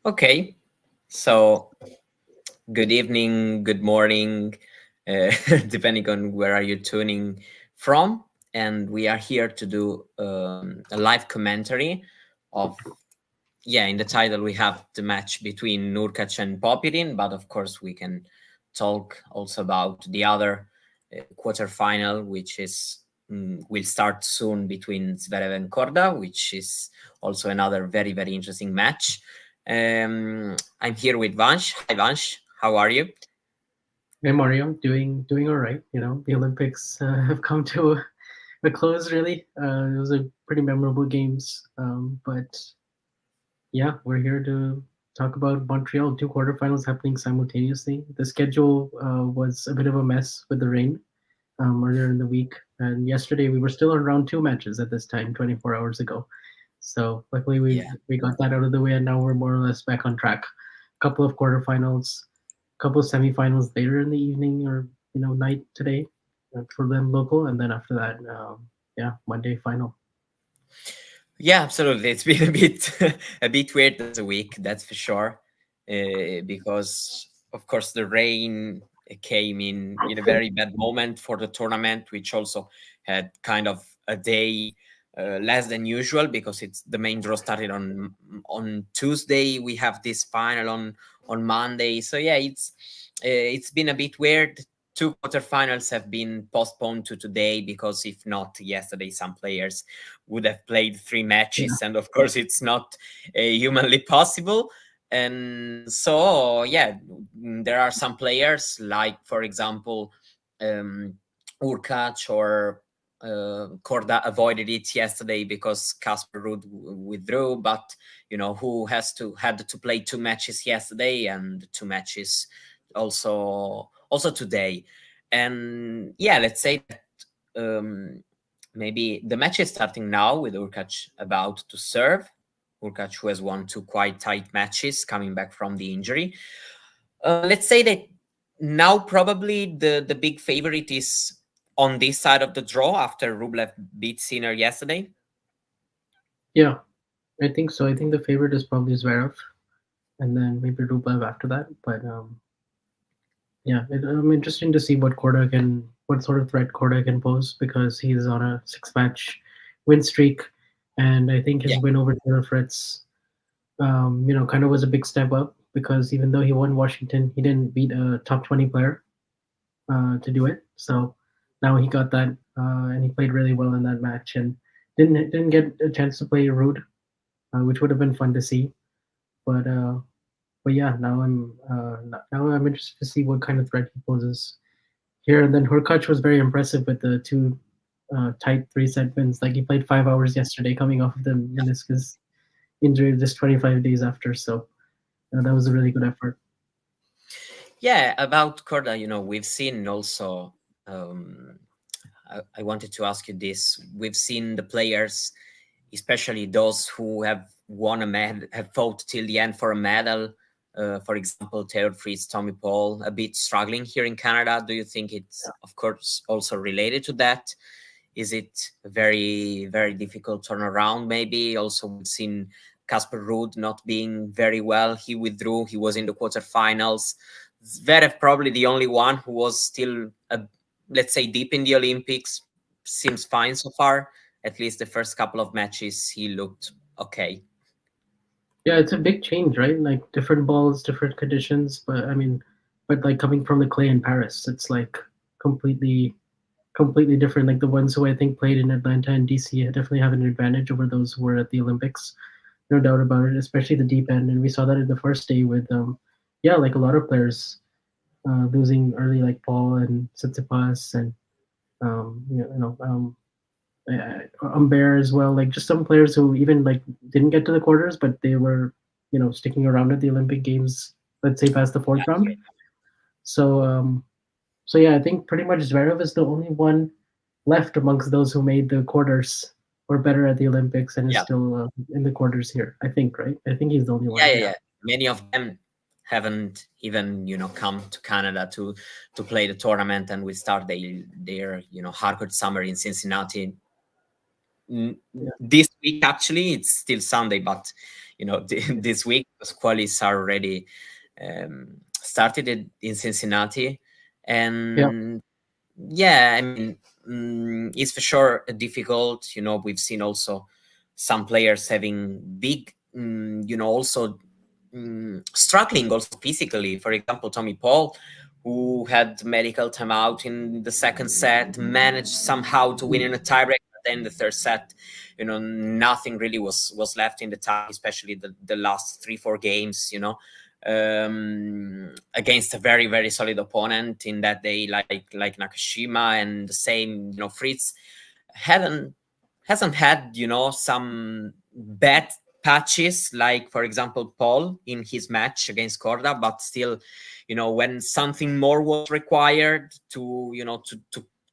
Okay, so good evening, good morning, depending on where are you tuning from. And we are here to do a live commentary of, in the title we have the match between Hurkacz and Popyrin, but of course we can talk also about the other quarterfinal, which will start soon between Zverev and Korda, which is also another very, very interesting match. I'm here with Vansh. Hi, Vansh. How are you? Hey Mario, doing all right. The Olympics have come to a close. Really, it was a pretty memorable games. But yeah, we're here to talk about Montreal. Two quarterfinals happening simultaneously. The schedule was a bit of a mess with the rain earlier in the week, and yesterday we were still on round two matches at this time, 24 hours ago. So luckily Yeah. we got that out of the way, and now we're more or less back on track. A couple of quarterfinals, couple of semifinals later in the evening or night today for them local, and then after that, yeah, Monday final. Yeah, absolutely. It's been a bit a bit weird as a week, that's for sure. Because of course the rain came in a very bad moment for the tournament, which also had kind of a day less than usual because it's the main draw started on Tuesday. We have this final on Monday, so yeah, it's been a bit weird. Two quarterfinals have been postponed to today because if not yesterday, some players would have played three Yeah, matches, and of course, it's not humanly possible. And so, yeah, there are some players, like for example, um, Hurkacz or Korda avoided it yesterday because Casper Ruud withdrew. But who had to play two matches yesterday and two matches also today. And yeah, let's say that um, maybe the match is starting now with Hurkacz about to serve. Hurkacz, who has won two quite tight matches coming back from the injury. Let's say that now probably the big favorite is on this side of the draw after Rublev beat Sinner yesterday. yeah, I think so. I think the favorite is probably Zverev, and then maybe Rublev after that. But yeah, I'm interesting to see what sort of threat Korda can pose because he's on a six-match win streak, and I think Yeah, his win over Taylor Fritz kind of was a big step up because even though he won Washington, he didn't beat a top 20 player to do it. So now he got that, and he played really well in that match, and didn't get a chance to play Rude, which would have been fun to see. But uh, but yeah, now I'm interested to see what kind of threat he poses here. And then Hurkacz was very impressive with the two tight three-set wins. Like he played 5 hours yesterday, coming off of the meniscus injury just 25 days after. So that was a really good effort. yeah. About Korda, we've seen also. Um, I wanted to ask you this: we've seen the players, especially those who have won a medal, have fought till the end for a medal. For example, Taylor Fritz, Tommy Paul, a bit struggling here in Canada. Do you think it's, of course, also related to that? Is it a very, very difficult turnaround? Maybe also we've seen Casper Ruud not being very well. He withdrew. He was in the quarterfinals. Zverev probably the only one who was still, let's say, deep in the Olympics. Seems fine so far. At least the first couple of matches, he looked okay. Yeah, it's a big change, right? Like different balls, different conditions. But I mean, but like coming from the clay in Paris, it's like completely, completely different. Like the ones who I think played in Atlanta and DC definitely have an advantage over those who were at the Olympics. No doubt about it, especially the deep end. And we saw that in the first day with, yeah, like a lot of players losing early, like Paul and Tsitsipas and, um, you know, um, Umber as well. Like just some players who even like didn't get to the quarters, but they were sticking around at the Olympic Games. Let's say past the fourth round. So so yeah, I think pretty much Zverev is the only one left amongst those who made the quarters or better at the Olympics and is Yeah, still in the quarters here. I think, right? I think he's the only yeah, one. yeah, Yeah. yeah. Many of them haven't even come to Canada to play the tournament, and we start their hardcore summer in Cincinnati Yeah. this week. Actually, it's still Sunday, but this week, because qualies are already started in Cincinnati. Yeah. And yeah, I mean, it's for sure difficult. We've seen also some players having big, also struggling also physically. For example, Tommy Paul, who had medical timeout in the second set, managed somehow to win in a tiebreak. But then the third set, nothing really was left in the tie, especially the last 3-4 games. Against a very very solid opponent in that day, like Nakashima, and the same, Fritz hadn't hasn't had some bad patches, like for example Paul in his match against Korda, but still, when something more was required to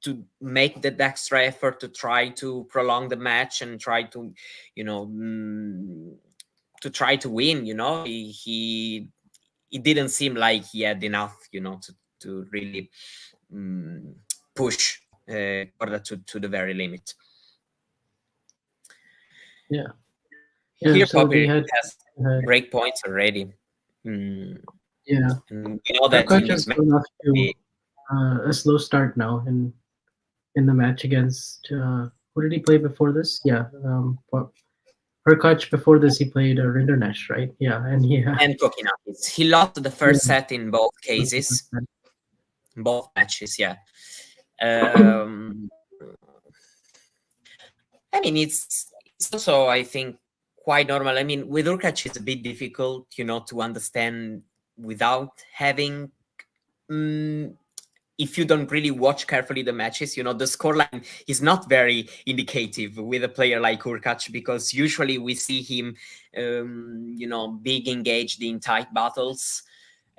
to make that extra effort to try to prolong the match and try to you know mm, to try to win, he it didn't seem like he had enough, to really um, push Korda to the very limit. Yeah. Yeah. Here, So they Popyrin had. has break points already. Mm, Yeah. and we know that in Hurkacz these has matches, gone off to a slow start now in the match against who did he play before this? Yeah, Hurkacz before this he played Rinderknecht, right? Yeah, and and Kokinakis, he lost the yeah, first set in both cases, yeah, both matches. Yeah. Um, I mean, it's also, I think, quite normal. I mean, with Urkac, it's a bit difficult, to understand without having. mm if you don't really watch carefully the matches, the scoreline is not very indicative with a player like Hurkacz, because usually we see him, big engaged in tight battles.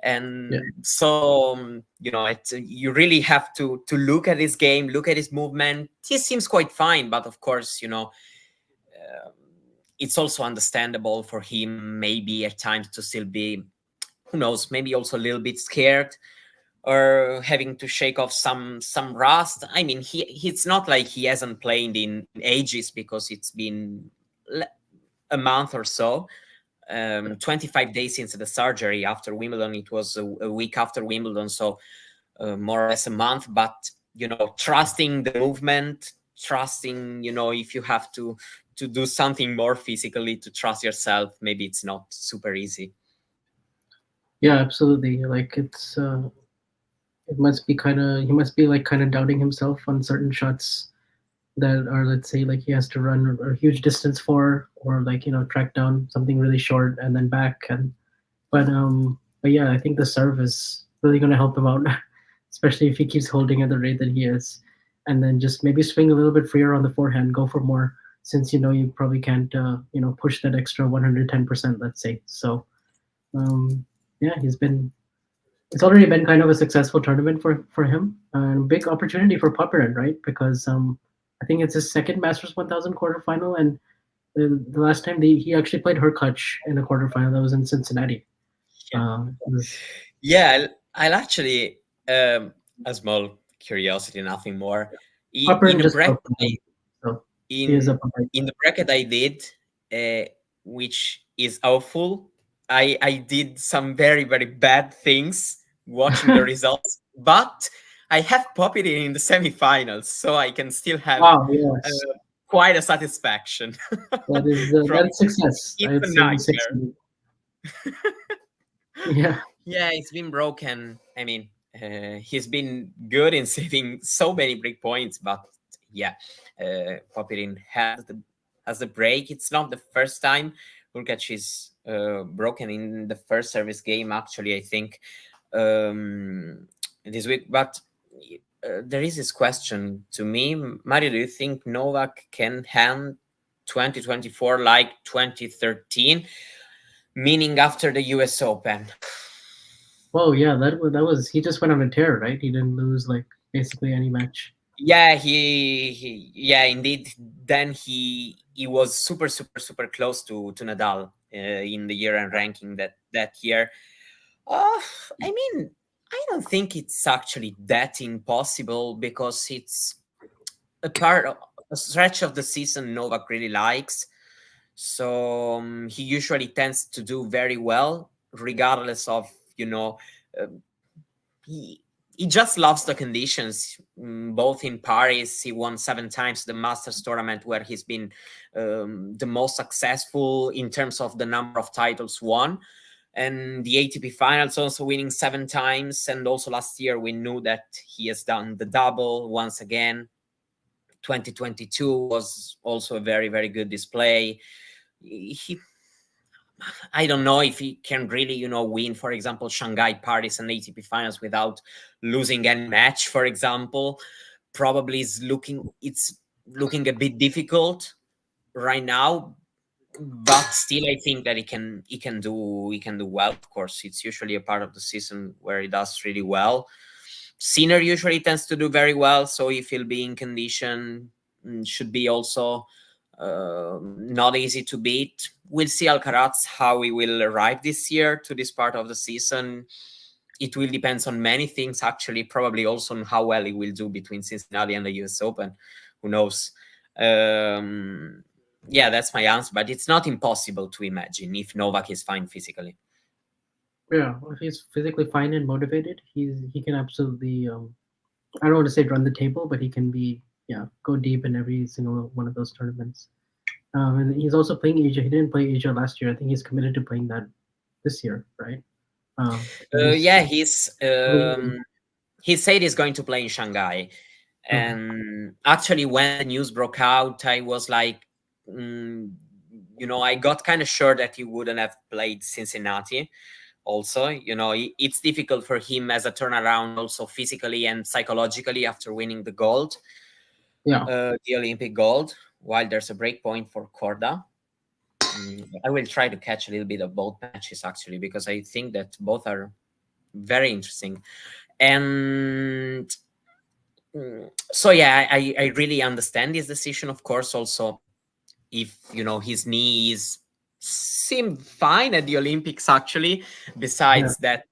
yeah, And so, you really have to look at his game, look at his movement. He seems quite fine, but of course, it's also understandable for him maybe at times to still be, who knows, maybe also a little bit scared, or having to shake off some rust. I mean, it's not like he hasn't played in ages, because it's been a month or so. 25 days since the surgery after Wimbledon. It was a week after Wimbledon, so more or less a month. But trusting the movement, trusting, if you have to do something more physically, to trust yourself, maybe it's not super easy. yeah, absolutely. Like it must be kind of he must be like kind of doubting himself on certain shots that are, let's say, like he has to run a huge distance for, or like track down something really short and then back. And but yeah, I think the serve is really going to help him out, especially if he keeps holding at the rate that he is, and then just maybe swing a little bit freer on the forehand, go for more, since you probably can't push that extra 110%, let's say. So yeah, it's already been kind of a successful tournament for him, and big opportunity for Popyrin, right? Because I think it's his second Masters 1000 quarterfinal, and the last time he actually played Hurkacz in a quarterfinal, that was in Cincinnati. It was Yeah, I'll actually, a small curiosity, nothing more. In Popyrin a just bracket, broke him, so he is in up right. in the bracket I did, which is awful. I did some very very bad things watching the results, but I have popped it in the semifinals, so I can still have Wow, uh, yes, quite a satisfaction from that's success. it's I'd a say you nightmare. succeeded. Yeah, Yeah, it's been broken. I mean, he's been good in saving so many break points, but yeah, Popyrin has the break. It's not the first time Hurkacz is broken in the first service game. Actually, I think this week. But there is this question to me, Mario. Do you think Novak can hand 2024 like 2013, meaning after the U.S. Open? well, yeah, that was he just went on a tear, right? He didn't lose like basically any match. Yeah, yeah, indeed. Then he was super super super close to Nadal in the year-end ranking that year. Uh, I mean, I don't think it's actually that impossible, because it's a stretch of the season Novak really likes. So he usually tends to do very well, regardless of, uh, he he just loves the conditions. Both in Paris, he won 7 times the Masters tournament, where he's been the most successful in terms of the number of titles won, and the ATP Finals, also winning 7 times. And also last year we knew that he has done the double once again. 2022 was also a very, very good display. He I don't know if he can really, win, for example, Shanghai, Paris, and ATP Finals without losing any match, for example. Probably it's looking a bit difficult right now, but still I think that he can do well. Of course, it's usually a part of the season where he does really well. Sinner usually tends to do very well, so if he'll be in condition, should be also not easy to beat. We'll see Alcaraz how he will arrive this year to this part of the season. It will depend on many things, actually, probably also on how well he will do between Cincinnati and the US Open. Who knows? Yeah, that's my answer, but it's not impossible to imagine if Novak is fine physically. Yeah, if he's physically fine and motivated, he can absolutely. I don't want to say run the table, but he can be go deep in every single one of those tournaments. And he's also playing Asia. He didn't play Asia last year. I think he's committed to playing that this year, right? Yeah, Really- he said he's going to play in Shanghai. okay. And actually, when the news broke out, I was like, I got kind of sure that he wouldn't have played Cincinnati. Also, it's difficult for him as a turnaround, also physically and psychologically, after winning the gold, Yeah, the Olympic gold, while there's a break point for Korda. I will try to catch a little bit of both matches, actually, because I think that both are very interesting. And so, yeah, I really understand his decision. Of course, also, if his knees seemed fine at the Olympics, actually, yeah, besides that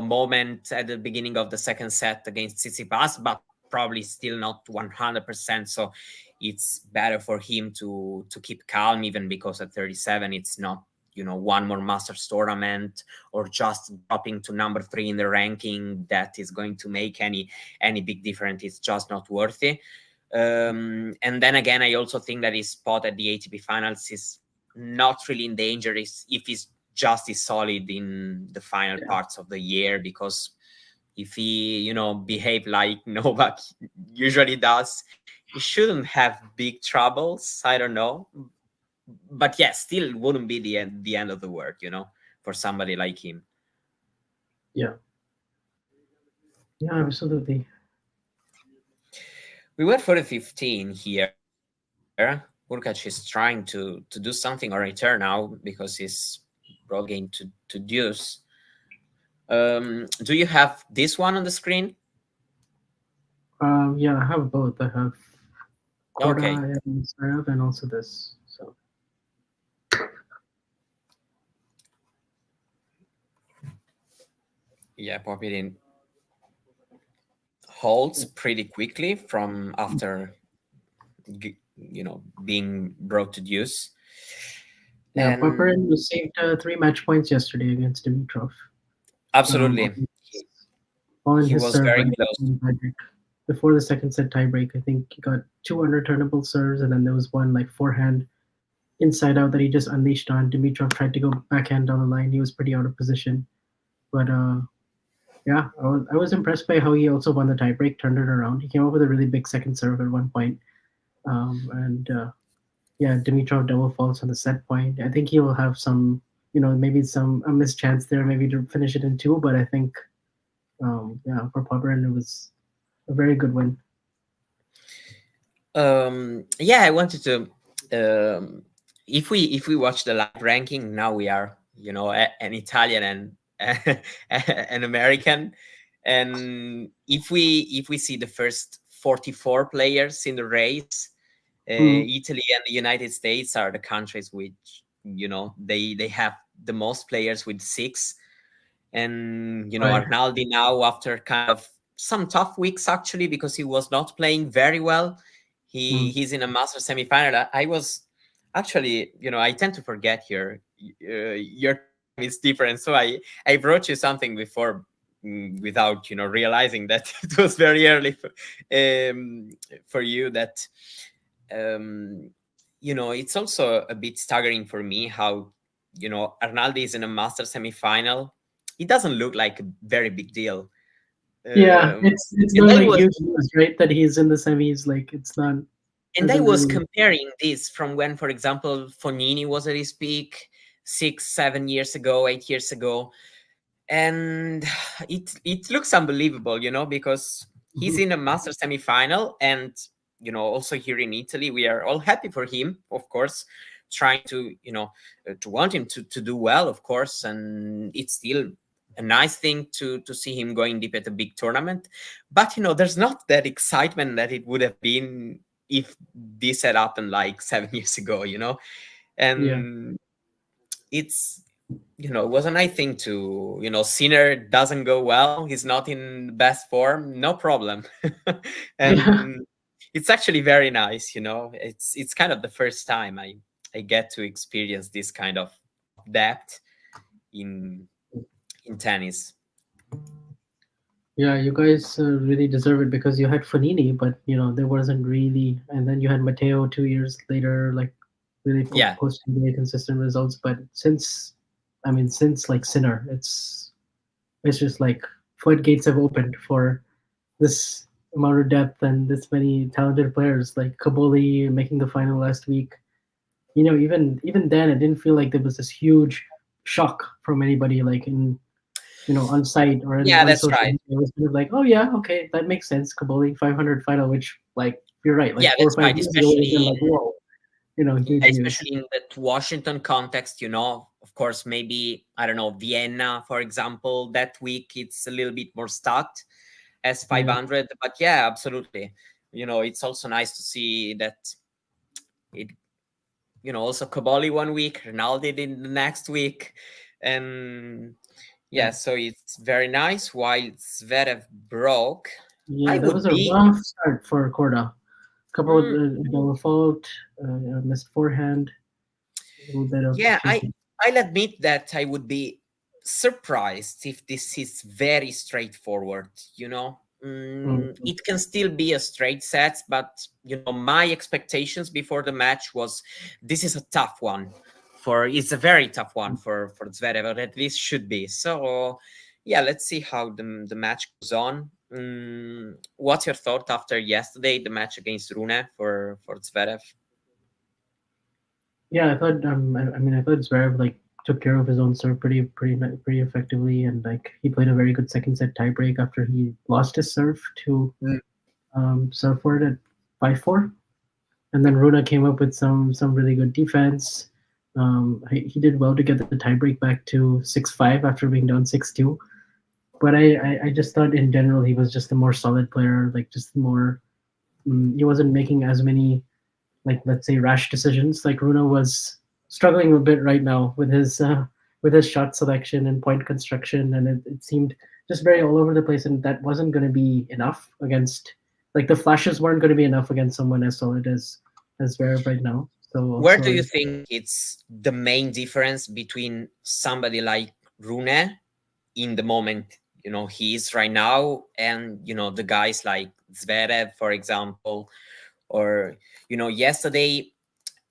moment at the beginning of the second set against Tsitsipas, but probably still not 100%. So it's better for him to keep calm, even because at 37 it's not one more Masters tournament or just dropping to number 3 in the ranking that is going to make any big difference. It's just not worthy. And then again, I also think that his spot at the ATP Finals is not really in danger if he's just as solid in the final yeah, parts of the year, because if he behave like Novak usually does, he shouldn't have big troubles. I don't know, but yeah, still wouldn't be the end of the world, for somebody like him. yeah, yeah. Absolutely. We went for the 15 here. Hurkacz is trying to do something on return now because he's brought game to deuce. Do you have this one on the screen? Yeah, I have both. I have Okay. Corda and Zverev, and also this. So Yeah, Popyrin holds pretty quickly from after being brought to deuce. yeah, Popyrin And received 3 match points yesterday against Dimitrov. absolutely, On he, on he his was serve very when he got close. the tiebreak. Before the second set tiebreak, I think he got two unreturnable serves, and then there was one like forehand inside out that he just unleashed on Dimitrov. Tried to go backhand down the line. He was pretty out of position, but yeah, I was impressed by how he also won the tiebreak, turned it around. He came up with a really big second serve at one point, and yeah, Dimitrov double faults on the set point. I think he will have some, maybe some a missed chance there, maybe to finish it in two. But I think, yeah, for Popyrin, it was a very good win. Yeah, I wanted to. If we watch the live ranking now, we are an Italian and an American, and if we see the first 44 players in the race, Mm, Italy and the United States are the countries which they have the most players with 6. And right. Arnaldi now, after kind of some tough weeks, actually, because he was not playing very well, Mm, he's in a master semifinal. I was Actually, I tend to forget here. Your time is different, so I brought you something before, without realizing that it was very early for you. That um, it's also a bit staggering for me how Arnaldi is in a master semifinal. It doesn't look like a very big deal. Yeah, Um, it's and not I like was huge news, right? That he's in the semis. Like it's not and I doesn't was really. comparing this from when, for example, Fonini was at his peak 6, 7 years ago, 8 years ago, and it looks unbelievable, because he's Mhm. in a master semifinal, and also here in Italy, we are all happy for him, of course, trying to to want him to do well, of course, and it's still a nice thing to see him going deep at a big tournament. But there's not that excitement that it would have been if this had happened like 7 years ago, Yeah, and it's it was a nice thing to Sinner doesn't go well, he's not in best form, no problem. yeah, And it's actually very nice, it's kind of the first time I get to experience this kind of depth in tennis. yeah. You guys really deserve it because you had Fonini, but there wasn't really, and then you had Matteo 2 years later, like really Yeah, posting very consistent results. But since like Sinner, it's just like floodgates have opened for this amount of depth and this many talented players like Kabuli making the final last week. Even then, it didn't feel like there was this huge shock from anybody, like in on site or yeah, on that's social right. media. It was kind of like, oh yeah, okay, that makes sense. Kabuli 500 final, which like you're right, like Yeah, four or that's five right, years ago, it would have been especially like, whoa, huge news. especially in that Washington context, of course, maybe, I don't know, Vienna, for example, that week it's a little bit more stacked as Yeah, 500. But yeah, absolutely. It's also nice to see that it, also Kabali 1 week, Ronaldo in the next week. And yeah, yeah, so it's very nice. While Zverev broke, I yeah. That would was a be. rough start for Korda. Couple of mm, double fault, missed forehand, a little bit of Yeah, shaky. I'll admit that I would be surprised if this is very straightforward. Mm, It can still be a straight set, but my expectations before the match was this is a tough one it's a very tough one for Zverev, or at least should be. So yeah, let's see how the match goes on. What's your thought after yesterday, the match against Rune for Zverev? Yeah, I thought. I thought Zverev like took care of his own serve pretty effectively, and like he played a very good second set tiebreak after he lost his serve to serve for it at 5-4, and then Runa came up with some really good defense. He did well to get the tiebreak back to 6-5 after being down 6-2. But I just thought in general he was just a more solid player, like just more. He wasn't making as many like let's say rash decisions. Like Runa was struggling a bit right now with his shot selection and point construction, and it seemed just very all over the place, and that wasn't going to be enough against like the flashes weren't going to be enough against someone as solid as Zverev right now. Where So do you think it's the main difference between somebody like Rune in the moment he is right now, and the guys like Zverev, for example, or yesterday,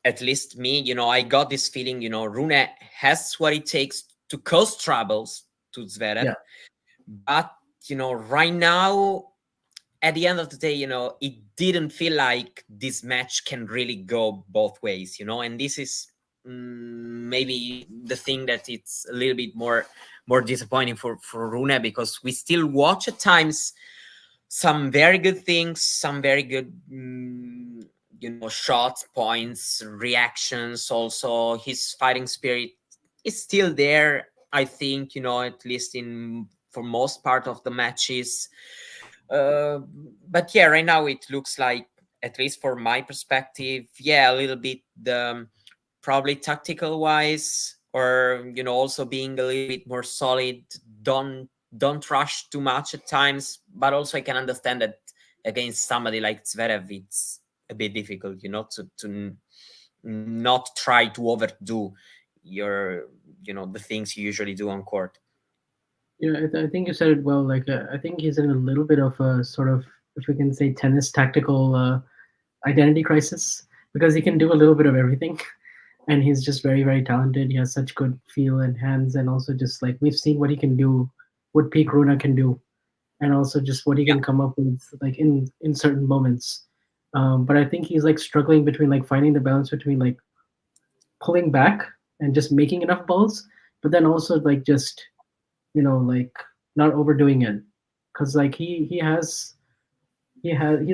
at least me, I got this feeling Rune has what it takes to cause troubles to Zverev, yeah, but right now, at the end of the day, it didn't feel like this match can really go both ways, and this is maybe the thing that it's a little bit more disappointing for Rune, because we still watch at times some very good things, some very good shots, points, reactions. Also, his fighting spirit is still there, I think, at least in for most part of the matches. uh, but yeah, right now it looks like, at least for my perspective, yeah, a little bit probably tactical wise, or also being a little bit more solid. Don't rush too much at times, but also I can understand that against somebody like Zverev, it's a bit difficult, to not try to overdo your the things you usually do on court. Yeah, I think you said it well. Like, I think he's in a little bit of a sort of, if we can say, tennis tactical identity crisis, because he can do a little bit of everything, and he's just very, very talented. He has such good feel and hands, and also just like we've seen what he can do, what peak Rune can do, and also just what he Yeah, can come up with, like in certain moments. But I think he's like struggling between like finding the balance between like pulling back and just making enough balls, but then also like just like not overdoing it, because like he's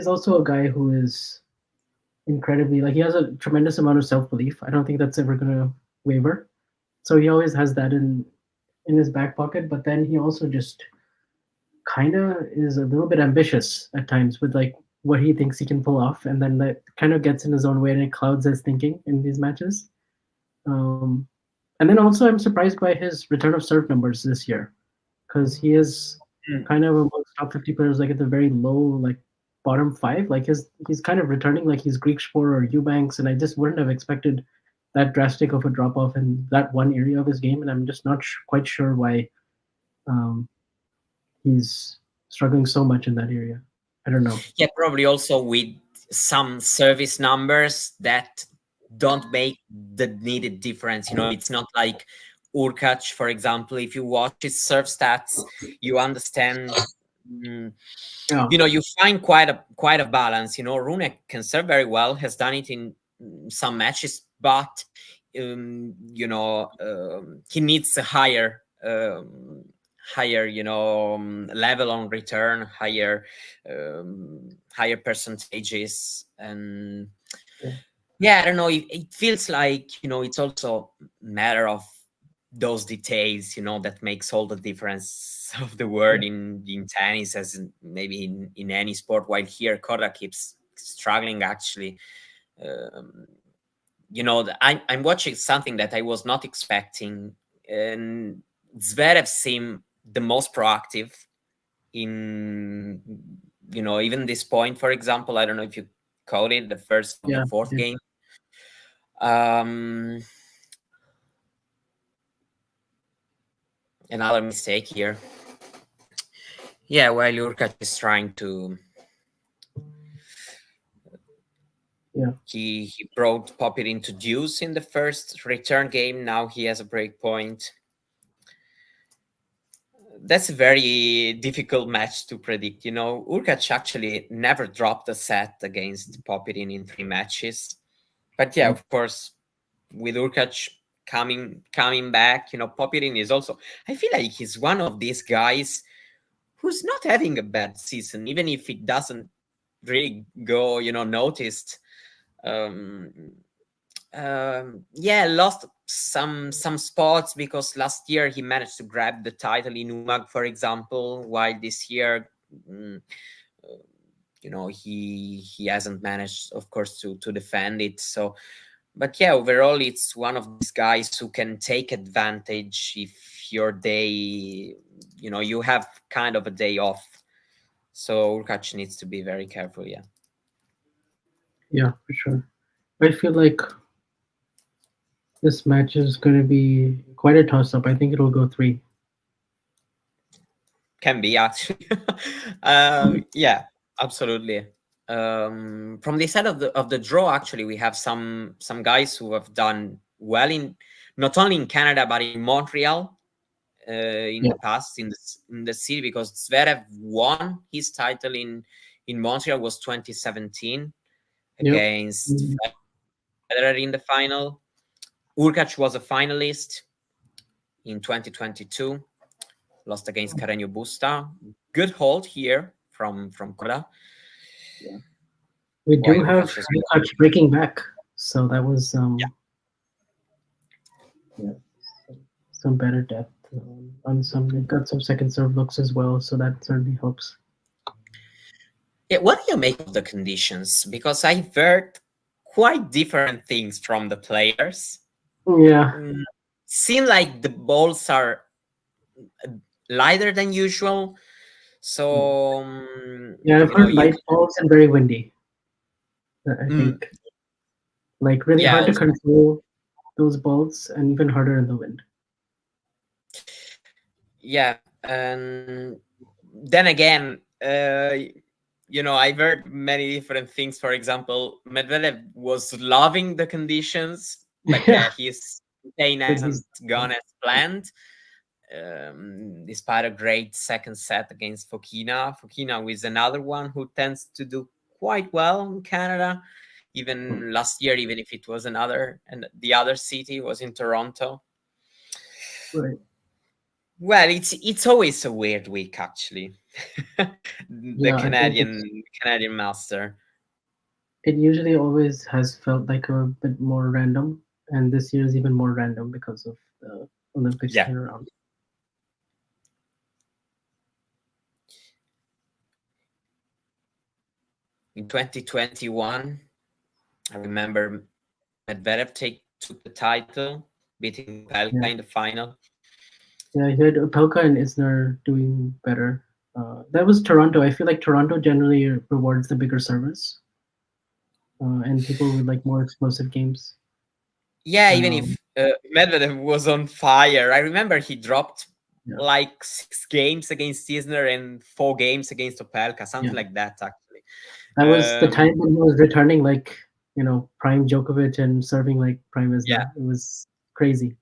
also a guy who is incredibly, like, he has a tremendous amount of self-belief. I don't think that's ever gonna waver, so he always has that in his back pocket. But then he also just kind of is a little bit ambitious at times with like what he thinks he can pull off, and then that kind of gets in his own way and it clouds his thinking in these matches. um, and then also I'm surprised by his return of serve numbers this year, because he is Mm. kind of amongst top 50 players, like at the very low, like bottom five. Like he's kind of returning like he's Greek Sport or Eubanks, and I just wouldn't have expected that drastic of a drop off in that one area of his game, and I'm just not quite sure why um, he's struggling so much in that area. I don't know. Yeah, probably also with some service numbers that don't make the needed difference. It's not like Hurkacz, for example. If you watch his serve stats, you understand. mm, Yeah, you find quite a balance. Rune can serve very well, has done it in some matches, but he needs a higher level on return, higher percentages. And yeah, yeah, I don't know, it feels like it's also matter of those details that makes all the difference of the yeah, word in tennis, as maybe in any sport. While here Korda keeps struggling, actually. um, I'm watching something that I was not expecting, and Zverev seemed the most proactive in even this point. For example, I don't know if you caught it, the first of the yeah. fourth Yeah. game. um Another mistake here. Yeah, while Hurkacz is trying to, Yeah. he brought Popyrin to deuce in the first return game. Now he has a break point. That's a very difficult match to predict. Hurkacz actually never dropped a set against Popyrin in 3 matches. But yeah, of course, with Hurkacz coming back, Popyrin is also. I feel like he's one of these guys who's not having a bad season, even if it doesn't really go, noticed. Um, yeah, lost some spots because last year he managed to grab the title in UMAG, for example, while this year, mm, uh, he hasn't managed, of course, to defend it. So, but yeah, overall, it's one of these guys who can take advantage if your day, you have kind of a day off. So Urkac needs to be very careful. Yeah, Yeah, for sure. I feel like this match is going to be quite a toss up. I think it'll go three. can be actually. Yeah, absolutely. From the side of the draw, actually, we have some guys who have done well in not only in Canada but in Montreal in Yeah. the past in the city, because Zverev won his title in Montreal was 2017 Yep. against Federer in the final. Urkac was a finalist in 2022, lost against Carreño Busta. Good hold here from Korda. Yeah. We While do have Urkac has Hurkacz breaking back, so that was yeah. yeah, some better depth on some. They've got some second serve looks as well, so that certainly helps. Yeah, what do you make of the conditions? Because I've heard quite different things from the players. Yeah. Mm, Seem like the balls are lighter than usual. So Yeah, I've heard you light balls and very windy. I mm, think. Like really Yeah, hard to also, control those balls and even harder in the wind. yeah. And then again, I've heard many different things. For example, Medvedev was loving the conditions, but yeah, Yeah, his campaign but hasn't he's gone as planned. Despite a great second set against Fokina. Fokina is another one who tends to do quite well in Canada. Even last year, even if it was another, and the other city was in Toronto. right. Well, it's always a weird week, actually. The Yeah, I think Canadian Master. it usually always has felt like a bit more random, and this year is even more random because of the Olympics Yeah, turnaround. in 2021, I remember Medvedev took the title, beating Opelka Yeah, in the final. yeah, he had Opelka and Isner doing better. That was Toronto. I feel like Toronto generally rewards the bigger servers and people with like more explosive games. Yeah, even Um, if Medvedev was on fire, I remember he dropped yeah, like 6 games against Isner and 4 games against Opelka, yeah, something like that, actually. that was the Um, time when he was returning like prime Djokovic and serving like prime yeah, Isner. It was crazy.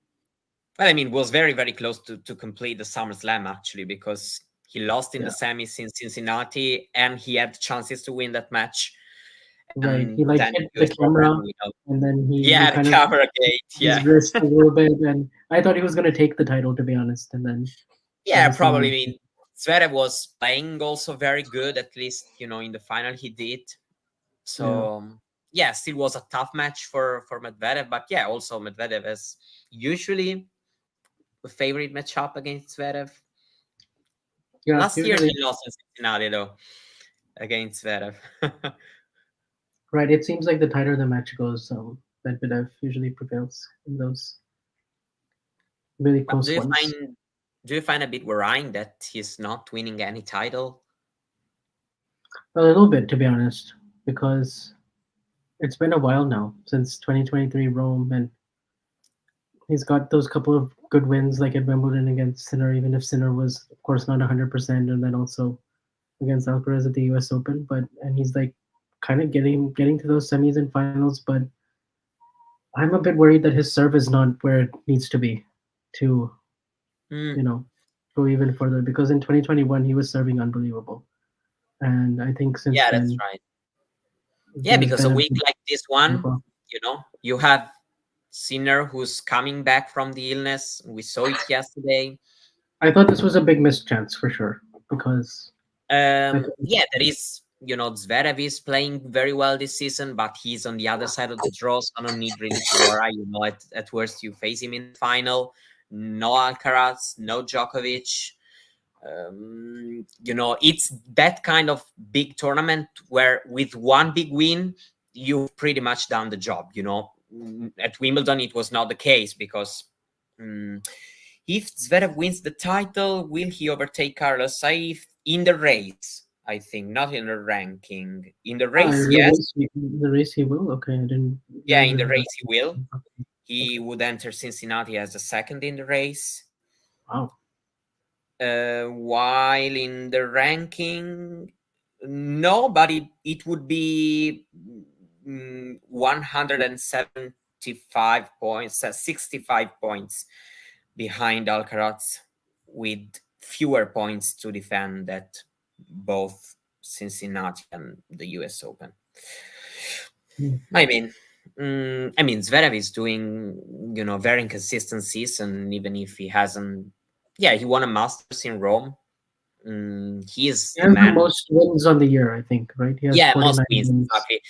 well, I mean, was very, very close to complete the SummerSlam, actually, because he lost in the Yeah, semis in Cincinnati and he had chances to win that match. right. He And like then hit the the US Open, camera and then he yeah, the kind of camera gate, his yeah. wrist a little bit, and I thought he was gonna take the title to be honest, and then Yeah, obviously probably. I he mean, Zverev was playing also very good, at least, in the final he did. yeah. So yeah, still was a tough match for Medvedev, but yeah, also Medvedev is usually a favorite matchup against Zverev. Yeah, Last year usually he lost in Cincinnati though against Zverev. right. It seems like the tighter the match goes, Medvedev usually prevails in those really But close ones. do you find a bit worrying that he's not winning any title? A little bit, to be honest, because it's been a while now since 2023 Rome, and he's got those couple of good wins, like at Wimbledon against Sinner, even if Sinner was, of course, not 100%, and then also against Alcaraz at the U.S. Open. But and he's like kind of getting to those semis and finals, but I'm a bit worried that his serve is not where it needs to be to Hmm, you know go even further. Because in 2021 he was serving unbelievable, and I think since yeah, that's then right. Yeah, there's because been a a week big like this drop one, off. you have Sinner who's coming back from the illness. We saw it yesterday. I thought this was a big missed chance for sure because I think Yeah, there is, Zverev is playing very well this season, but he's on the other side of the draw, so no need really to worry. At worst, you face him in the final. No Alcaraz, no Djokovic. It's that kind of big tournament where with one big win, you've pretty much done the job. At Wimbledon, it was not the case because um, if Zverev wins the title, will he overtake Carlos Saif in the race? I think not in the ranking. In the race, yes. the race he will. Okay, I didn't Yeah, realize in that the he got. race he will. Okay, He would enter Cincinnati as the second in the race. wow. While in the ranking, no, but it would be 175 points, 65 points behind Alcaraz, with fewer points to defend at both Cincinnati and the US Open. Hmm. I mean, Zverev is doing, very inconsistent season, even if he hasn't. Yeah, he won a Masters in Rome. He is He the has the man. most wins on the year, I think. Right, he has Yeah, most 49 wins, wins exactly.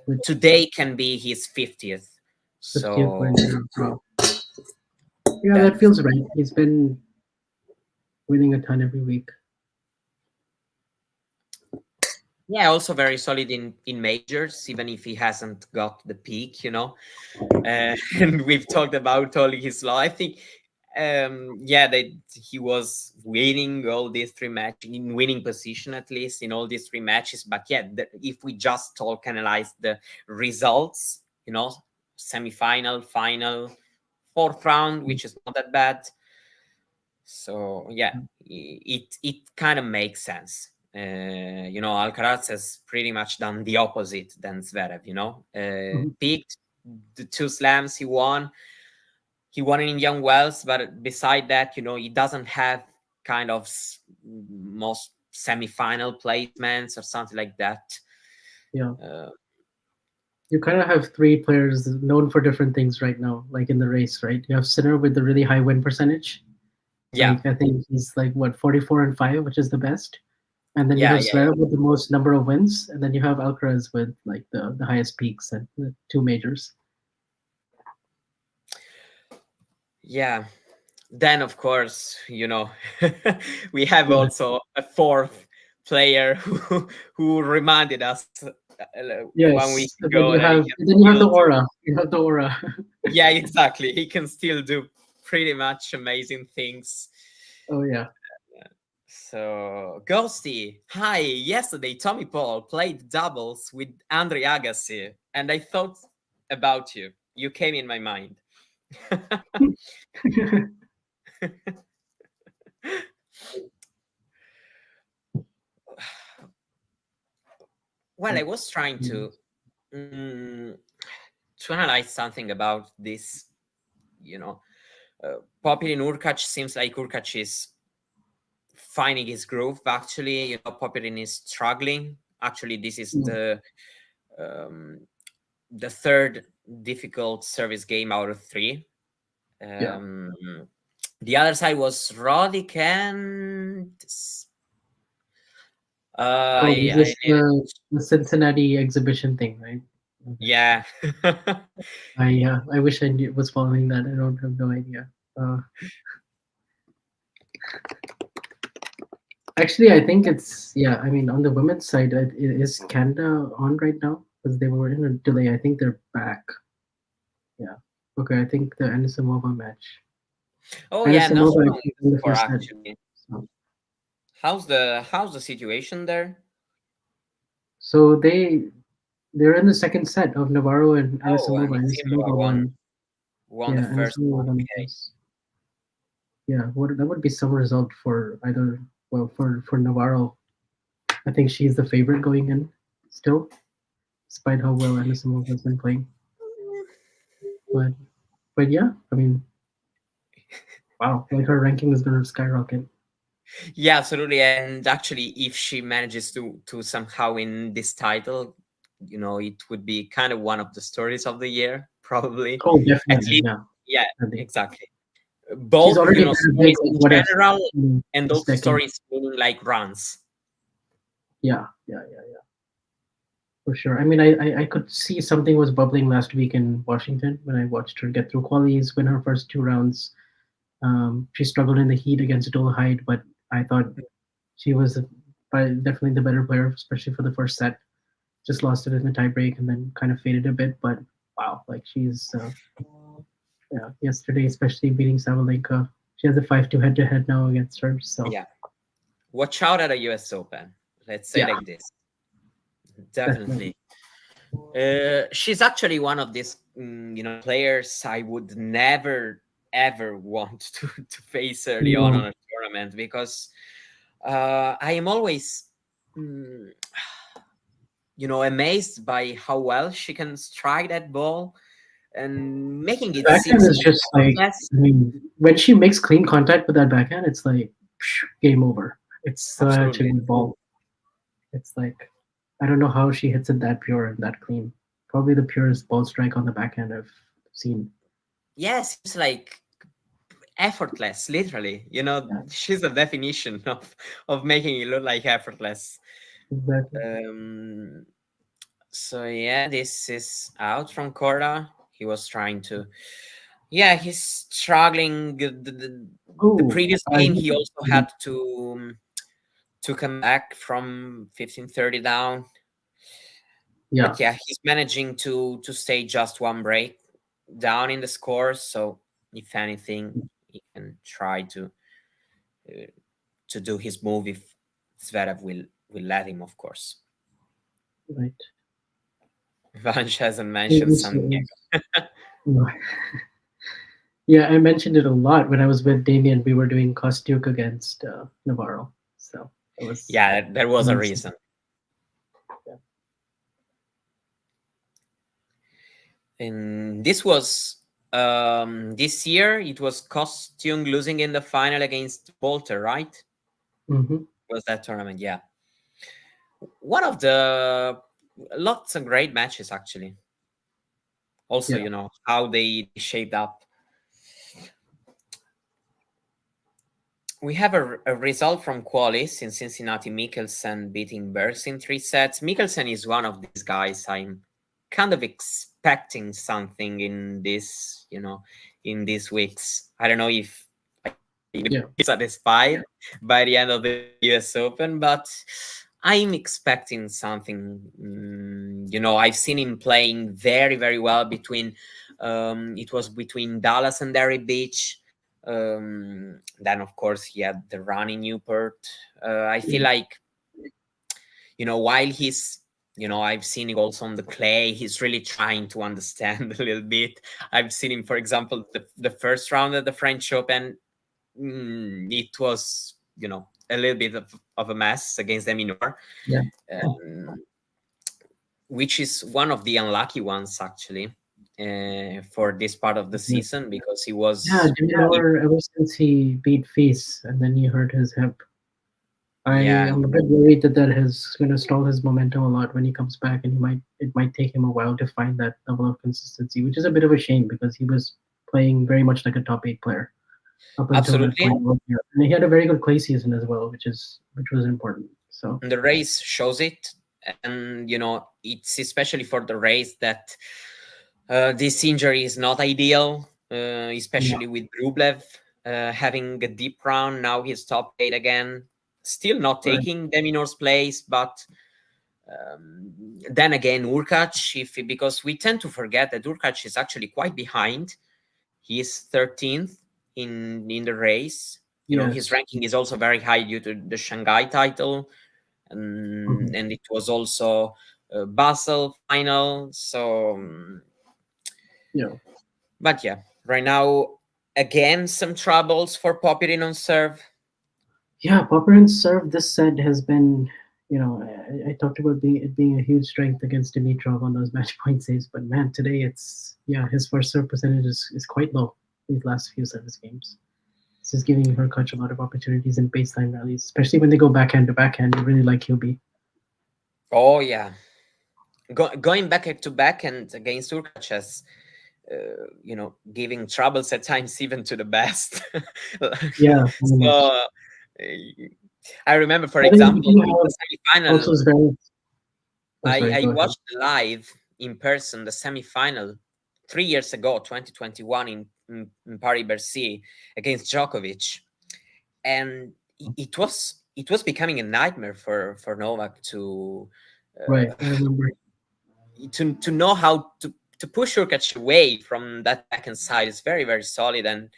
with Today can be his 50th. 50th win. So Yeah, wow. Yeah, that that's feels right. He's been winning a ton every week. yeah, also very solid in majors, even if he hasn't got the peak. And we've talked about all his law. I think, yeah, that he was winning all these three matches in winning position, at least in all these three matches. But yeah, if we just talk analyze the results, you know, semi-final, final, fourth round, which is not that bad. So yeah, it kind of makes sense. You know, Alcaraz has pretty much done the opposite than Zverev. You know, Mhm. peaked the two slams he won. He won in Indian Wells, but beside that, you know, he doesn't have kind of most semi-final placements or something like that. Yeah. Uh, You kind of have three players known for different things right now, like in the race, right? You have Sinner with the really high win percentage. yeah, Like I think he's like what 44-5, which is the best. And then you yeah, have yeah, yeah. Zverev with the most number of wins, and then you have Alcaraz with like the highest peaks and the two majors. Yeah. Then, of course, you know, we have Yeah. also a fourth player who reminded us 1 week Yes, ago that he can and then you have still the do. aura. You have the aura. Yeah, exactly. He can still do pretty much amazing things. Oh yeah. So, Ghosty, hi. Yesterday, Tommy Paul played doubles with Andre Agassi, and I thought about you. You came in my mind. Well, I was trying mm, to analyze something about this. You know, Popyrin Hurkacz seems like Hurkacz is finding his groove. Actually, you know, Popyrin is struggling. Actually, this is um, the third difficult service game out of three. Yeah. Um, the other side was Roddick and Oh, this I is the Cincinnati exhibition thing, right? Okay. yeah. I wish I was following that. I don't have no idea. Uh, Actually, I think it's yeah. I mean, on the women's side, is Canada on right now because they were in a delay. I think they're back. Yeah. Okay. I think the Anisimova match. Oh yeah, Anisimova nothing actually won the for first set. actually. So, How's the situation there? so they're in the second set of Navarro and Oh, Anisimova. Anisimova Anisimova won. won the Yeah, first Anisimova one. won the Okay. first. Yeah, what that would be some result for either well for Navarro. I think she's the favorite going in still, despite how well Anisimova has been playing. But but yeah, I mean, wow, like her ranking is gonna skyrocket. Yeah, absolutely. And actually, if she manages to somehow win this title, you know, it would be kind of one of the stories of the year, probably. Oh, At definitely, least, yeah. yeah, I think exactly. she's Both, you already know, had a big stories like in what if general, and this also decade. stories meaning like runs. Yeah, for sure. I mean, I could see something was bubbling last week in Washington when I watched her get through qualies, win her first two rounds. She struggled in the heat against Dola Hyde, but I thought she was definitely the better player, especially for the first set. Just lost it in the tiebreak and then kind of faded a bit. But wow, like she's yeah, yesterday, especially beating Sabalenka. She has a 5-2 head-to-head now against her. So Yeah. Watch out at a US Open. Let's say yeah, like this. definitely. Definitely. She's actually one of these, you know, players I would never ever want to face early on No, a tournament because I am always, mm, you know, amazed by how well she can strike that ball and making the it seem backhand so is just like effortless. I mean, when she makes clean contact with that backhand, it's like game over. It's such a Absolutely. good ball. It's like I don't know how she hits it that pure and that clean. Probably the purest ball strike on the backhand I've seen. Yes, it's like effortless, literally. You know, Yeah, she's the definition of making it look like effortless. exactly. Um, so yeah, this is out from Korda. He was trying to, yeah, he's struggling. The Oh, previous game, he also had to come back from 15-30 down. yeah, But yeah, he's managing to stay just one break down in the score. So if anything, he can try uh, to do his move if Zverev will let him, of course. right. Vanch hasn't It mentioned was, San Diego. you know, yeah, I mentioned it a lot when I was with Damien. We were doing Kostyuk against Navarro, so it was. Yeah, there was a reason. Yeah. And this was this year. It was Kostyung losing in the final against Bolter, right? Mm-hmm. Was that tournament? Yeah, one of the lots of great matches actually. Also, Yeah. how they shaped up. We have a result from Qualis in Cincinnati. Mikkelsen beating Bergs in 3 sets. Mikkelsen is one of these guys I'm kind of expecting something in in these weeks. I don't know if I will Yeah. be satisfied by the end of the US Open, but I'm expecting something. I've seen him playing very, very well it was between Dallas and Derry Beach. Then, of course, he had the run in Newport. I feel like, while I've seen him also on the clay, he's really trying to understand a little bit. I've seen him, for example, the first round at the French Open. It was, a little bit of a mess against Eminor, Yeah. which is one of the unlucky ones, actually. For this part of the Yeah. season, because he Yeah, was Deminor, ever since he beat Face and then he hurt his hip, I yeah. am a bit worried that is going to stall his momentum a lot when he comes back, and it might take him a while to find that level of consistency, which is a bit of a shame because he was playing very much like a top 8 player up until that Absolutely. point. And he had a very good clay season as well, which was important. So The race shows it, and it's especially for the race that this injury is not ideal, yeah, especially with Rublev having a deep round. Now he's top 8 again, still not right. taking Deminor's place, but then again, Hurkacz, because we tend to forget that Hurkacz is actually quite behind. He is 13th in the race. His Yes. ranking is also very high due to the Shanghai title, Mhm. and it was also a Basel final. So, Yeah. but yeah, right now again some troubles for Popyrin on serve. Yeah, Popyrin's serve this set has been, I talked about it being a huge strength against Dimitrov on those match point saves, but man, today his first serve percentage is quite low these last few service games. This is giving Hurkacz a lot of opportunities in baseline rallies, especially when they go backhand to backhand. You really like QB. Oh yeah, going back to back and against Hurkacz has giving troubles at times even to the best. Yeah, very much. So I remember, for I think we example, do in have the also semifinal, Zverev. Oh, sorry, I go ahead. watched live in person the semifinal 3 years ago, 2021 in Paris Bercy against Djokovic, and it was becoming a nightmare for Novak Right, I uh, remember. to know how to push Hurkacz away from that backhand side. Is very, very solid and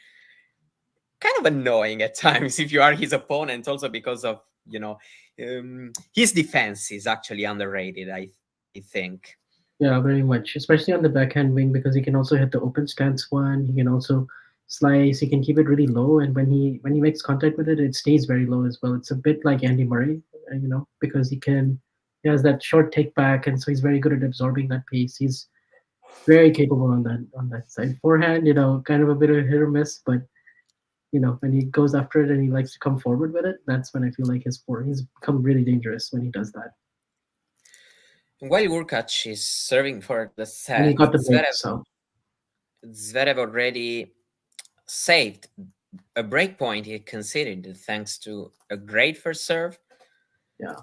kind of annoying at times if you are his opponent, also because of his defense is actually underrated, I think. Yeah, very much, especially on the backhand wing because he can also hit the open stance one. He can also slice. He can keep it really low, and when he makes contact with it, it stays very low as well. It's a bit like Andy Murray, because he has that short take back, and so he's very good at absorbing that pace. He's very capable on that side. Forehand, kind of a bit of hit or miss, but when he goes after it and he likes to come forward with it, that's when I feel like he's become really dangerous when he does that. While Hurkacz is serving for the And he set, got the break, Zverev, so Zverev already saved a break point he conceded thanks to a great first serve. yeah.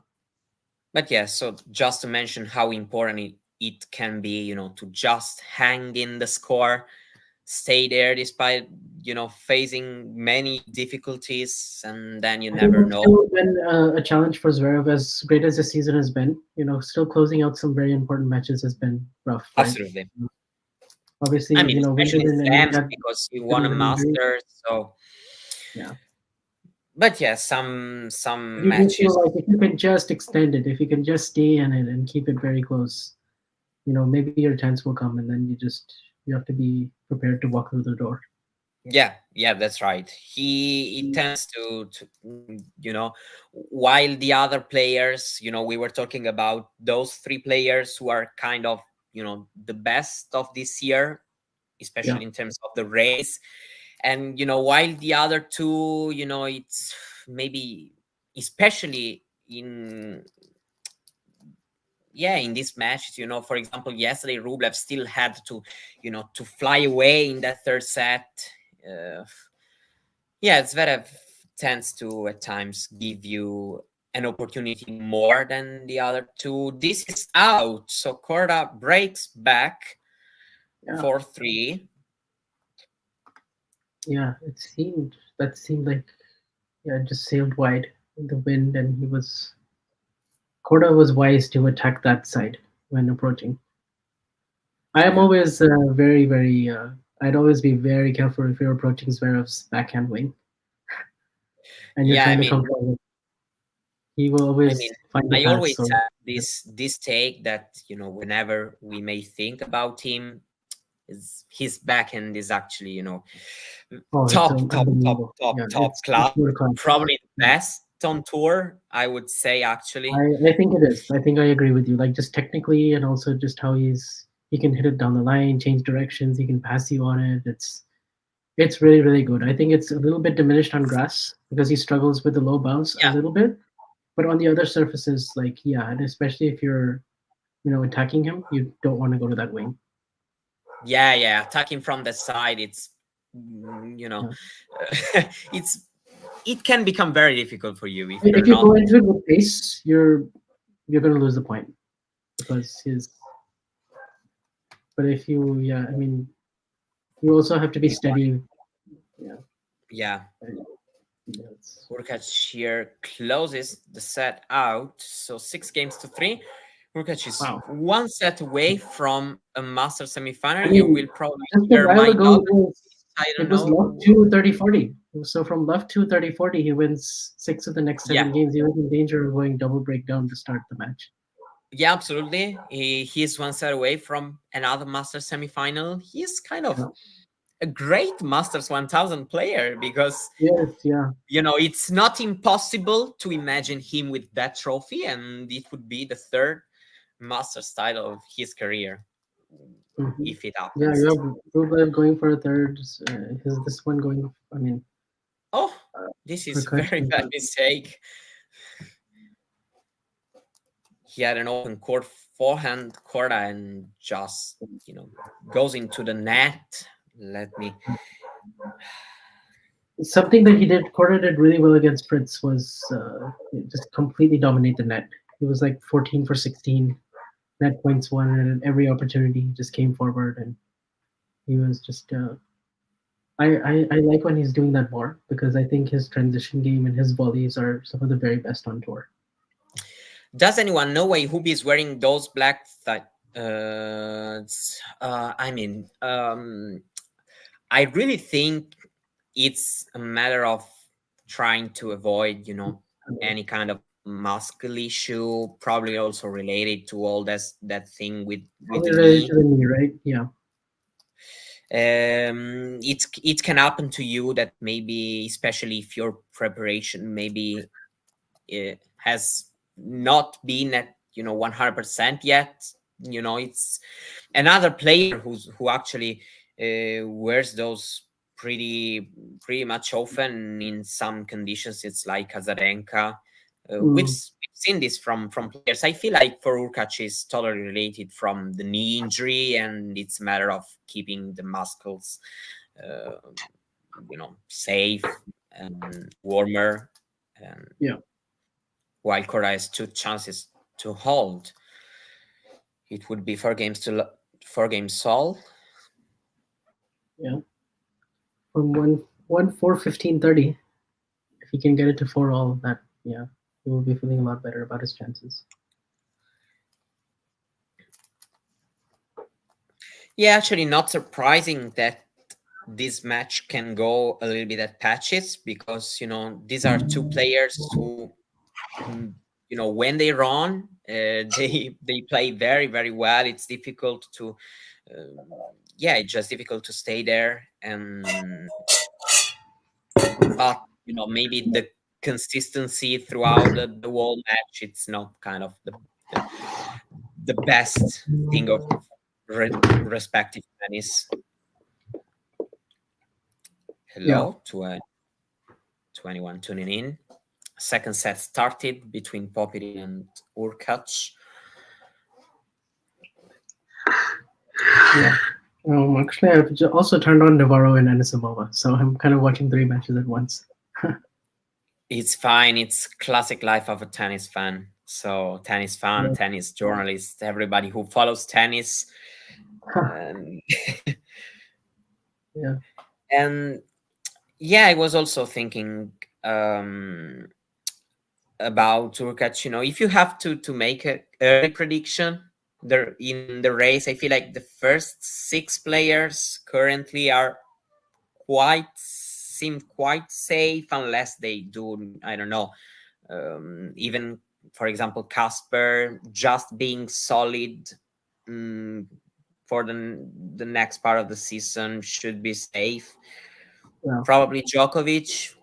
But yeah, so just to mention how important it can be, to just hang in the score, stay there despite, facing many difficulties, and then you I think never it's know. still been a challenge for Zverev, as great as the season has been. Still closing out some very important matches has been rough, right? Absolutely. Obviously, I mean, especially Wimbledon ended slams that because you bit won a of an injury. master. So, Yeah, but yeah, but some you do feel matches. like if you can just extend it, if you can just stay in it and keep it very close, maybe your chance will come, and then you have to be prepared to walk through the door. Yeah, that's right. He tends to while the other players, we were talking about those three players who are kind of, the best of this year, Yeah, especially in terms of the race. And while the other two, it's maybe, especially in these matches, for example, yesterday Rublev still had to fly away in that third set. uh, yeah, Zverev tends to at times give you an opportunity more than the other two. This is out, so Korda breaks back yeah, 4-3. yeah. That seemed like, yeah, it just sailed wide in the wind, and Korda was wise to attack that side when approaching. I am Yeah. always very, very. I'd always be very careful if you're approaching Zverev's backhand wing and you're Yeah, trying to control it. He will I mean, always find the I path. always So have this take that, whenever we may think about him, his backhand is actually, oh, it's top, top, top, unbelievable. top, Yeah, top it's class. world class. Probably the best on tour, I would say, actually. I think it is. I think I agree with you. Like, just technically, and also just how he can hit it down the line, change directions. He can pass you on it. It's really, really good. I think it's a little bit diminished on grass because he struggles with the low bounce a Yeah, little bit. But on the other surfaces, like, yeah, and especially if you're attacking him, you don't want to go to that wing. yeah. Attacking from the side, it's, Yeah. it's it can become very difficult for you if you're If you not. go into it with pace, you're gonna lose the point because his. But if you, yeah, I mean, you also have to be steady. Yeah, Yeah, yeah, it's, Hurkacz here closes the set out, so 6 games to 3. Hurkacz is wow. one set away from a master I semifinal. You mean, will probably just a hear while my ago, note. I it don't was love know. 2 30 40. So from love 2 30 40, he wins 6 of the next Yeah, 7 games. He was in danger of going double breakdown to start the match. yeah, absolutely. He's one set away from another master semifinal. He's kind of Yeah. a great Masters 1000 player because Yes, yeah. it's not impossible to imagine him with that trophy, and it would be the third Masters title of his career Hmm. if it Yeah, happens. you have Rublev going for a third. Is this one going? I mean, Oh, uh, this is Hurkacz very going bad for. mistake. He had an open court forehand, Korda, and just goes into the net. Let me. Something that he did, Korda did really well against Fritz was just completely dominate the net. He was like 14 for 16 net points won, and at every opportunity he just came forward and he was just. I like when he's doing that more because I think his transition game and his volleys are some of the very best on tour. Does anyone know why Hubi is wearing those black? I mean, I really think it's a matter of trying to avoid, any kind of muscle issue. Probably also related to all that thing with Probably the related knee. to the knee, right? Yeah. It can happen to you that maybe, especially if your preparation maybe has not been at 100% yet. It's another player who actually wears those pretty much often in some conditions. It's like Azarenka. Mm. We've seen this from players. I feel like for Hurkacz is totally related from the knee injury, and it's a matter of keeping the muscles, uh, safe and warmer. And Yeah. while Korda has two chances to hold, it would be 4 games all. Yeah. From 1 4 15 30. If he can get it to 4 all, that, yeah, he will be feeling a lot better about his chances. Yeah, actually, not surprising that this match can go a little bit at patches because these are two players who, when they run, They play very very well. It's difficult to yeah, it's just difficult to stay there. And but maybe the consistency throughout the whole match, it's not kind of the, the best thing of respective tennis. Yeah. Hello to anyone tuning in. Second set started between Popyrin and Hurkacz. Yeah. Actually, I've also turned on Navarro and Anisimova, so I'm kind of watching 3 matches at once. It's fine. It's classic life of a tennis fan. So tennis fan, Yeah. tennis journalist, everybody who follows tennis. And Yeah. and yeah, I was also thinking about Turkac. If you have to make a early prediction there in the race, I feel like the first 6 players currently are seem quite safe, unless they do, I don't know, even for example Casper just being solid um, for the next part of the season should be safe. Yeah. Probably Djokovic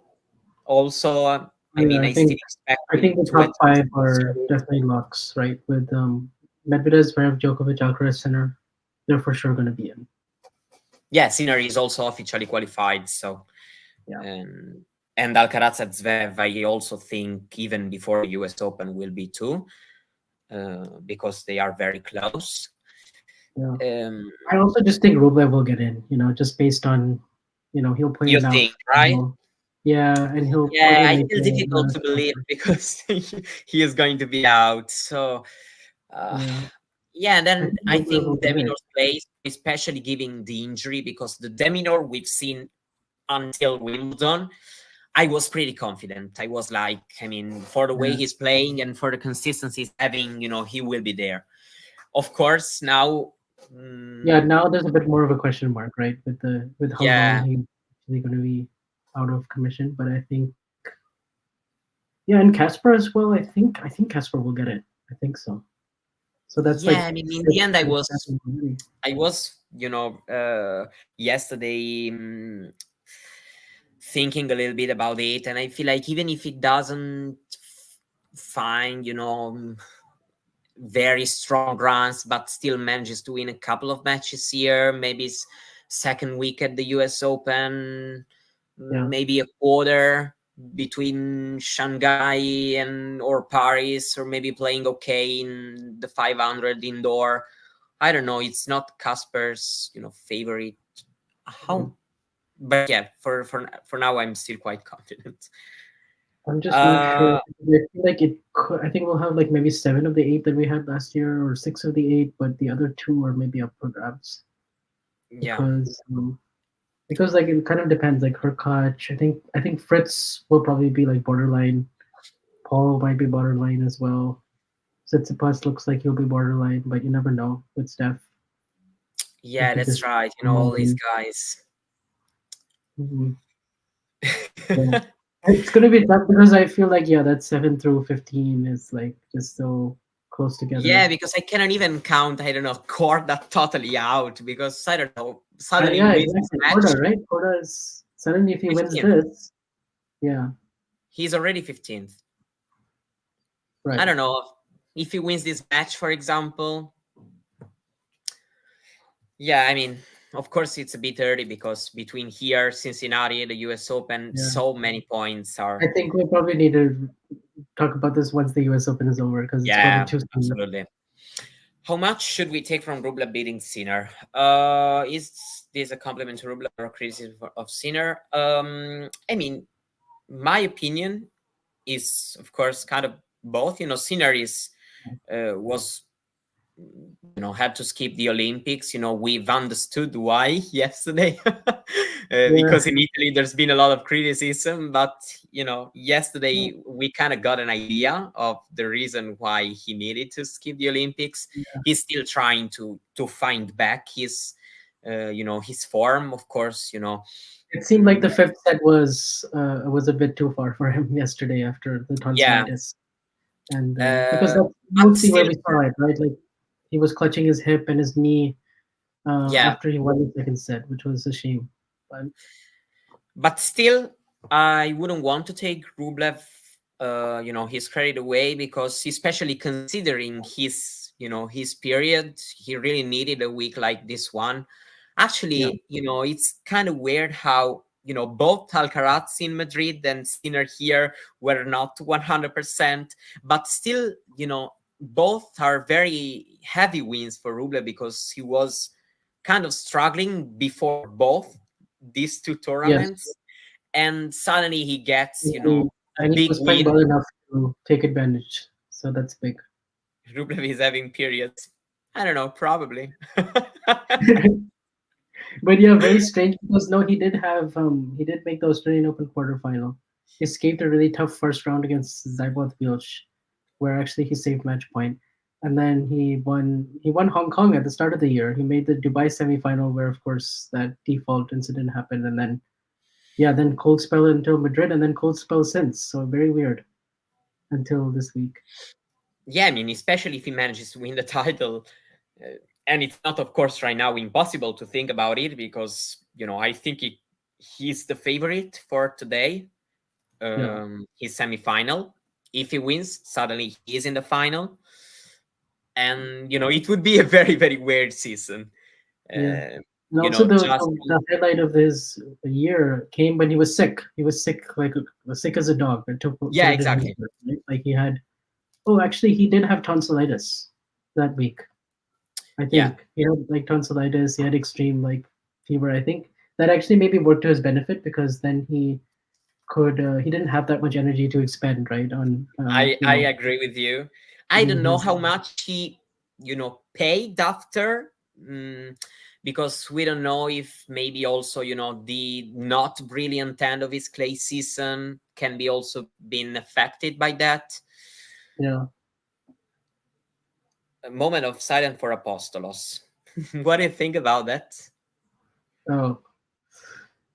also. I Yeah, mean, I still expect I think him the to at top five least are definitely locks, right? With Medvedev, Zverev, Djokovic, Alcaraz, Sinner, they're for sure going to be in. yeah, Sinner is also officially qualified, so Yeah. and Alcaraz at Zverev, I also think even before the US Open will be too, because they are very close. Yeah. Um, I also just think Rublev will get in, just based on, he'll play you enough. think, right? Yeah, and he'll Yeah, probably I make feel difficult to believe because he is going to be out. So, Yeah. yeah, I think then I Rublev will think get it. Deminor's place, especially giving the injury, because the Deminor we've seen until Wimbledon, I was pretty confident. I was like, I mean, for the way Yeah. he's playing and for the consistency he's having, he will be there. Of course, now, Yeah, now there's a bit more of a question mark, right? With how long yeah, he's actually going to be out of commission. But I think, yeah, and Casper as well. I think Casper will get it. I think so. So that's like yeah. I mean, in the 6 end, out of 7 already. I was, yesterday thinking a little bit about it, and I feel like even if it doesn't find, very strong runs, but still manages to win a couple of matches here, maybe it's second week at the US Open, Yeah. maybe a quarter between Shanghai and or Paris, or maybe playing okay in the 500 indoor. I don't know. It's not Casper's, favorite. How? But yeah, for now, I'm still quite confident. I'm just not sure. Uh, I feel like it could, I think we'll have like maybe 7 of the 8 that we had last year, or 6 of the 8, but the other 2 are maybe up for grabs yeah, because like it kind of depends. Like Hurkacz, I think Fritz will probably be like borderline. Paul might be borderline as well. Tsitsipas looks like he'll be borderline, but you never know with Steph. If yeah, he just that's right. All these guys. Mhm. Yeah. It's gonna be tough because I feel like that 7 through 15 is like just so close Yeah, together. because I cannot even count, I don't know, Korda totally out, because I don't know, suddenly Yeah, wins this exactly. match, Korda, right? Korda is suddenly if he wins 15th. this, yeah, He's already 15th. I right. don't know if he wins this match, for example. Yeah, I mean, of course, it's a bit early because between here, Cincinnati, the US Open, Yeah. so many points I are. think we probably need to talk about this once the US Open is over because it's probably Yeah, too soon. absolutely. How much should we take from Rublev beating Sinner? Is this a compliment to Rublev or a criticism of Sinner? I mean, my opinion is, of course, kind of both. Sinner was had to skip the Olympics. We've understood why yesterday, Yeah, because in Italy there's been a lot of criticism. But yesterday we kind of got an idea of the reason why he needed to skip the Olympics. He's still trying to find back his form. Of course, it seemed like the fifth set was a bit too far for him yesterday after the yeah, tonsillitis. And because uh, that's but mostly where still, we saw it, right? Like he was clutching his hip and his knee yeah, after he won the second set, which was a shame. But but still, I wouldn't want to take Rublev, his credit away, because especially considering his period, he really needed a week like this one. yeah, Actually, it's kind of weird how both Alcaraz in Madrid and Sinner here were not 100%, but still, both are very heavy wins for Rublev, because he was kind of struggling before both these two yes, tournaments, and suddenly he gets and he, a and he big was playing well win. enough to take advantage. So that's big. Rublev is having periods, I don't know, probably. But yeah, very strange because no, he did make the Australian Open quarterfinal. He escaped a really tough first round against Zverev, where actually he saved match point, and then he won Hong Kong at the start of the year. He made the Dubai semifinal, where of course that default incident happened, and then yeah, then cold spell until Madrid, and then cold spell since. So very weird until this week. Yeah, I mean, especially if he manages to win the title. uh, and it's not, of course, right now impossible to think about it, because I think he's the favorite for today, Yeah, his semifinal. If he wins, suddenly he is in the final, and it would be a very, very weird season. yeah. uh, And also just the highlight of his year came when he was sick. He was sick, like sick as a dog. To put yeah, it in his exactly. words, right? Like he had. Oh, actually, he did have tonsillitis that week. I Yeah, think he had like tonsillitis. He had extreme like fever. I think that actually maybe worked to his benefit because then he didn't have that much energy to expend right on I agree with you. I getting don't know his how much he paid after, mm, because we don't know if maybe also the not brilliant end of his clay season can be also been affected by that. yeah. A moment of silence for Apostolos. What do you think about that? Oh,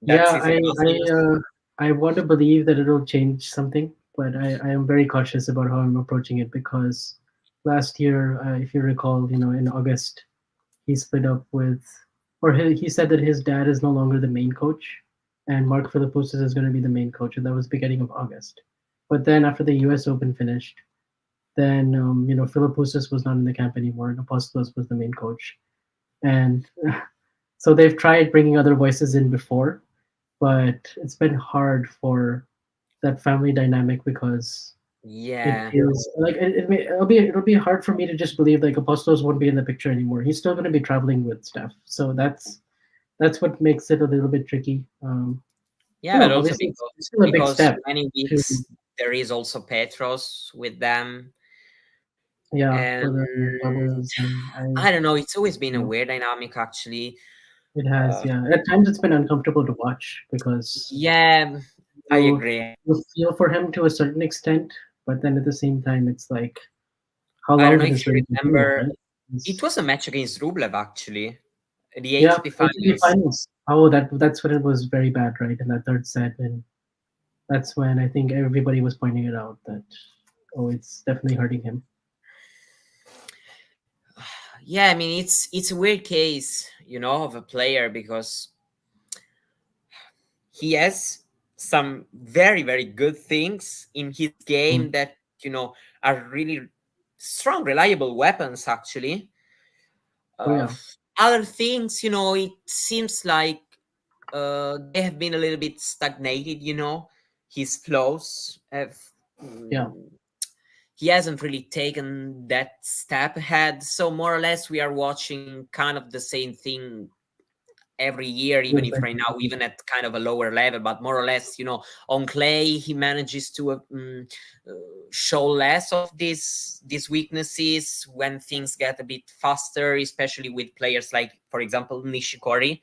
That yeah. season was used. I want to believe that it'll change something, but I am very cautious about how I'm approaching it because last year, if you recall, in August, he split up with, or he said that his dad is no longer the main coach, and Mark Philippoussis is going to be the main coach, and that was beginning of August. But then after the U.S. Open finished, then Philippoussis was not in the camp anymore, and Apostolos was the main coach, and so they've tried bringing other voices in before, but it's been hard for that family dynamic because it Yeah. feels like it'll be hard for me to just believe like Apostolos won't be in the picture anymore. He's still going to be traveling with stuff, so that's what makes it a little bit tricky. Yeah, but also Obviously it's still a big because step many to weeks there is also Petros with them. yeah for the And doubles, and I don't know, it's always been a know, weird dynamic, actually. it has, Uh, yeah. At times it's been uncomfortable to watch because yeah, I you agree. you feel for him to a certain extent, but then at the same time it's like how I don't long know can if this you really continue, remember, right? it It's, was a match against Rublev, actually, the yeah, ATP ATP Finals. Finals. Oh, that's when it was very bad, right? In that third set, and that's when I think everybody was pointing it out that oh, it's definitely hurting him. Yeah, I mean, it's a weird case, of a player, because he has some very, very good things in his game Mm. that are really strong, reliable weapons, actually. Oh uh, yeah, Other things, it seems like they have been a little bit stagnated. His flows have, yeah, mm, he hasn't really taken that step ahead, so more or less we are watching kind of the same thing every year, even with if right now, even at kind of a lower level, but more or less, on clay, he manages to show less of these weaknesses when things get a bit faster, especially with players like, for example, Nishikori,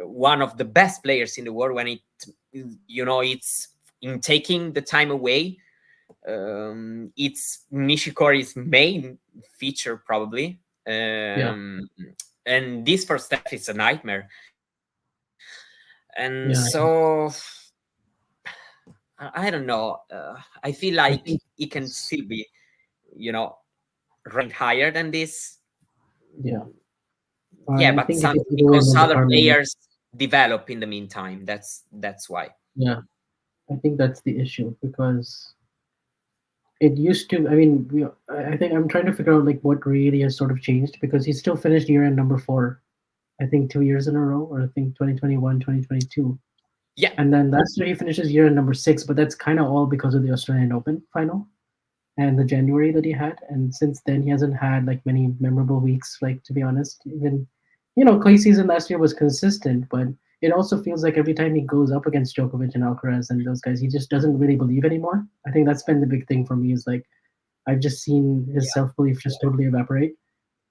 one of the best players in the world, when it's in taking the time away. It's Nishikori's main feature, probably. yeah, And this first step is a nightmare. And yeah, so I don't know. I feel I like think it can it's, still be, ranked higher than this. yeah. Yeah, I but think it some gets either way in because the other department. players develop in the meantime. That's why. Yeah, I think that's the issue because it used to. I mean, I think I'm trying to figure out like what really has sort of changed because he still finished year end number four. I think 2 years in a row, or I think 2021, 2022. Yeah, And then last year he finishes year end number six, but that's kind of all because of the Australian Open final and the January that he had. And since then, he hasn't had like many memorable weeks. Like to be honest, even clay season last year was consistent, but it also feels like every time he goes up against Djokovic and Alcaraz and those guys, he just doesn't really believe anymore. I think that's been the big thing for me. Is like I've just seen his yeah, self belief just totally evaporate,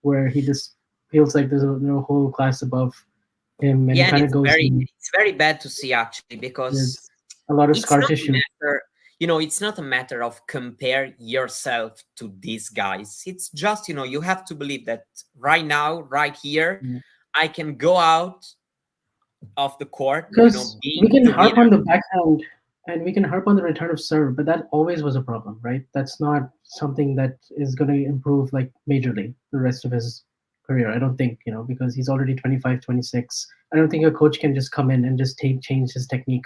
where he just feels like there's a whole class above him, and he yeah, and kind of goes in. it's very bad to see actually because There's a lot of it's scar not a tissue. matter, it's not a matter of compare yourself to these guys. It's just, you have to believe that right now, right here, Yeah. I can go out of the court, Because being we can the harp winner. on the backhand and we can harp on the return of serve, but that always was a problem, right? That's not something that is going to improve like majorly the rest of his career. I don't think, because he's already 25, 26. I don't think a coach can just come in and just change his technique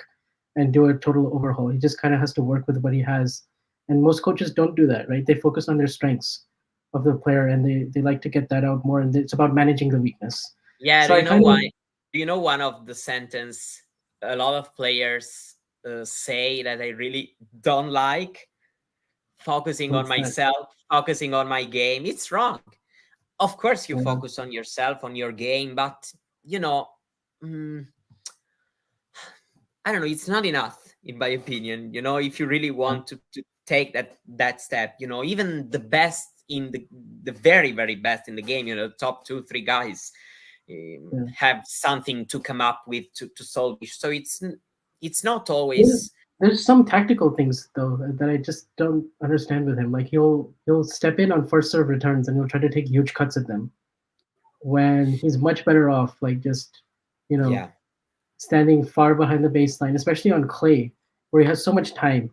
and do a total overhaul. He just kind of has to work with what he has. And most coaches don't do that, right? They focus on their strengths of the player and they like to get that out more. And it's about managing the weakness. Yeah, So do I you know kind of, why? Do you know one of the sentence a lot of players say that I really don't like? Focusing on what's that? myself, focusing on my game. It's wrong. Of course, you Yeah. focus on yourself, on your game, but you know, mm, I don't know. It's not enough, in my opinion. If you really Yeah. want to take that step, even the best in the very very best in the game, top two three guys Yeah. have something to come up with to solve it. So it's not There- always. There's some tactical things though that I just don't understand with him. Like he'll step in on first serve returns and he'll try to take huge cuts at them when he's much better off like just you know Yeah, standing far behind the baseline, especially on clay where he has so much time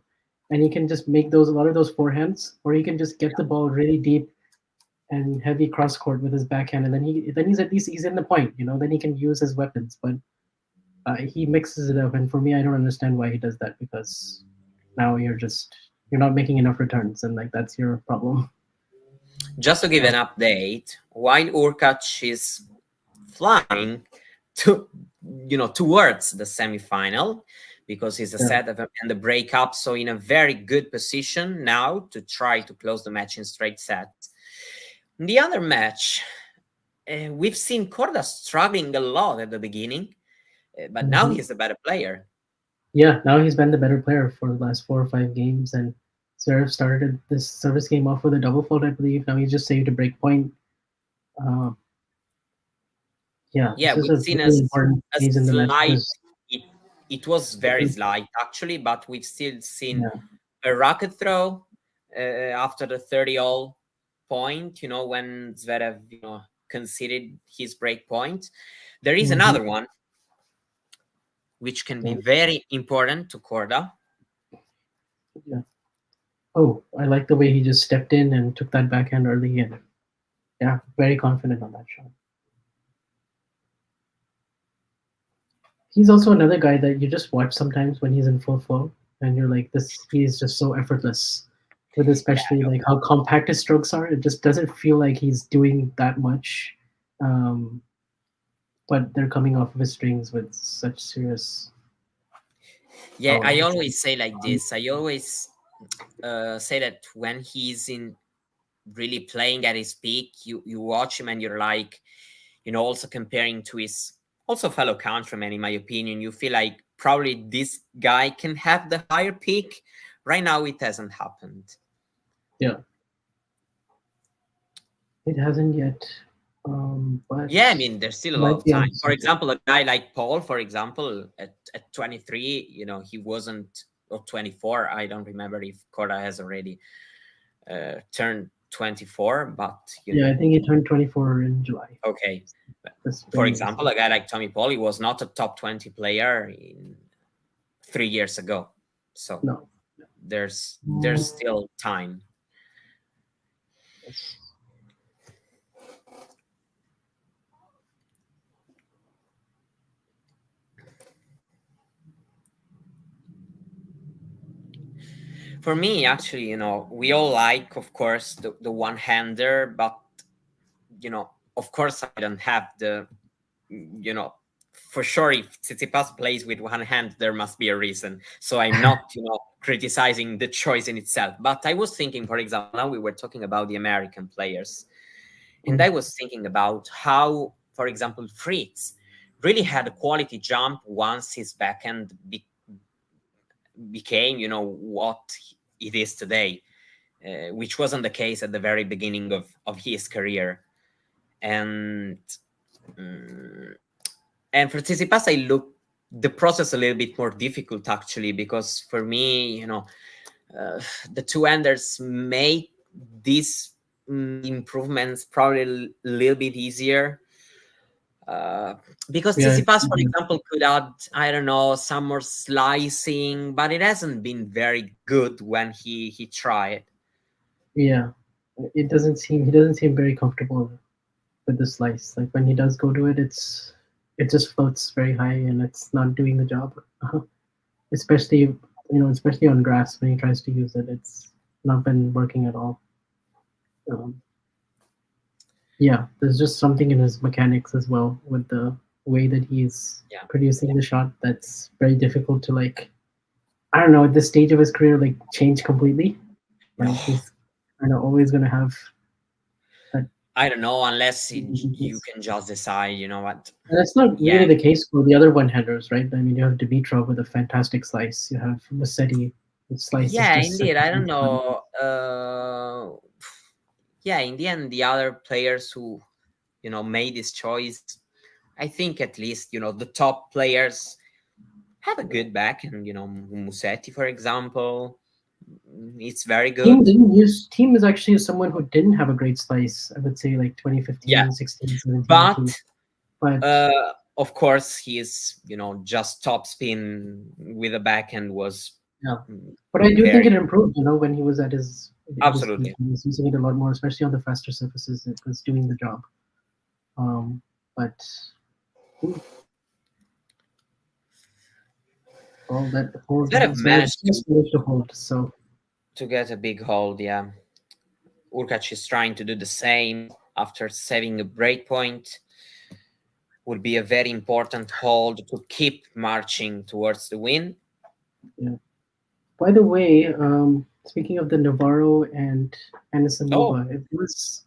and he can just make those a lot of those forehands, or he can just get the ball really deep and heavy cross court with his backhand, and then he's at least he's in the point. Then he can use his weapons, but he mixes it up, and for me, I don't understand why he does that because now you're not making enough returns, and like that's your problem. just to give Uh, an update, while Hurkacz is flying to towards the semifinal because he's a yeah. set of and the breakup, so in a very good position now to try to close the match in straight sets. In the other match, we've seen Korda struggling a lot at the beginning, but now Hmm. he's a better player. Yeah, now he's been the better player for the last 4 or 5 games, and Zverev started this service game off with a double fault, I believe. Now he's just saved a break point. Uh, yeah, Yeah, this is we've a seen really important a phase in the match slight. because It was very slight actually, but we've still seen yeah. a rocket throw after the 30-all point, when Zverev, conceded his break point. There is Hmm. another one which can be Yeah, very important to Korda. yeah. Oh, I like the way he just stepped in and took that backhand early, and yeah, very confident on that shot. He's also another guy that you just watch sometimes when he's in full flow, and you're like, this. He's just so effortless, with Yeah, especially like how compact his strokes are. It just doesn't feel like he's doing that much, um, but they're coming off of his strings with such serious yeah, power. I It's, always say like this. I always say that when he's in really playing at his peak, you watch him and you're like, also comparing to his also fellow countrymen, in my opinion, you feel like probably this guy can have the higher peak. Right now, it hasn't happened. yeah, it hasn't yet, but Yeah, I mean, there's still a lot might of be time. on. For example, a guy like Paul, for example, at 23, he wasn't, or 24. I don't remember if Korda has already turned 24, but Yeah, I think he turned 24 in July. okay. This For spring this example, a guy like Tommy Paul, he was not a top 20 player in 3 years ago. So No. there's still time. Yes. For me, actually, we all like, of course, the one-hander, but of course, I don't have the, you know, for sure, if Tsitsipas plays with one hand, there must be a reason. So I'm not, criticizing the choice in itself. But I was thinking, for example, now we were talking about the American players, and Mm. I was thinking about how, for example, Fritz really had a quality jump once his backhand became, what it is today, which wasn't the case at the very beginning of his career. And mm, and for Tsitsipas, I look the process a little bit more difficult actually, because for me, the two enders make these improvements probably a little bit easier. Uh, because Yeah, Tsitsipas, for example, could add, I don't know, some more slicing, but it hasn't been very good when he tried. yeah. He doesn't seem very comfortable with the slice. Like when he does go to it, it just floats very high and it's not doing the job. Especially especially on grass when he tries to use it, it's not been working at all. Um, yeah, there's just something in his mechanics as well with the way that he's Yeah. producing the shot that's very difficult to like. I don't know at this stage of his career like change completely. Like No, he's kind of always gonna have that. I don't know, unless you Weakness. can just decide, what. And that's not Yeah, really the case for the other one-handers, right? I mean, you have Dimitrov with a fantastic slice. You have Musetti, whose slice is yeah, just indeed. second I to don't none. know. Yeah, in the end, the other players who made this choice, I think at least the top players have a good back, and Musetti, for example, it's very Team good. didn't use Team is actually someone who didn't have a great slice. I would say like Yeah, 2015, 16, 17, but 18. But of course, his just top spin with a backhand was yeah, mm, but I do think very it improved. When he was at his peak, absolutely. he was using it a lot more, especially on the faster surfaces. It was doing the job. But ooh, all that hold, Zverev Zverev managed just managed to hold. So to get a big hold. Yeah, Hurkacz is trying to do the same after saving a break point. Would be a very important hold to keep marching towards the win. yeah. By the way, speaking of the Navarro and Oh, Anisimova, it was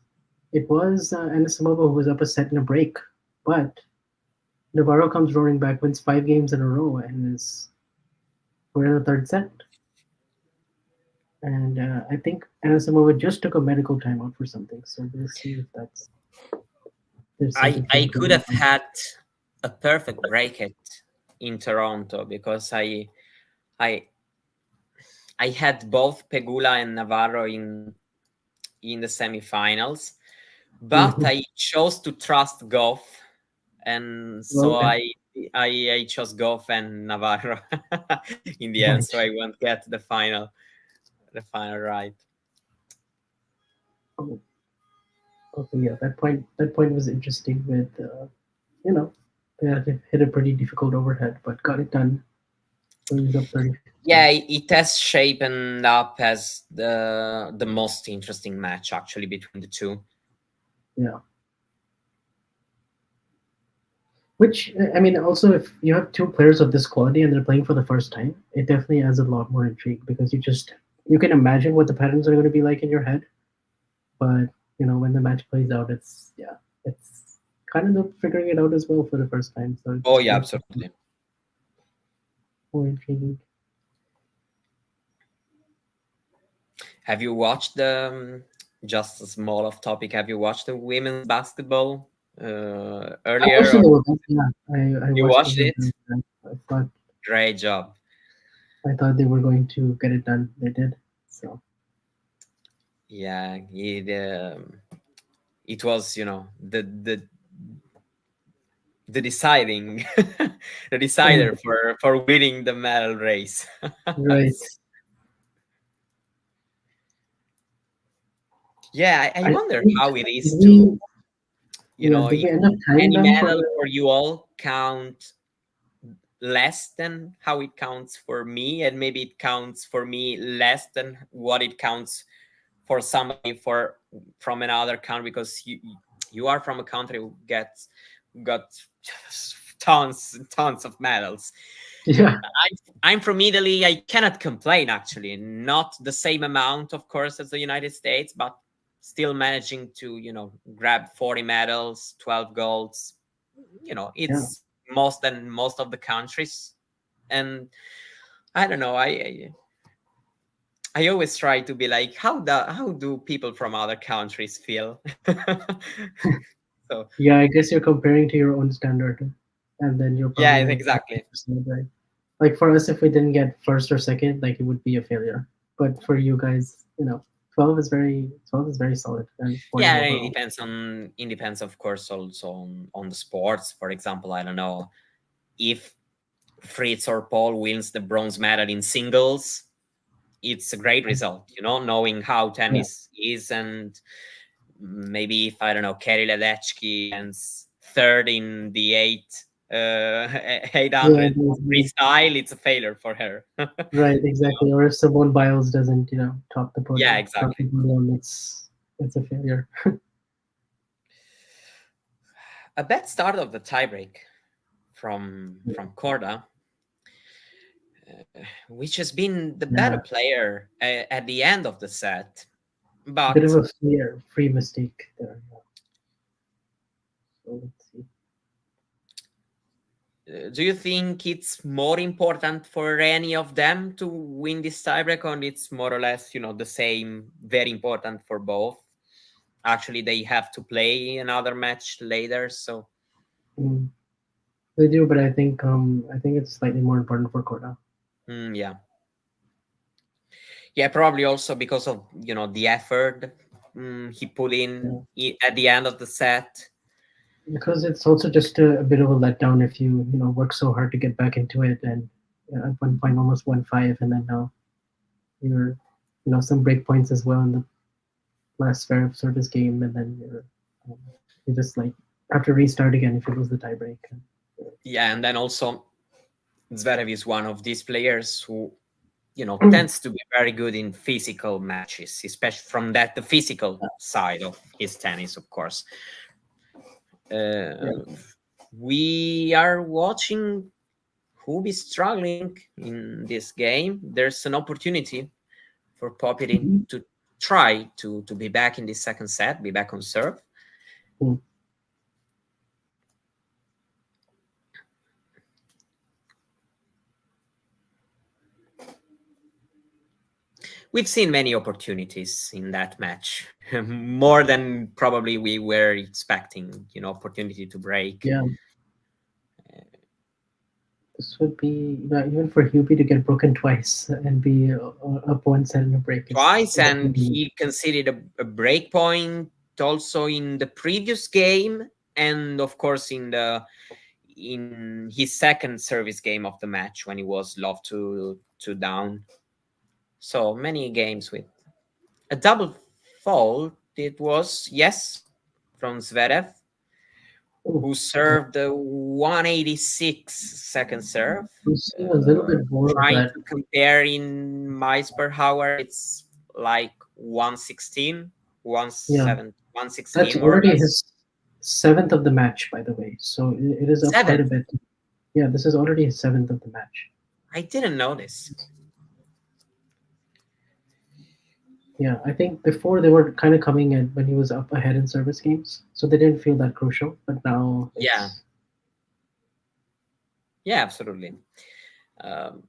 Anisimova who was up a set in a break, but Navarro comes roaring back, wins 5 games in a row, and we're in the third set. And I think Anisimova just took a medical timeout for something, so we'll see if there's something I she's could going have on. had a perfect bracket in Toronto, because I I had both Pegula and Navarro in the semifinals, but Mhm. I chose to trust Goff, and so Okay, I chose Goff and Navarro in the end, right. so I won't get the final right. Oh, okay, yeah, that point was interesting. With you know, they had to hit a pretty difficult overhead, but got it done. Brings up 30. Yeah, it has shapen up as the most interesting match actually between the two. Yeah. Which I mean, also if you have two players of this quality and they're playing for the first time, it definitely adds a lot more intrigue because you can imagine what the patterns are going to be like in your head, but when the match plays out, it's kind of the figuring it out as well for the first time. So it Oh just yeah, makes it absolutely. more intriguing. Have you watched the just a small off topic? Have you watched the women's basketball I watched earlier? the Or Novak, yeah, I you watched the watched it? Novak. I thought Great job. I thought they were going to get it done. They did. So Yeah, it was the the deciding the decider for winning the medal race. Right. Yeah, I I wonder think how it is did to, we yeah, did if we end up tying any them for medal the for you all count less than how it counts for me, and maybe it counts for me less than what it counts for somebody from another country, because you are from a country who got tons of medals. yeah. I'm from Italy. I cannot complain, actually. Not the same amount, of course, as the United States, but still managing to, grab 40 medals, 12 golds. Yeah. It's most than most of the countries. And I don't know. I always try to be like, how do people from other countries feel? So Yeah, I guess you're comparing to your own standard, and then you're yeah, probably like exactly. 50%, right? Like for us, if we didn't get first or second, like it would be a failure. But for you guys, 12 is very solid and 40 Yeah, and overall. it depends, of course, also on the sports. For example, I don't know if Fritz or Paul wins the bronze medal in singles. It's a great result, knowing how Yeah, tennis is. And maybe if, I don't know, Kerry Ledecky ends third in the 800 yeah, freestyle, it's a failure for her. right, exactly. Or if Simone Biles doesn't, top the Yeah, podium, top the exactly. podium, it's a failure. A bad start of the tiebreak from Korda, which has been the better Yeah, player at the end of the set. bit of But a free mistake there. Yeah. So let's see. do you think it's more important for any of them to win this tiebreak, or it's more or less, the same, very important for both? Actually, they have to play another match later, so Mm, they do, but I think it's slightly more important for Korda. yeah. Yeah, probably also because of, the effort he put in Yeah. at the end of the set. Because it's also just a bit of a letdown if you work so hard to get back into it and at one point almost won five and then now you're some break points as well in the last Zverev service game and then um, you just like have to restart again if you lose the tiebreak. Yeah, and then also Zverev is one of these players who, tends to be very good in physical matches, especially from the physical side of his tennis, of course. Yeah. Uh, we are watching who is struggling in this game. There's an opportunity for Popyrin Mhm. to try to be back in the second set, be back on serve. Mm. We've seen many opportunities in that match, more than probably we were expecting. Opportunity to break Yeah, this would be even for Hubie to get broken twice and be up one set in a break twice, is and he conceded a break point also in the previous game, and of course in his second service game of the match when he was love to down. So many games with a double fault. It was, yes, from Zverev, oh, who served the 186 second serve. we see a little bit more of Trying that. to compare in miles per hour, it's like 116, Yeah, 116 that's more or already less. his seventh of the match, by the way. So it is up quite a Seventh. bit. Yeah, this is already his seventh of the match. I didn't notice. Yeah, I think before they were kind of coming in when he was up ahead in service games, so they didn't feel that crucial. But now Yeah, it's yeah, absolutely. Um,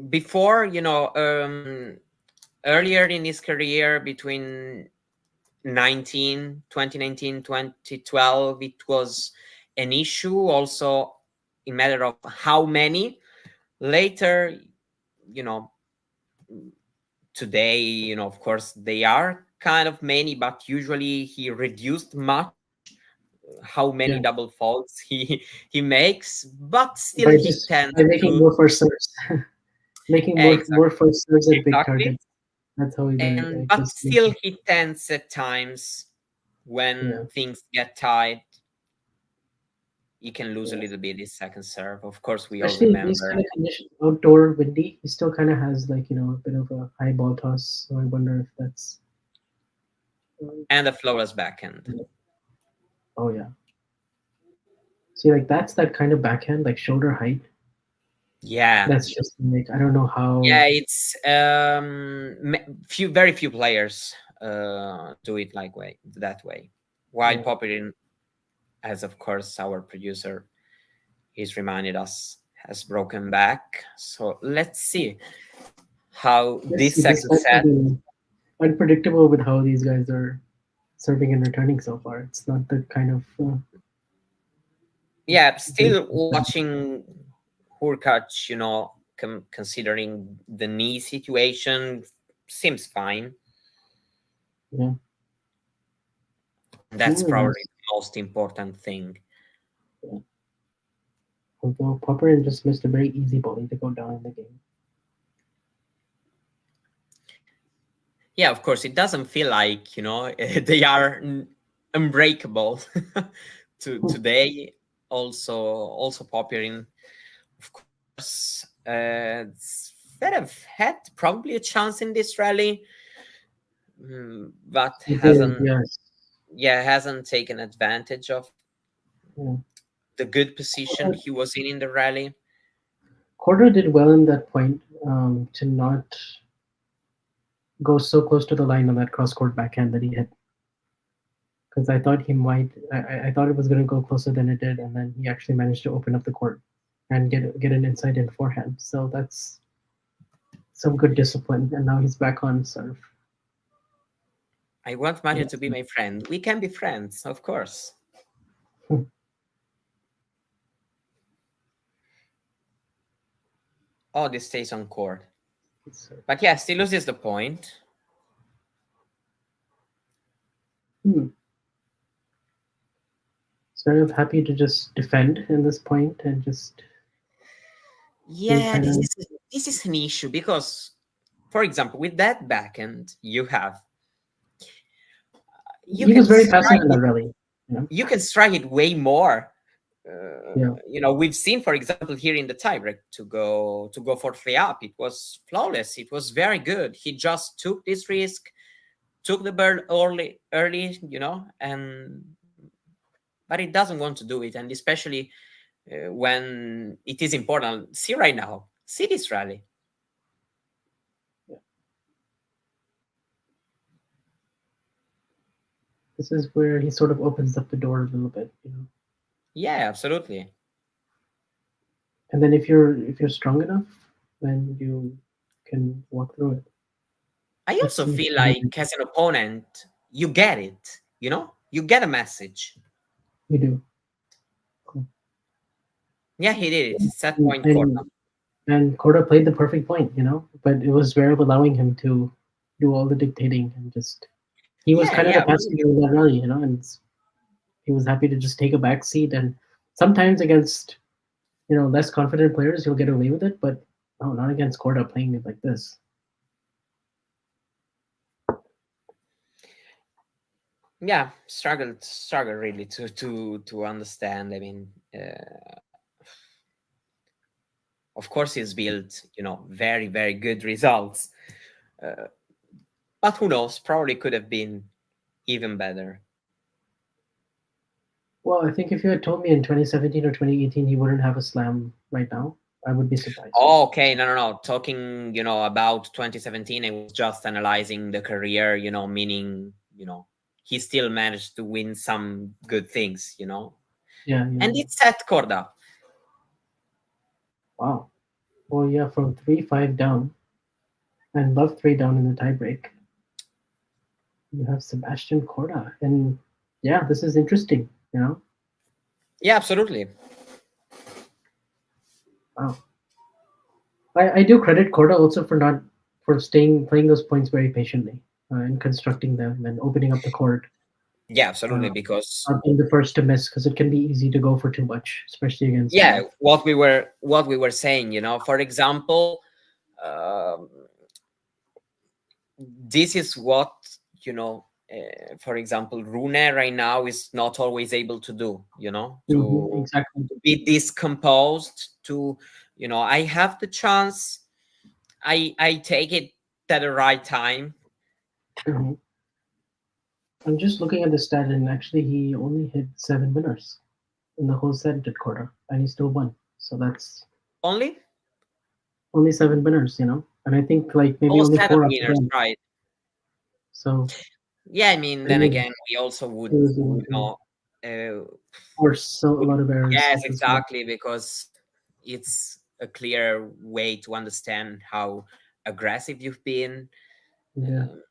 Before, earlier in his career, between 2019, 2012, it was an issue also in matter of how many. Later, you know, today, of course, they are kind of many, but usually he reduced much how many Yeah, double faults he makes, but still by he just tends by making to more first serves, making more exactly, first serves at big exactly, targets. That's how he does it. and Like but just still making, he tends at times when yeah, things get tight, he can lose a yeah. little bit his second serve. Of course, we all Especially in these remember, kind of conditions, outdoor, windy, he still kind of has like a bit of a high ball toss. So I wonder if that's. Um, and a flawless backhand. oh yeah, see, like that's that kind of backhand, like shoulder height. Yeah, That's just like I don't know how. yeah, it's very few players do it like way that way. While Yeah, Popyrin, as of course our producer he's reminded us, has broken back. So let's see how let's this see. This second might have set. been unpredictable with how these guys are serving and returning so far. It's not the kind of Yeah, great. still watching Hurkacz, considering the knee situation, seems fine. Yeah. That's Hmm. probably the most important thing. Yeah. Although Popperin just missed a very easy volley to go down in the game. Yeah, of course, it doesn't feel like they are unbreakable. Today, also Popyrin, of course. Zverev had probably a chance in this rally, but He did, hasn't. yes. Yeah, hasn't taken advantage of Yeah. the good position Korda, he was in the rally. Korda did well in that point to not go so close to the line on that cross court backhand that he hit. Because I thought he might, I thought it was going to go closer than it did, and then he actually managed to open up the court and get an inside in forehand. So that's some good discipline. And now he's back on serve. I want Mario to Let's be see. my friend. We can be friends, of course. Oh, this stays on court. But yeah, still loses the point. Hmm. Sort of happy to just defend in this point and just stay Yeah, kind of. this is an issue because, for example, with that backhand, you He was can very passive strike in that it. rally. You know? You can strike it way more. Yeah. We've seen, for example, here in the tiebreak to go for 3 up. It was flawless. It was very good. He just took this risk, took the bird early, and but it doesn't want to do it, and especially when it is important. See right now, see this rally. Yeah. This is where he sort of opens up the door a little bit, you know. Yeah, absolutely. And then if you're strong enough, then you can walk through it. I Let's also see. feel like as an opponent, you get it. You get a message. You do. Cool. Yeah, he did it. Set And, point corner. and Korda played the perfect point, you know, but it was Zverev allowing him to do all the dictating and just he was Yeah, kind of the yeah. passenger in that rally, you know, and he was happy to just take a back seat. And sometimes against less confident players, he'll get away with it, but no, not against Korda playing it like this. Yeah, struggle really to understand. I mean, of course he's built very very good results, uh, but who knows, probably could have been even better. Well, I think if you had told me in 2017 or 2018 he wouldn't have a slam right now, I would be surprised. Oh, okay, no, talking about 2017, I was just analyzing the career, meaning he still managed to win some good things. Yeah, And yeah. it's at Korda. Wow. Well, yeah, from 3-5 down and love 3 down in the tiebreak, you have Sebastian Korda. And yeah, this is interesting, you know? Yeah, absolutely. Wow. I do credit Korda also for staying playing those points very patiently and constructing them and opening up the court. Yeah, absolutely. Uh, Because not being the first to miss because it can be easy to go for too much, especially against yeah, Zverev. what we were saying, for example, um, this is what for example, Rune right now is not always able to do, Exactly. to be discomposed, to I have the chance, I take it at the right time. Mhm. I'm just looking at the stat, and actually, he only hit 7 winners in the whole set at Korda, and he still won. So that's Only only 7 winners. And I think like maybe only seven four after winners, them. right? So Yeah, I mean, he then was again, we also he would was able to uh, force so a would lot of errors yes, into Zverev. exactly, because it's a clear way to understand how aggressive you've been. Yeah. um,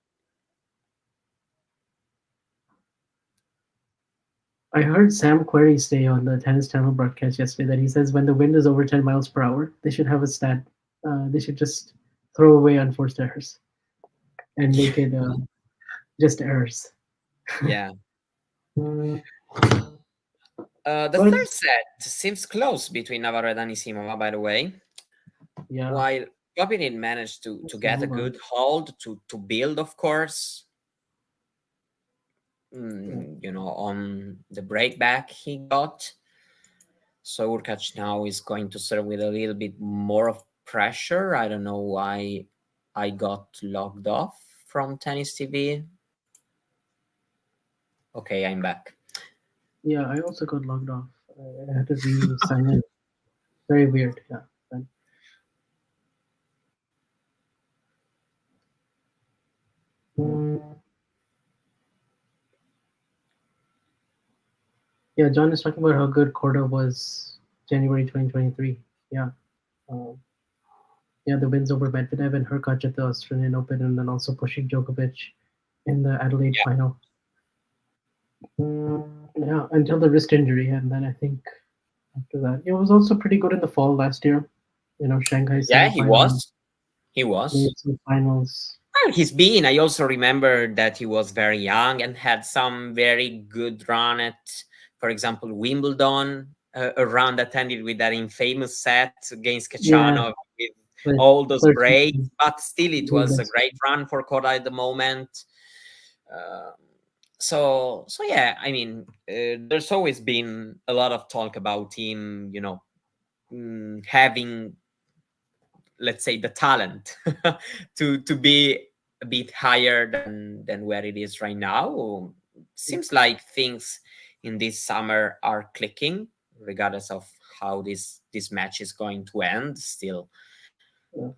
I heard Sam Querrey say on the Tennis Channel broadcast yesterday that he says when the wind is over 10 miles per hour, they should have a stat. They should just throw away unforced errors and make it just errors. yeah. The But third set seems close between Navarro and Anisimova, by the way. yeah, While Popyrin managed to so get a hold on. good hold, to build, of course, Yeah. on the breakback he got. So Hurkacz now is going to serve with a little bit more of pressure. I don't know why I got logged off from Tennis TV. Okay, I'm back. Yeah, I also got logged off. I had to re-sign in. Very weird. Yeah. But, mm, yeah, John is talking about how good Korda was January 2023. Yeah. Um, yeah, the wins over Medvedev and Hurkacz at the Australian Open, and then also pushing Djokovic in the Adelaide Yeah, final. Yeah, until the wrist injury, and then I think after that, it was also pretty good in the fall last year. Shanghai yeah, he semifinal, was. He was. Leipzig finals. Well, he's been. I also remember that he was very young and had some very good run at, for example, Wimbledon, a run that ended with that infamous set against Yeah, Kachanov with but all those Clerk breaks. But still, it did was a this. great run for Korda at the moment. Uh, so yeah, I mean, there's always been a lot of talk about him, having, let's say, the talent to be a bit higher than where it is right now. Seems like things in this summer are clicking, regardless of how this match is going to end. Still, Yeah.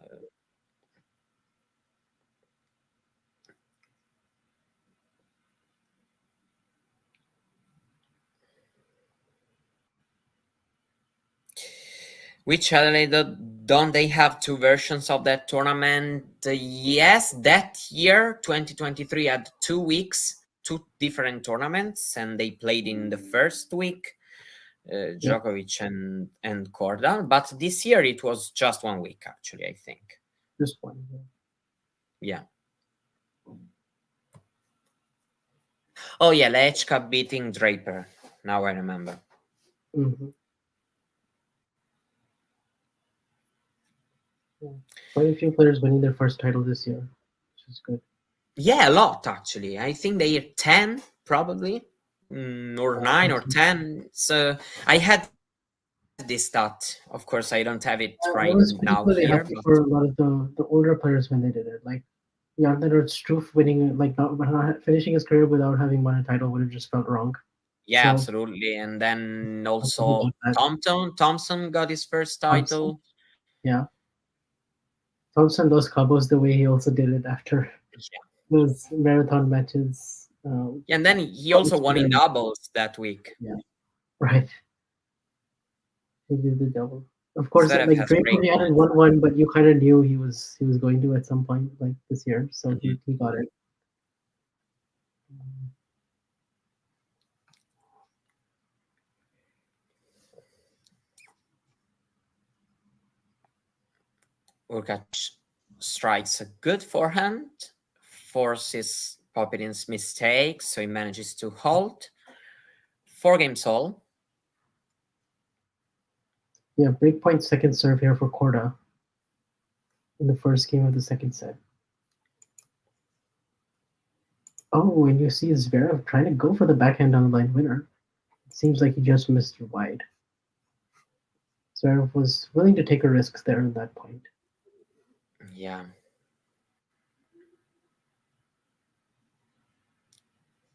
which Adelaide, don't they have two versions of that tournament? Yes, that year 2023 had 2 weeks, two different tournaments, and they played in the first week, Yeah, Djokovic and Korda. But this year it was just 1 week, actually, I think. just one. Yeah. Yeah. Oh yeah, Lechka beating Draper. Now I remember. Mhm. Yeah. Quite a few players winning their first title this year, which is good. Yeah, a lot actually. I think they are 10 probably, or I 9 think or so. 10. So I had this stat. Of course, I don't have it It right was now particularly here, happy but for a lot of the older players when they did it. Like Jan Struff winning, like not finishing his career without having won a title would have just felt wrong. yeah, So absolutely. And then he also got that. Thompson got his first Thompson, title. yeah, Thompson lost Cabos the way he also did it after those marathon matches. And then he also won in doubles that week. Yeah, right. He did the double. Of course, Zverev like has Draper, great he hadn't points. won one, but you kind of knew he was going to at some point, like this year. So Mhm. he got it. Hurkacz strikes a good forehand, forces Popyrin's mistake, so he manages to hold. 4 games all. Yeah, break point second serve here for Korda in the first game of the second set. Oh, and you see Zverev trying to go for the backhand on the line winner. It seems like he just missed it wide. Zverev was willing to take a risk there at that point. Yeah.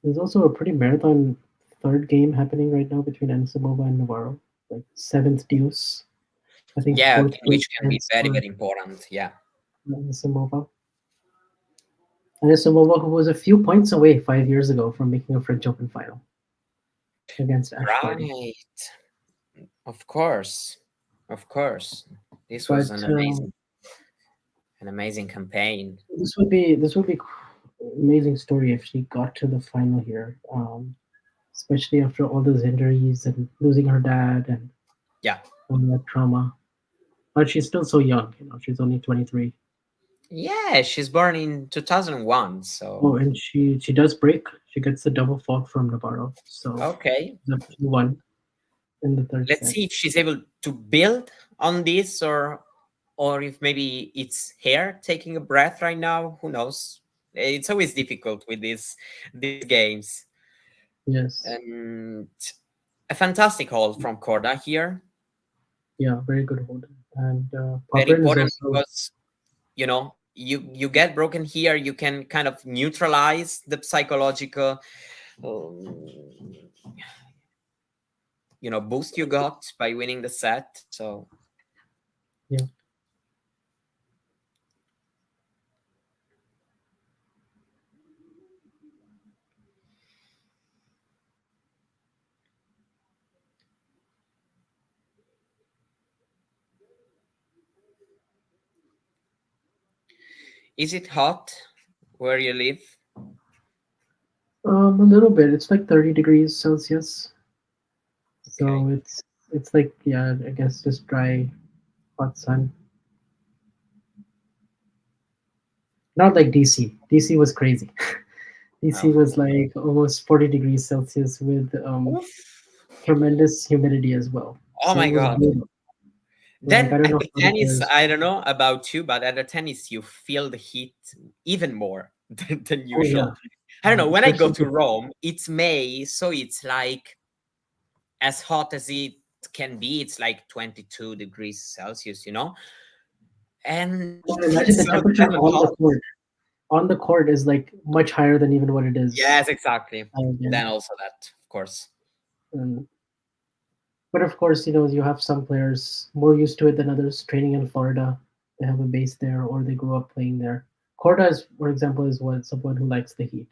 There's also a pretty marathon third game happening right now between Anisimova and Navarro. Like seventh deuce. I think Yeah, fourth which deuce can be chance very, for very important. Yeah. Anisimova. Anisimova, who was a few points away 5 years ago from making a French Open final against Ash Barty. Right. Of course. Of course. This was But an amazing campaign. this would be amazing story if she got to the final here, especially after all those injuries and losing her dad and Yeah. all that trauma. But she's still so young, she's only 23. Yeah, she's born in 2001, so Oh, and she does break. She gets the double fault from Navarro, so okay. the 2-1 in the third Let's set. see if she's able to build on this, or if maybe it's her taking a breath right now. Who knows? It's always difficult with these games. Yes. And a fantastic hold from Korda here. Yeah, very good hold. And Very Popyrin is important also because you get broken here, you can kind of neutralize the psychological um, boost you got by winning the set. So yeah. is it hot where you live? A little bit. It's like 30 degrees Celsius. So Okay. it's like, yeah, I guess just dry, hot sun. Not like DC. DC was crazy. DC Oh. was like almost 40 degrees Celsius with Oof. tremendous humidity as well. Oh So my it was god. brutal. Like I Then don't at know the how the tennis, players. I don't know about you, but at the tennis you feel the heat even more than Oh yeah, usual. I don't know, when I go especially to Rome, it's May, so it's like as hot as it can be. It's like 22 degrees Celsius, and well, it imagine feels the so temperature damn on the hot. court. On the court is like much higher than even what it is Yes, exactly. again. Then also that, of course. And, but of course, you have some players more used to it than others. Training in Florida, they have a base there, or they grew up playing there. Korda, for example, is someone who likes the heat.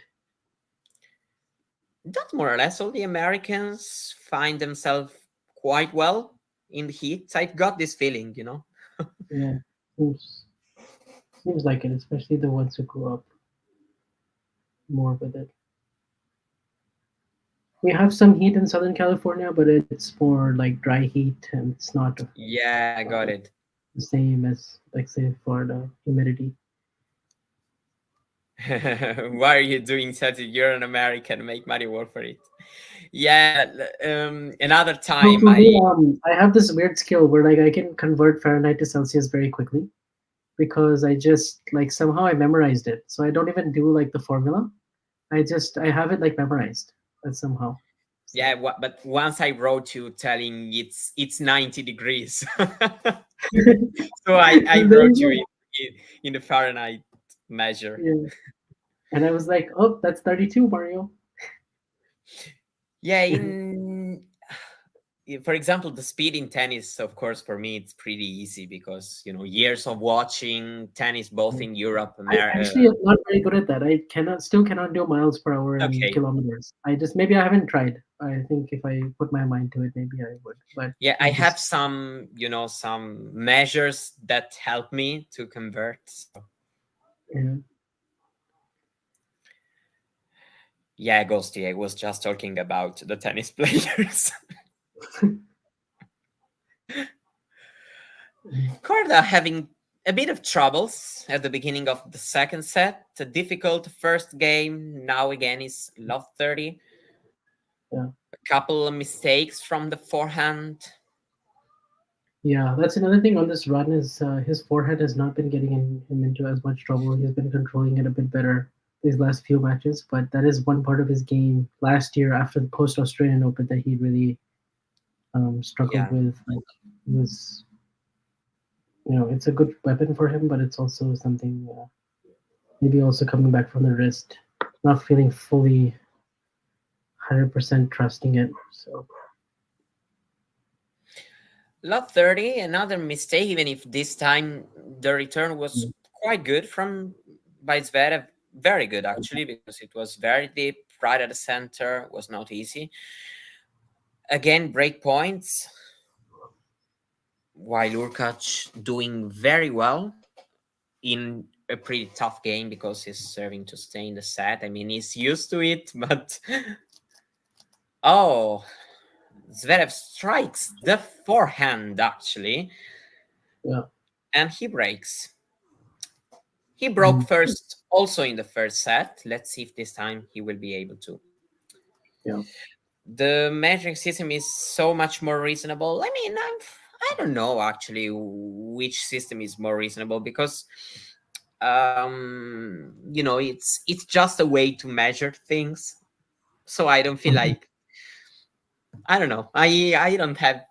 That's more or less all the Americans find themselves quite well in the heat. I've got this feeling. Yeah, seems like it, especially the ones who grew up more with it. We have some heat in Southern California, but it's more like dry heat, and it's not Yeah, I got it. the same as, like, say, Florida humidity. Why are you doing such? You're an American. Make money work for it. Yeah. Another So time, for me, I have this weird skill where like I can convert Fahrenheit to Celsius very quickly because I just like somehow I memorized it. So I don't even do like the formula. I have it like memorized. But somehow. yeah. So But once I wrote you telling it's 90 degrees, so I there wrote you you go. in the Fahrenheit measure. Yeah. And I was like, oh, that's 32, Mario. Yeah, for example, the speed in tennis, of course, for me, it's pretty easy because, years of watching tennis, both in Europe, I America. actually am not very good at that. I still cannot do miles per hour and Okay. kilometers. Maybe I haven't tried. I think if I put my mind to it, maybe I would. But Yeah, I I have just some measures that help me to convert. So, yeah. yeah, Ghosty, I was just talking about the tennis players. Korda having a bit of troubles at the beginning of the second set. A difficult first game. Now again is love 30. Yeah. A couple of mistakes from the forehand. Yeah, that's another thing on this run is his forehand has not been getting him into as much trouble. He's been controlling it a bit better these last few matches, but that is one part of his game last year after the post Australian Open that he really struggled Yeah. with. Like, it was, it's a good weapon for him, but it's also something maybe also coming back from the wrist, not feeling fully 100% trusting it. So Lot 30, another mistake, even if this time the return was quite good from by Zverev. Very good, actually, because it was very deep, right at the center, was not easy. Again, break points, while Hurkacz doing very well in a pretty tough game because he's serving to stay in the set. I mean, he's used to it, but oh, Zverev strikes the forehand, actually, yeah, and he breaks. He broke mm, first also in the first set. Let's see if this time he will be able to. yeah, The measuring system is so much more reasonable. I mean, I don't know actually which system is more reasonable because it's just a way to measure things. So I don't feel like I don't know. I don't have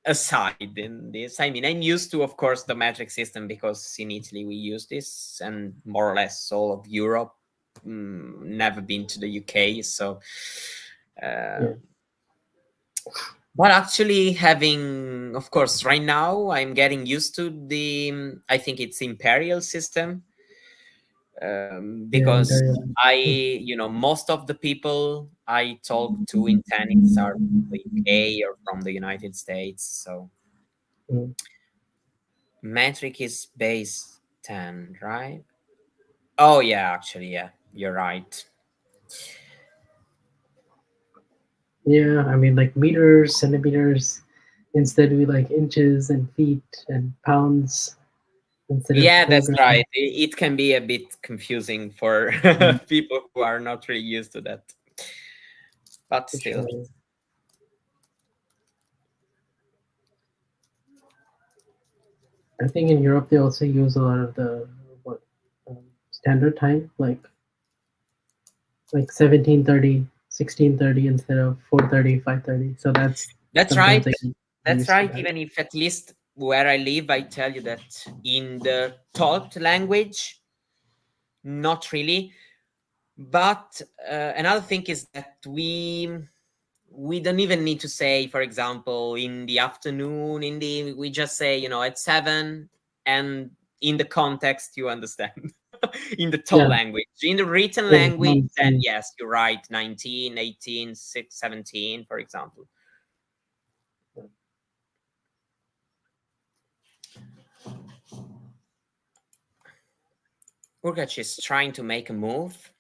a side in this. I mean, I'm used to, of course, the metric system because in Italy we use this, and more or less all of Europe. Never been to the UK, so. yeah, But actually, having, of course, right now I'm getting used to the. I think it's imperial system yeah. because Very, most of the people I talk to in tennis are from the UK or from the United States, so. mm. Metric is base 10, right? Oh, yeah, actually, yeah, you're right. Yeah, I mean, like meters, centimeters. Instead, we like inches and feet and pounds instead of Yeah, that's kilogram. right. It can be a bit confusing for Mm, people who are not really used to that. But for still. sure. I think in Europe they also use a lot of the what standard time, like 17:30, 16:30 instead of 4:30, 5:30. So that's That's sometimes right. I get That's used to right. that. Even if at least where I live, I tell you that in the taught language, not really. But another thing is that we don't even need to say, for example, in the afternoon, we just say, at 7, and in the context you understand. In the tall Yeah, language, in the written yeah, language, then nonsense. yes, you're right. 19, 18, 6, 17, for example. Hurkacz is trying to make a move,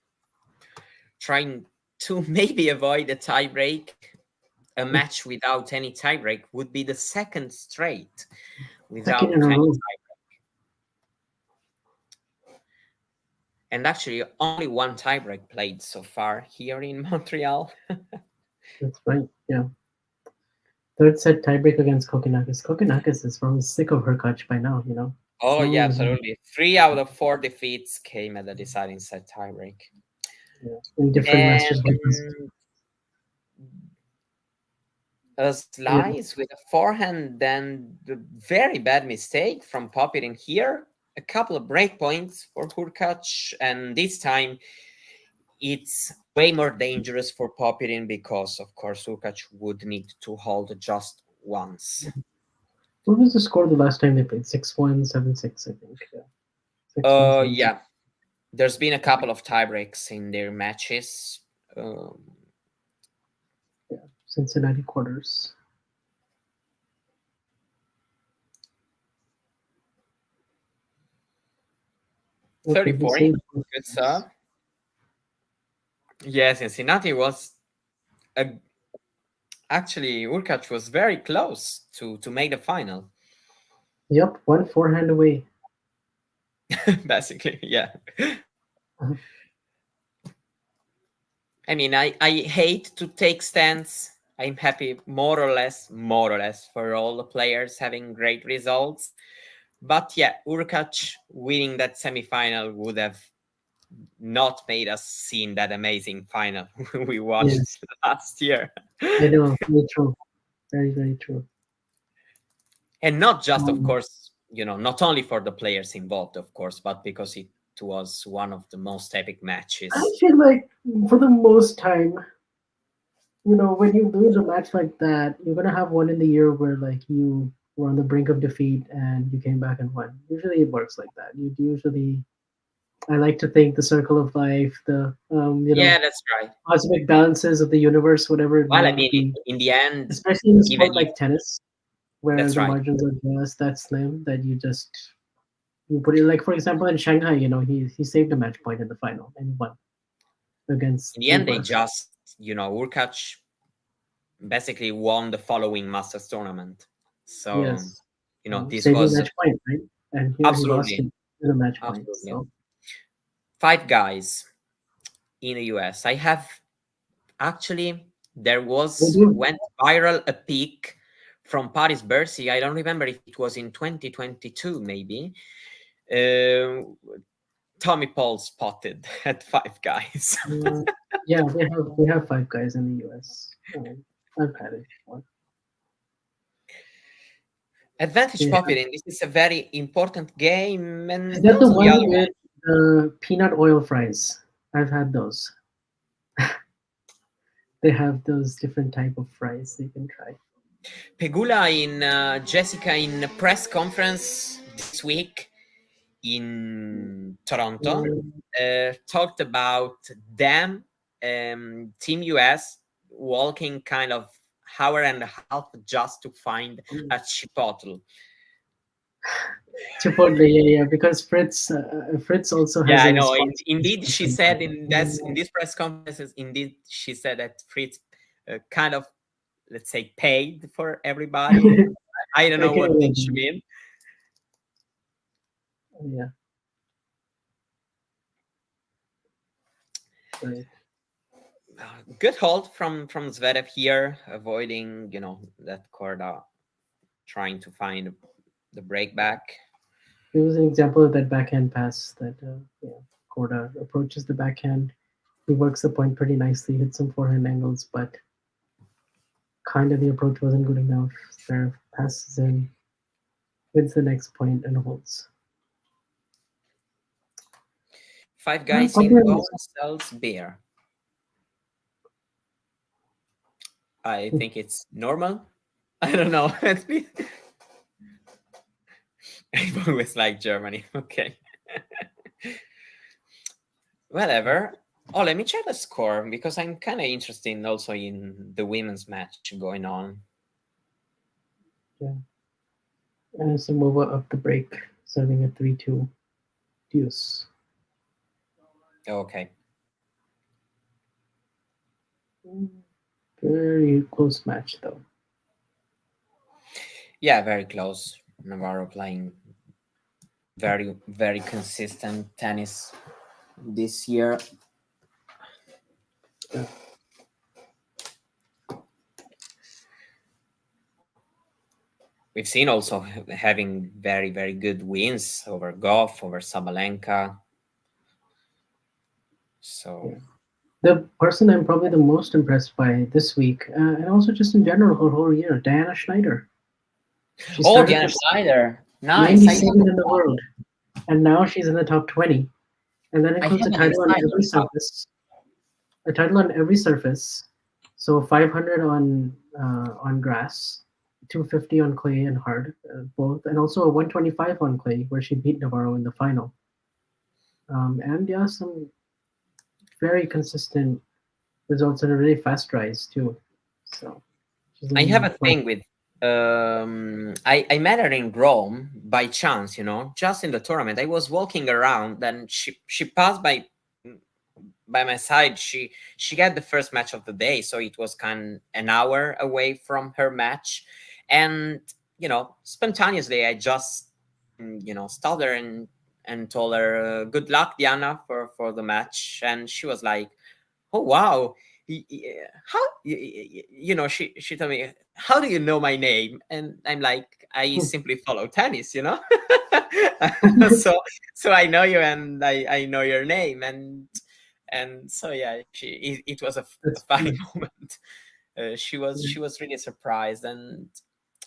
trying to maybe avoid a tiebreak. A match without any tiebreak would be the second straight Second in without a any row. tiebreak. And actually, only one tiebreak played so far here in Montreal. That's right. Yeah. Third set tiebreak against Kokonakis. Kokonakis is probably sick of Hurkacz by now. Oh, yeah, So absolutely. 3 out of 4 defeats came at the deciding set tiebreak. yeah, in different Masters games. And a Yeah, slice with a forehand, then the very bad mistake from Popyrin here. A couple of break points for Hurkacz, and this time it's way more dangerous for Popyrin because, of course, Hurkacz would need to hold just once. what was the score the last time they played? 6-1, 7-6, I think. Yeah, 6-1, 7-6. Yeah, there's been a couple of tiebreaks in their matches. Yeah, Cincinnati quarters. Okay, 30 we say points, good serve. Yeah, Cincinnati was a, actually Hurkacz was very close to make the final. Yep, one forehand away. Basically, yeah. Uh, I mean, I hate to take stands. I'm happy more or less for all the players having great results. But yeah, Hurkacz winning that semifinal would have not made us seen that amazing final we watched yes, last year. I know. Very true. Very, very true. And not just, of Um, course, not only for the players involved, of course, but because it was one of the most epic I matches. feel like for the most time, when you lose a match like that, you're gonna have one in the year where like you were on the brink of defeat and you came back and won. Usually it works like that. You usually, I like to think the circle of life, the Yeah, that's right. cosmic balances of the universe, whatever it Well, I may mean, be, in the end, especially in a even sport if like tennis, where that's the right. margins are just that slim that you put it like for example in Shanghai, he saved a match point in the final and he won In against the end, they Rublev. just, Urkac basically won the following Masters tournament. So, Yes, this saving a was match point, right? And here he lost absolutely, it in a match point. absolutely So five guys in the US. I have actually, there we was do. went viral a pic from Paris Bercy. I don't remember if it was in 2022, maybe. Uh, Tommy Paul spotted at five guys. Uh, yeah, we have five guys in the US. I've had it before. Advantage They have, Popyrin. This is a very important game, is and that the also the one other one. with the peanut oil fries? I've had those. They have those different type of fries you can try. Pegula in Jessica in a press conference this week in Toronto Mm, talked about them, Team US, walking kind of hour and a half just to find a Chipotle. Chipotle, yeah, yeah, because Fritz also Yeah, has I a know. sponsor Indeed, she discussion. said in this press conferences, indeed, she said that Fritz kind of, let's say, paid for everybody. I don't I know can what did she imagine. mean. Yeah, right. Good hold from Zverev here, avoiding that Korda trying to find the break back. It was an example of that backhand pass that Korda approaches the backhand. He works the point pretty nicely, hits some forehand angles, but kind of the approach wasn't good enough. Zverev passes in, wins the next point, and holds. Five guys in Popyrin goal is sells beer. I think it's normal. I don't know. I've always liked Germany. Okay. Whatever. Oh, let me check the score because I'm kind of interested also in the women's match going on. yeah. And Samoa up the break, serving a 3-2 deuce. Okay. Very close match, though. Yeah, very close. Navarro playing very, very consistent tennis this year. Yeah. We've seen also having very, very good wins over Goff, over Sabalenka. So, Yeah. The person I'm probably the most impressed by this week, and also just in general, her whole year, Diana Schneider. She oh, started Diana with Schneider, nice. I 97 haven't, in the world, and now she's in the top 20, and that I includes a haven't title on inside every on top. surface. A title on every surface. So 500 on grass, 250 on clay and hard, both, and also a 125 on clay, where she beat Navarro in the final. And yeah, some very consistent results and a really fast rise too. So she's I have doing a well. thing with. I met her in Rome by chance. Just in the tournament. I was walking around, and she passed by my side. She got the first match of the day, so it was kind of an hour away from her match, and spontaneously, I just, stopped her and told her, "Good luck, Diana, for the match." And she was like, "Oh wow, how she told me, how do you know my name?" And I'm like, "I simply follow tennis, so I know you, and I know your name." And so yeah, it was a That's funny funny. moment. She was really surprised. And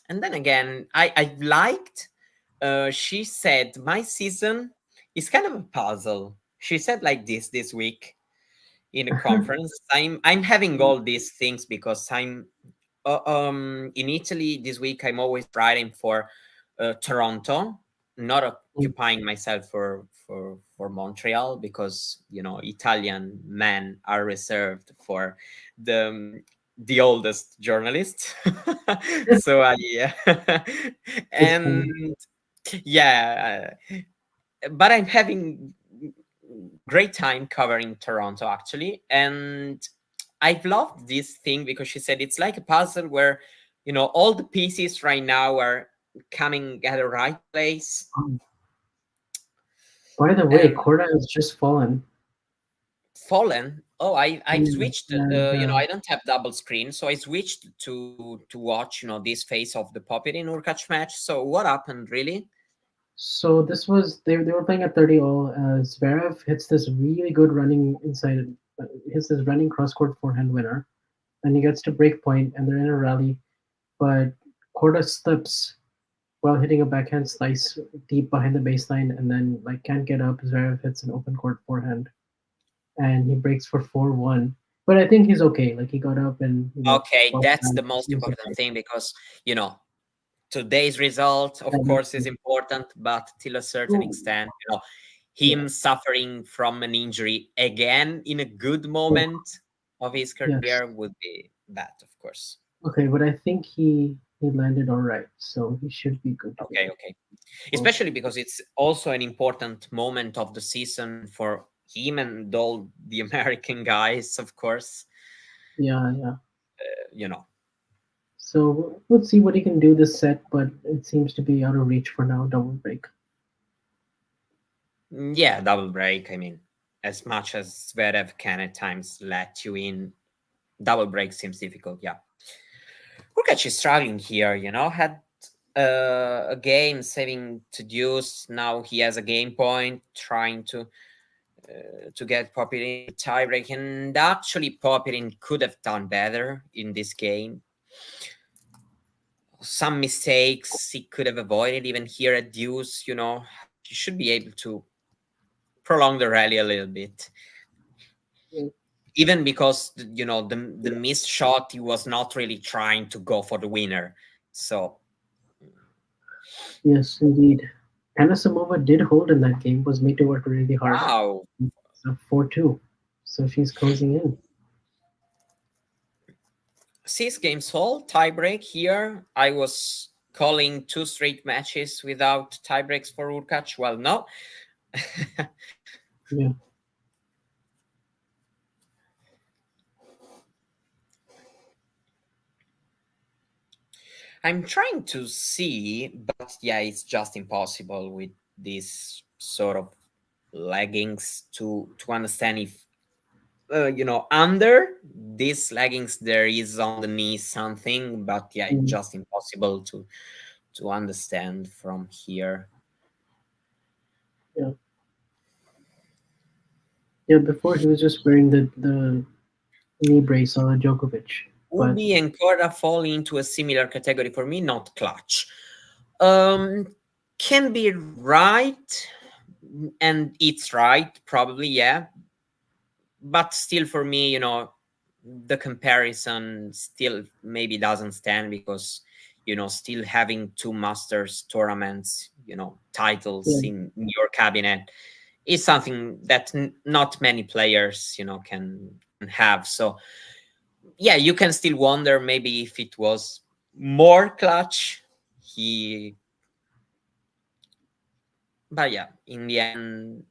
then again, I liked, she said, "My season is kind of a puzzle." She said like this week in a conference. I'm having all these things because I'm in Italy this week. I'm always writing for Toronto, not occupying myself for Montreal, because Italian men are reserved for the oldest journalists. So I That's and funny. yeah, but I'm having great time covering Toronto, actually. And I've loved this thing because she said it's like a puzzle where all the pieces right now are coming at the right place. Um, by the way, And Korda has just fallen. fallen. Oh, I've switched. And I don't have double screen, so I switched to watch this phase of the Popyrin Hurkacz match. So what happened, really? so this was they were playing at 30 all. Zverev hits this really good running inside, hits this running cross court forehand winner, and he gets to break point, and they're in a rally. But Korda slips while hitting a backhand slice deep behind the baseline, and then like can't get up. Zverev hits an open court forehand, and he breaks for 4-1. But I think he's okay. Like he got up and Okay, fought that's back. the most He was important okay. thing, because today's result, of And course, is important, but till a certain so, extent, yeah, him suffering from an injury again in a good oh, moment of his yes, career would be bad, of course. okay, but I think he landed all right, so he should be good to Okay, go. okay. Well, Especially because it's also an important moment of the season for him and all the American guys, of course. yeah, yeah. You know, So let's see what he can do this set, but it seems to be out of reach for now. Double break. yeah, double break. I mean, as much as Zverev can at times let you in, double break seems difficult. Yeah. Hurkacz is struggling here, had a game saving to deuce. Now he has a game point trying to get Popyrin tiebreak. And actually, Popyrin could have done better in this game. Some mistakes he could have avoided even here at deuce. You should be able to prolong the rally a little bit. Even because the missed shot, he was not really trying to go for the winner. So Yes, indeed. Anisimova did hold in that game, was made to work really hard. wow. So 4-2. So she's closing in. 6 games all, tiebreak here. I was calling 2 straight matches without tiebreaks for Hurkacz. Well, no. Yeah. I'm trying to see, but yeah, it's just impossible with these sort of leggings to understand if under these leggings there is on the knee something, but yeah, it's Mm, just impossible to understand from here. yeah. Yeah, before he was just wearing the knee brace on Djokovic. But Ubi and Korda fall into a similar category for me, not clutch. Um, can be right, and it's right, probably, yeah. But still, for me, the comparison still maybe doesn't stand, because still having 2 Masters tournaments, titles yeah, in your cabinet is something that not many players can have. So yeah, you can still wonder maybe if it was more clutch. He But yeah, in the end,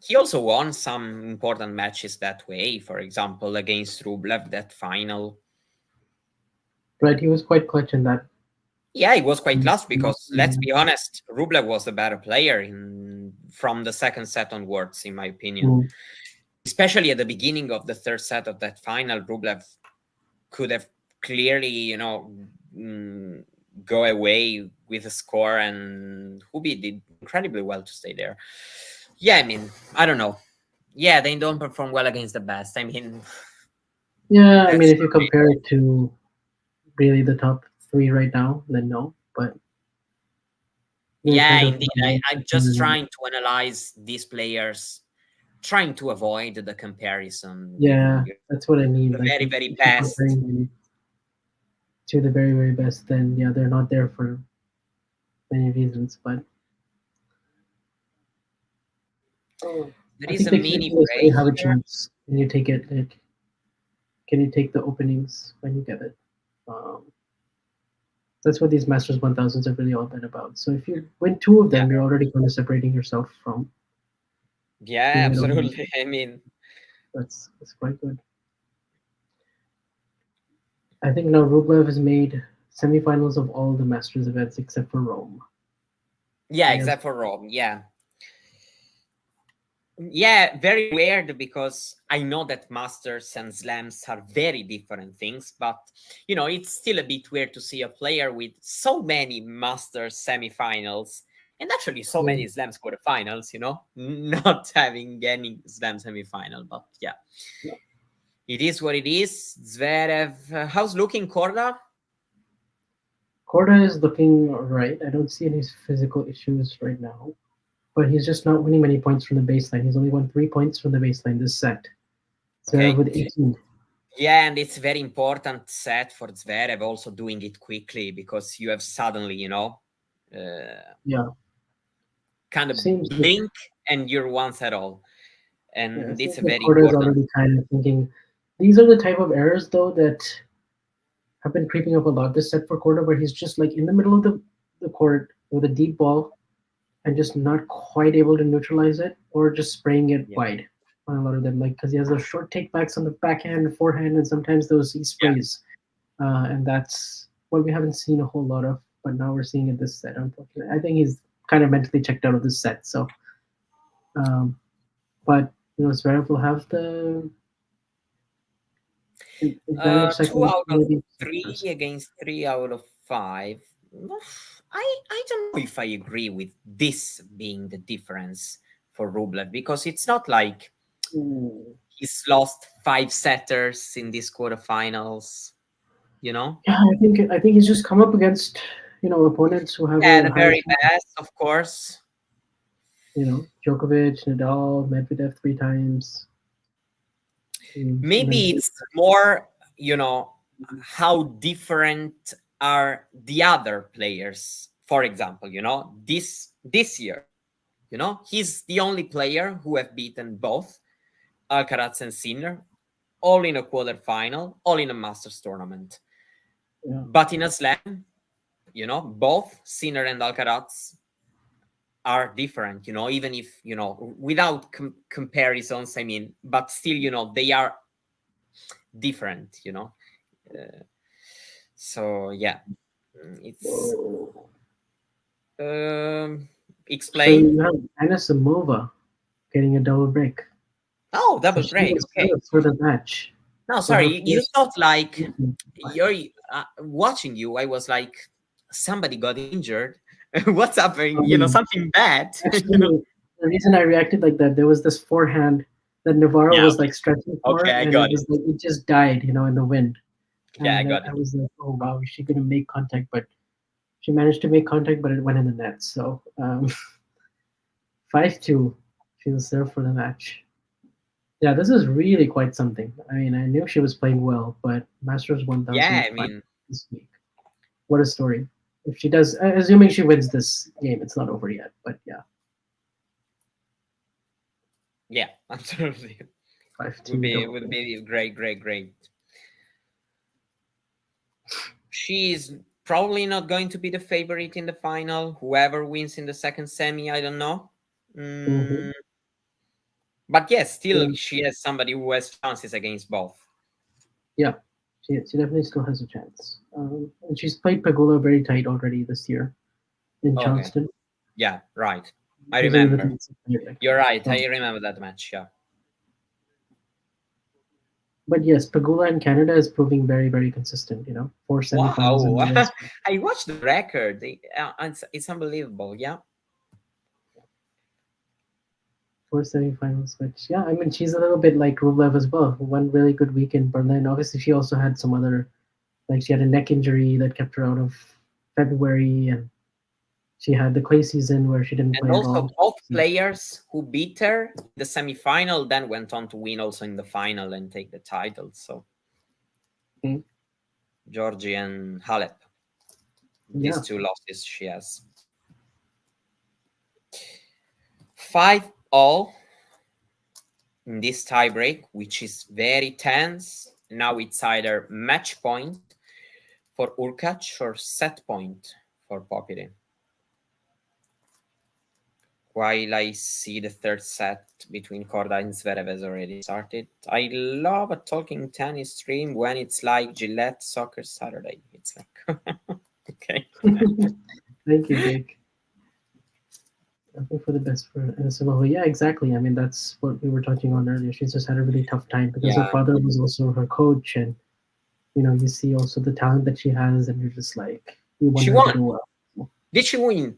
he also won some important matches that way. For example, against Rublev, that final. Right, he was quite clutch in that. Yeah, it was quite Mm, close because let's be honest, Rublev was the better player from the second set onwards, in my opinion. mm, Especially at the beginning of the third set of that final, Rublev could have clearly, mm, go away with a score, and Hubi did incredibly well to stay there. Yeah, I mean, I don't know. Yeah, they don't perform well against the best. I mean, yeah, I mean, that's if you compare it to really the top three right now, then no. But they're yeah, kind of indeed. I'm just mm, trying to analyze these players, trying to avoid the comparison with yeah, that's what I mean. the Like very, very if you're best. comparing them to the very, very best, then yeah, they're not there for many reasons. But oh, There I is think a the key mini thing is when you break have a here. chance and you take it. Like, can you take the openings when you get it? Um, that's what these Masters 1000s are really all been about. So if you win two of Yeah, them, you're already kind of separating yourself from yeah, being at home. absolutely. I mean, That's quite good. I think now Rublev has made semifinals of all the Masters events except for Rome. yeah, He has except for Rome. Yeah. Yeah, very weird because I know that Masters and Slams are very different things, but it's still a bit weird to see a player with so many Masters semifinals and actually so yeah, many Slams quarterfinals, not having any Slam semifinal. But yeah, yeah. it is what it is. Zverev, how's looking, Korda? Korda is looking right. I don't see any physical issues right now, but he's just not winning many points from the baseline. He's only won 3 points from the baseline this set. Zverev Okay. with 18. Yeah, and it's very important set for Zverev also doing it quickly because you have suddenly, Yeah, kind of seems like blink and you're once at all. yeah, it And it's seems a like very Korda is important. already kind of thinking these are the type of errors though that have been creeping up a lot this set for Korda, where he's just like in the middle of the court with a deep ball and just not quite able to neutralize it or just spraying it Yeah. wide on a lot of them. Like because he has those short takebacks on the backhand, forehand, and sometimes those he Yeah. sprays, and that's what we haven't seen a whole lot of. But now we're seeing it this set. Unfortunately, I think he's kind of mentally checked out of this set. So, um, but Zverev will have the advantage Two second, out of maybe three first. against 3 out of 5. I don't know if I agree with this being the difference for Rublev because it's not like Mm. he's lost 5 setters in these quarterfinals, you know? Yeah, I think he's just come up against opponents who have Yeah, a the higher very shot. best, of course. Djokovic, Nadal, Medvedev 3 times. And then Maybe it's more, how different are the other players. For example, this year, he's the only player who have beaten both Alcaraz and Sinner, all in a quarterfinal, all in a Masters tournament. yeah, But in a slam, both Sinner and Alcaraz are different, even if, without comparisons, I mean, but still, they are different. Uh, so yeah, it's whoa. um, So explain. you have Anna Samova getting a double break. Oh, So double she break. was Okay. served for the match. No, For her sorry. You first thought like season. you're watching you. I was like, somebody got injured. What's happening? Um, Something bad. Actually, the reason I reacted like that, there was this forehand that Navarro Yeah. was like stretching for, Okay, I and it got it. was like it just died, in the wind. Yeah, I And got I it. was like, oh wow, is she gonna make contact? But she managed to make contact, but it went in the net. So 5-2, she was there for the match. Yeah, this is really quite something. I mean, I knew she was playing well, but Masters Yeah, I 1005 mean, this week. What a story. If she does, assuming she wins this game, it's not over yet. But yeah, yeah, absolutely. five Would two be double would break. be great, great, great. She's probably not going to be the favorite in the final. Whoever wins in the second semi, I don't know. Mm-hmm. Mm, but yes, still Yeah, she has somebody who has chances against both. yeah. She definitely still has a chance. And she's played Pegula very tight already this year in Okay. Charleston. Yeah, right. I She's a really remember. decent player. You're right. So, I remember that match. Yeah. but yes, Pegula in Canada is proving very, very consistent. 4 semifinals and Wow. medals. I watched the record. It's unbelievable. Yeah. 4 semifinals, which yeah, I mean she's a little bit like Rublev as well. One really good week in Berlin. Obviously, she also had some other like she had a neck injury that kept her out of February, and she had the clay season where she didn't And play at also, all. both So, players who beat her in the semifinal then went on to win also in the final and take the title. So, okay. Georgie and Halep, these Yeah. two losses she has. 5-all in this tiebreak, which is very tense. Now it's either match point for Hurkacz or set point for Popyrin. While I see the third set between Korda and Zverev has already started. I love a talking tennis stream when it's like Gillette Soccer Saturday. It's like, okay. Thank you, Jake. I think for the best for Anisimova. Yeah, exactly. I mean, that's what we were touching on earlier. She's just had a really tough time because her Yeah. father was also her coach, and you see also the talent that she has, and you're just like you want She her to won. do well. Did she win?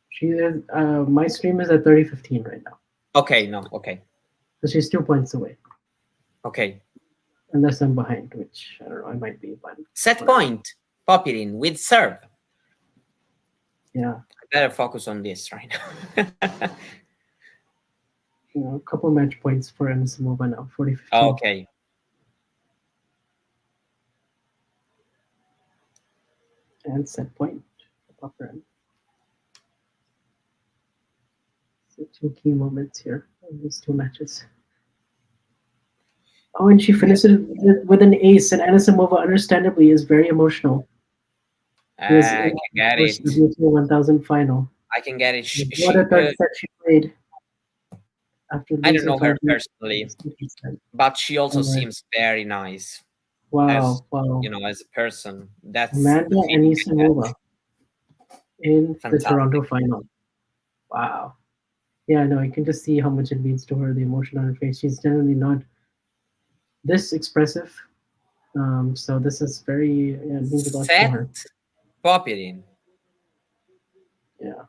She is. My stream is at 30-15 right now, Okay, no, okay. so she's 2 points away, Okay. unless I'm behind, which I don't know. I might be, but Set whatever. point, Popyrin with serve. Yeah, I better focus on this right now. a couple match points for Anisimova now, 40-15. Okay. And set point for Popyrin. So two key moments here in these two matches. Oh, and she finishes with an ace, and Anisimova, understandably, is very emotional. She was I in can the get first it. WTA 1000 final. I can get it. What a third set she played after I don't losing know her 5 games in the personally, second set. but she also And, seems very nice as wow. as a person. That's Amanda the feeling I get. Anisimova in the Toronto Fantastic. final. Wow. Yeah, no, I can just see how much it means to her, the emotion on her face. She's generally not this expressive. So this is very, yeah, it means a lot to Set her. Popyrin. Yeah.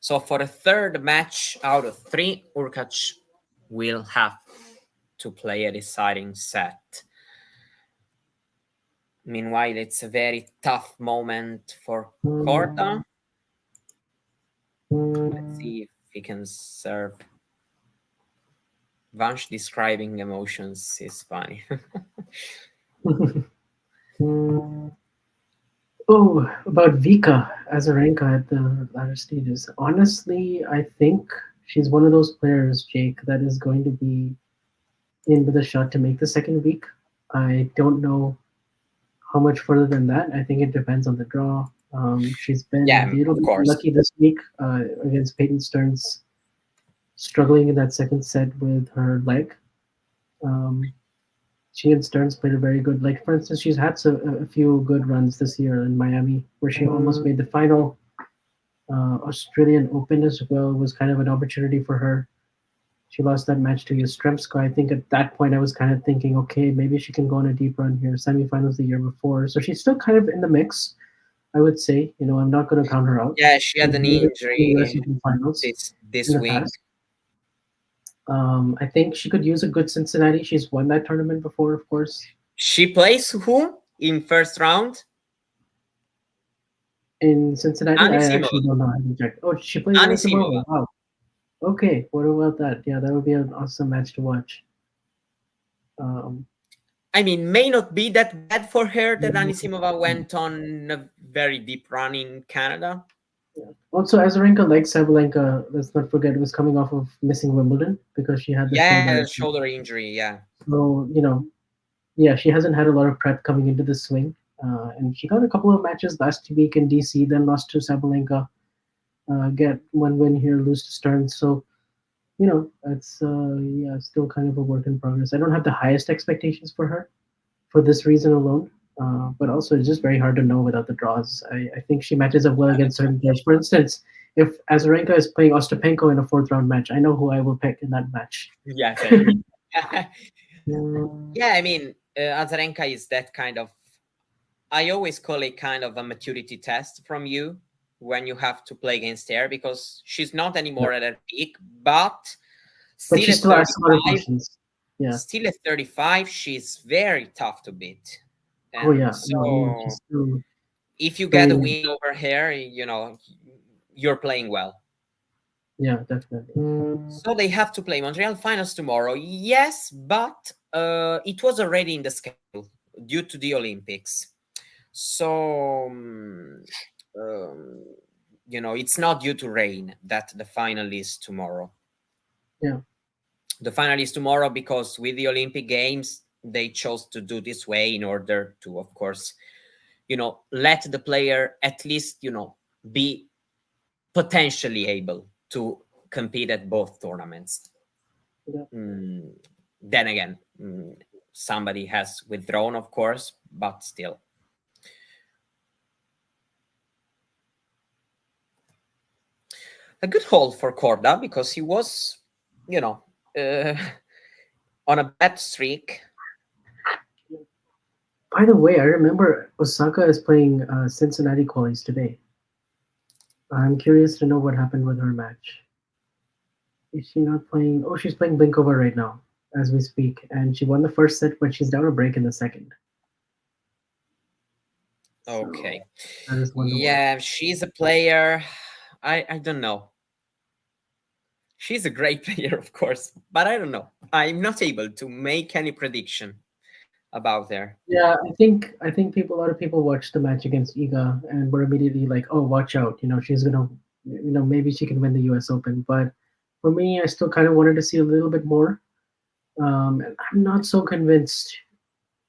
So for a third match out of 3, Hurkacz will have to play a deciding set. Meanwhile, it's a very tough moment for Korda. Let's see if he can serve. Vansh describing emotions is funny. Oh, about Vika Azarenka at the latter stages. Honestly, I think she's one of those players, Jake, that is going to be in with a shot to make the second week. I don't know how much further than that. I think it depends on the draw. She's been Yeah, a little of bit course. lucky this week against Peyton Stearns, struggling in that second set with her leg. She and Stearns played a very good. Like for instance, she's had a few good runs this year in Miami, where she almost made the final. Australian Open as well was kind of an opportunity for her. She lost that match to Yastremska. I think at that point I was kind of thinking, okay, maybe she can go on a deep run here. Semifinals the year before, so she's still kind of in the mix. I would say, I'm not going to count her out. Yeah, she had She's an been in the US injury Open finals in this the week. past. I think she could use a good Cincinnati. She's won that tournament before, of course. She plays who in first round? In Cincinnati, I Anisimova. actually don't know. I haven't checked. Oh, she plays Anisimova. Anisimova. Wow. Okay, what about that? Yeah, that would be an awesome match to watch. I mean, may not be that bad for her that Anisimova went on a very deep run in Canada. Yeah. Also, Azarenka, like Sabalenka, let's not forget, was coming off of missing Wimbledon because she had the Yeah, shoulder. shoulder injury. Yeah. So, yeah, she hasn't had a lot of prep coming into the swing. And she got a couple of matches last week in DC, then lost to Sabalenka, get one win here, lose to Stearns. So it's yeah, still kind of a work in progress. I don't have the highest expectations for her for this reason alone. But also, it's just very hard to know without the draws. I think she matches up well against certain players. For instance, if Azarenka is playing Ostapenko in a fourth round match, I know who I will pick in that match. Yeah, tell me. Yeah, I mean, Azarenka is that kind of. I always call it kind of a maturity test from you when you have to play against her, because she's not Yeah. anymore at her peak, but But still she at still asks a lot of 35, questions. Yeah. she's very tough to beat. Oh And yeah. No, I mean so she's still if you get very a young. win over her, you're playing well. Yeah, definitely. So they have to play Montreal finals tomorrow. Yes, but it was already in the schedule due to the Olympics. So it's not due to rain that the final is tomorrow. Yeah. The final is tomorrow because with the Olympic Games they chose to do this way in order to, of course, let the player at least be potentially able to compete at both tournaments. Yeah. Mm, then again, somebody has withdrawn, of course, but still. A good hold for Korda because he was, you know, uh, on a bad streak. By the way, I remember Osaka is playing Cincinnati qualies today. I'm curious to know what happened with her match. Is she not playing? Oh, she's playing Blinkova right now as we speak, and she won the first set, but she's down a break in the second. So Okay. that is one to watch. Yeah, she's a player. I don't know. She's a great player, of course, but I don't know. I'm not able to make any prediction about her. Yeah, I think a lot of people watched the match against Iga and were immediately like, "Oh, watch out! She's gonna, maybe she can win the U.S. Open." But for me, I still kind of wanted to see a little bit more. And I'm not so convinced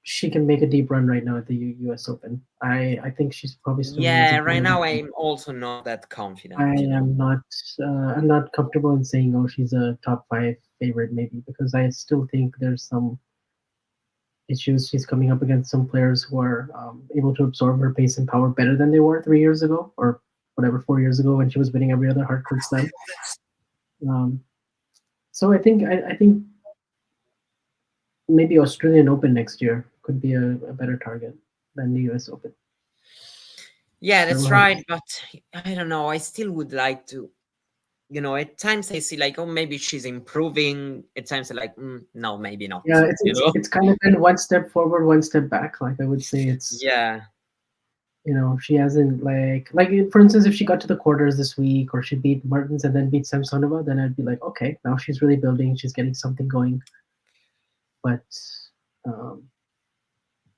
she can make a deep run right now at the U.S. Open. I think she's probably still Yeah, losing. right now I'm also not that I confident. am not. I'm not comfortable in saying, "Oh, she's a top five favorite," maybe because I still think there's some issues. She's coming up against some players who are able to absorb her pace and power better than they were 3 years ago, or whatever, 4 years ago when she was winning every other hard court slam. Um, so I think maybe Australian Open next year could be a better target than the US Open. Yeah, But that's we'll have to right. see. But I don't know. I still would like to, at times I see like, oh, maybe she's improving. At times I like, no, maybe not. Yeah, it's kind of been one step forward, one step back. Like I would say, it's Yeah. she hasn't like for instance, if she got to the quarters this week or she beat Martins and then beat Samsonova, then I'd be like, okay, now she's really building, she's getting something going. But um,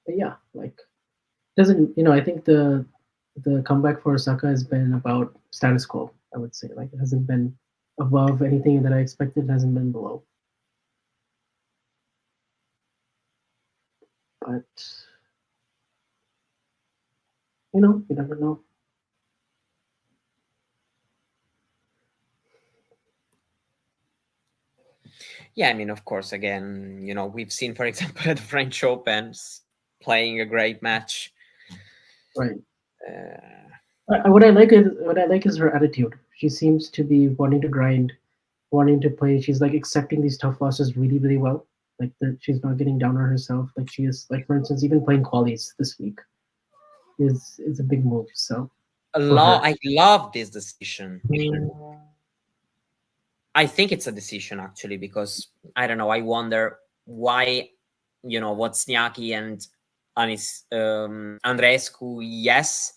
but yeah, like doesn't I think the comeback for Osaka has been about status quo. I would say like it hasn't been above anything that I expected. It hasn't been below. But you never know. Yeah, I mean, of course, again, we've seen, for example, at the French Opens playing a great match. Right. Uh, What I like is her attitude. She seems to be wanting to grind, wanting to play. She's like accepting these tough losses really, really well. Like she's not getting down on herself. Like she is, like for instance, even playing qualies this week is a big move. So for her, I love this decision. I think it's a decision actually because I don't know. I wonder why, Wozniacki and Andreescu, yes,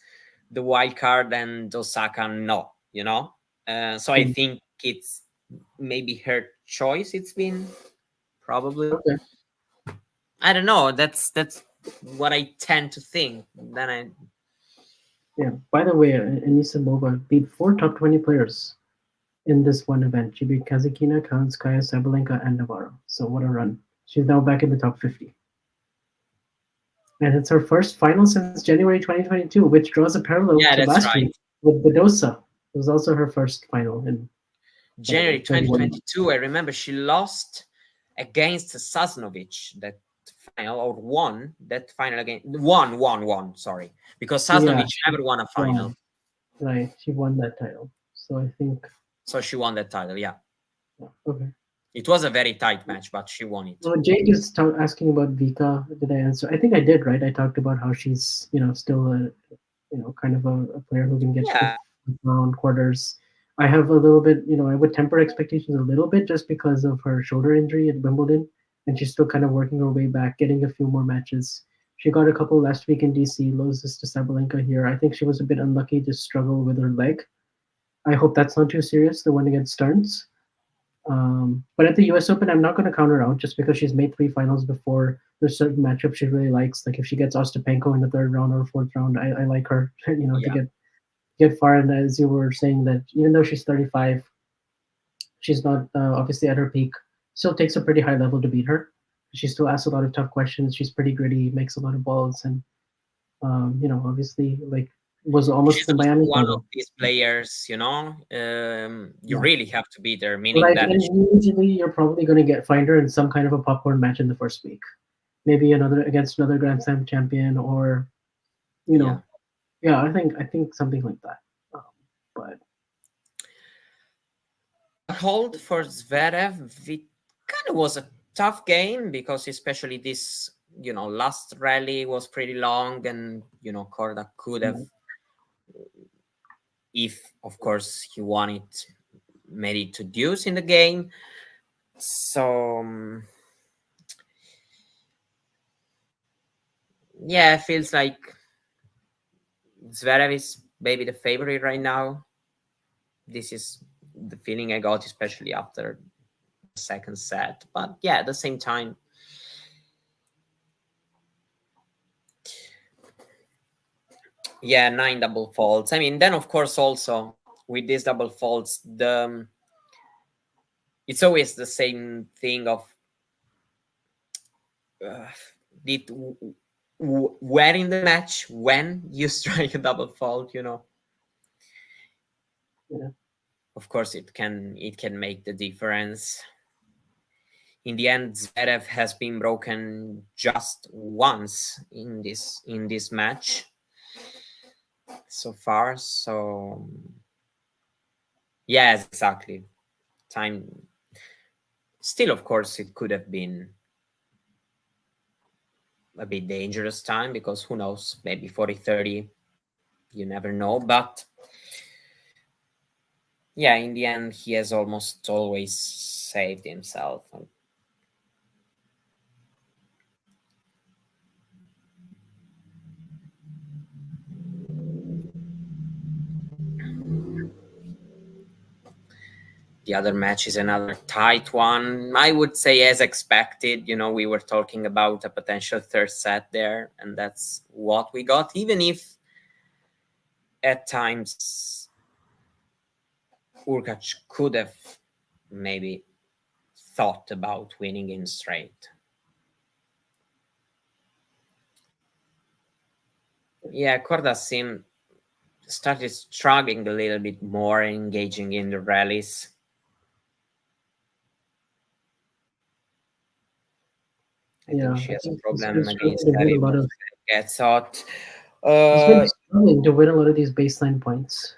the wild card, and Osaka, no. So I mm, think it's maybe her choice. It's been probably. okay, I don't know. That's what I tend to think. Then I. yeah. By the way, Anisimova beat 4 top 20 players in this one event. She beat Kazakina, Kalinskaya, Sabalenka, and Navarro. So what a run! She's now back in the top 50. And it's her first final since January 2022, which draws a parallel Yeah, to that's last right. week with Badosa. It was also her first final in January 31. 2022. I remember she lost against Sasnovich that final, or won that final again. Won. Sorry, because Yeah, Sasnovich never won a final. right. She won that title. So I think. So she won that title. Yeah. Okay. It was a very tight match, but she won it. Well, Jake is asking about Vika. Did I answer? I think I did, right? I talked about how she's, still a, kind of a player who can get to Yeah. the round quarters. I have a little bit, I would temper expectations a little bit just because of her shoulder injury at Wimbledon, and she's still kind of working her way back, getting a few more matches. She got a couple last week in DC, loses to Sabalenka here. I think she was a bit unlucky to struggle with her leg. I hope that's not too serious, the one against Stearns. But at the U.S. Open, I'm not going to count her out just because she's made 3 finals before. There's certain matchups she really likes. Like if she gets Ostapenko in the 3rd round or 4th round, I like her. To get far. And as you were saying, that even though she's 35, she's not obviously at her peak. Still takes a pretty high level to beat her. She still asks a lot of tough questions. She's pretty gritty, makes a lot of balls, and obviously like was almost She's the also Miami one of final. these players, you Yeah. really have to beat her, meaning Like, that and usually you're probably going to find her in some kind of a popcorn match in the first week. Maybe another against another Grand Slam champion, or you yeah. know, yeah, I think something like that. But Hold for Zverev, it kind of was a tough game because especially this, last rally was pretty long, and Korda could have, if of course he won it, made it to deuce in the game. So yeah, it feels like Zverev is maybe the favorite right now. This is the feeling I got, especially after the second set. But yeah, at the same time, yeah, 9 double faults. I mean, then of course also with these double faults, it's always the same thing of did where in the match when you strike a double fault. yeah, Of course it can make the difference. In the end, Zverev has been broken just once in this match so far. So yes, exactly. Time still, of course, it could have been a bit dangerous time, because who knows, maybe 40-30, you never know. But yeah, in the end, he has almost always saved himself. The other match is another tight one. I would say as expected. We were talking about a potential third set there, and that's what we got, even if at times Hurkacz could have maybe thought about winning in straight. Yeah, Korda started struggling a little bit more, engaging in the rallies. I think she has a he's been problem struggling against to win a Harry lot of. gets out. He's been struggling to win a lot of these baseline points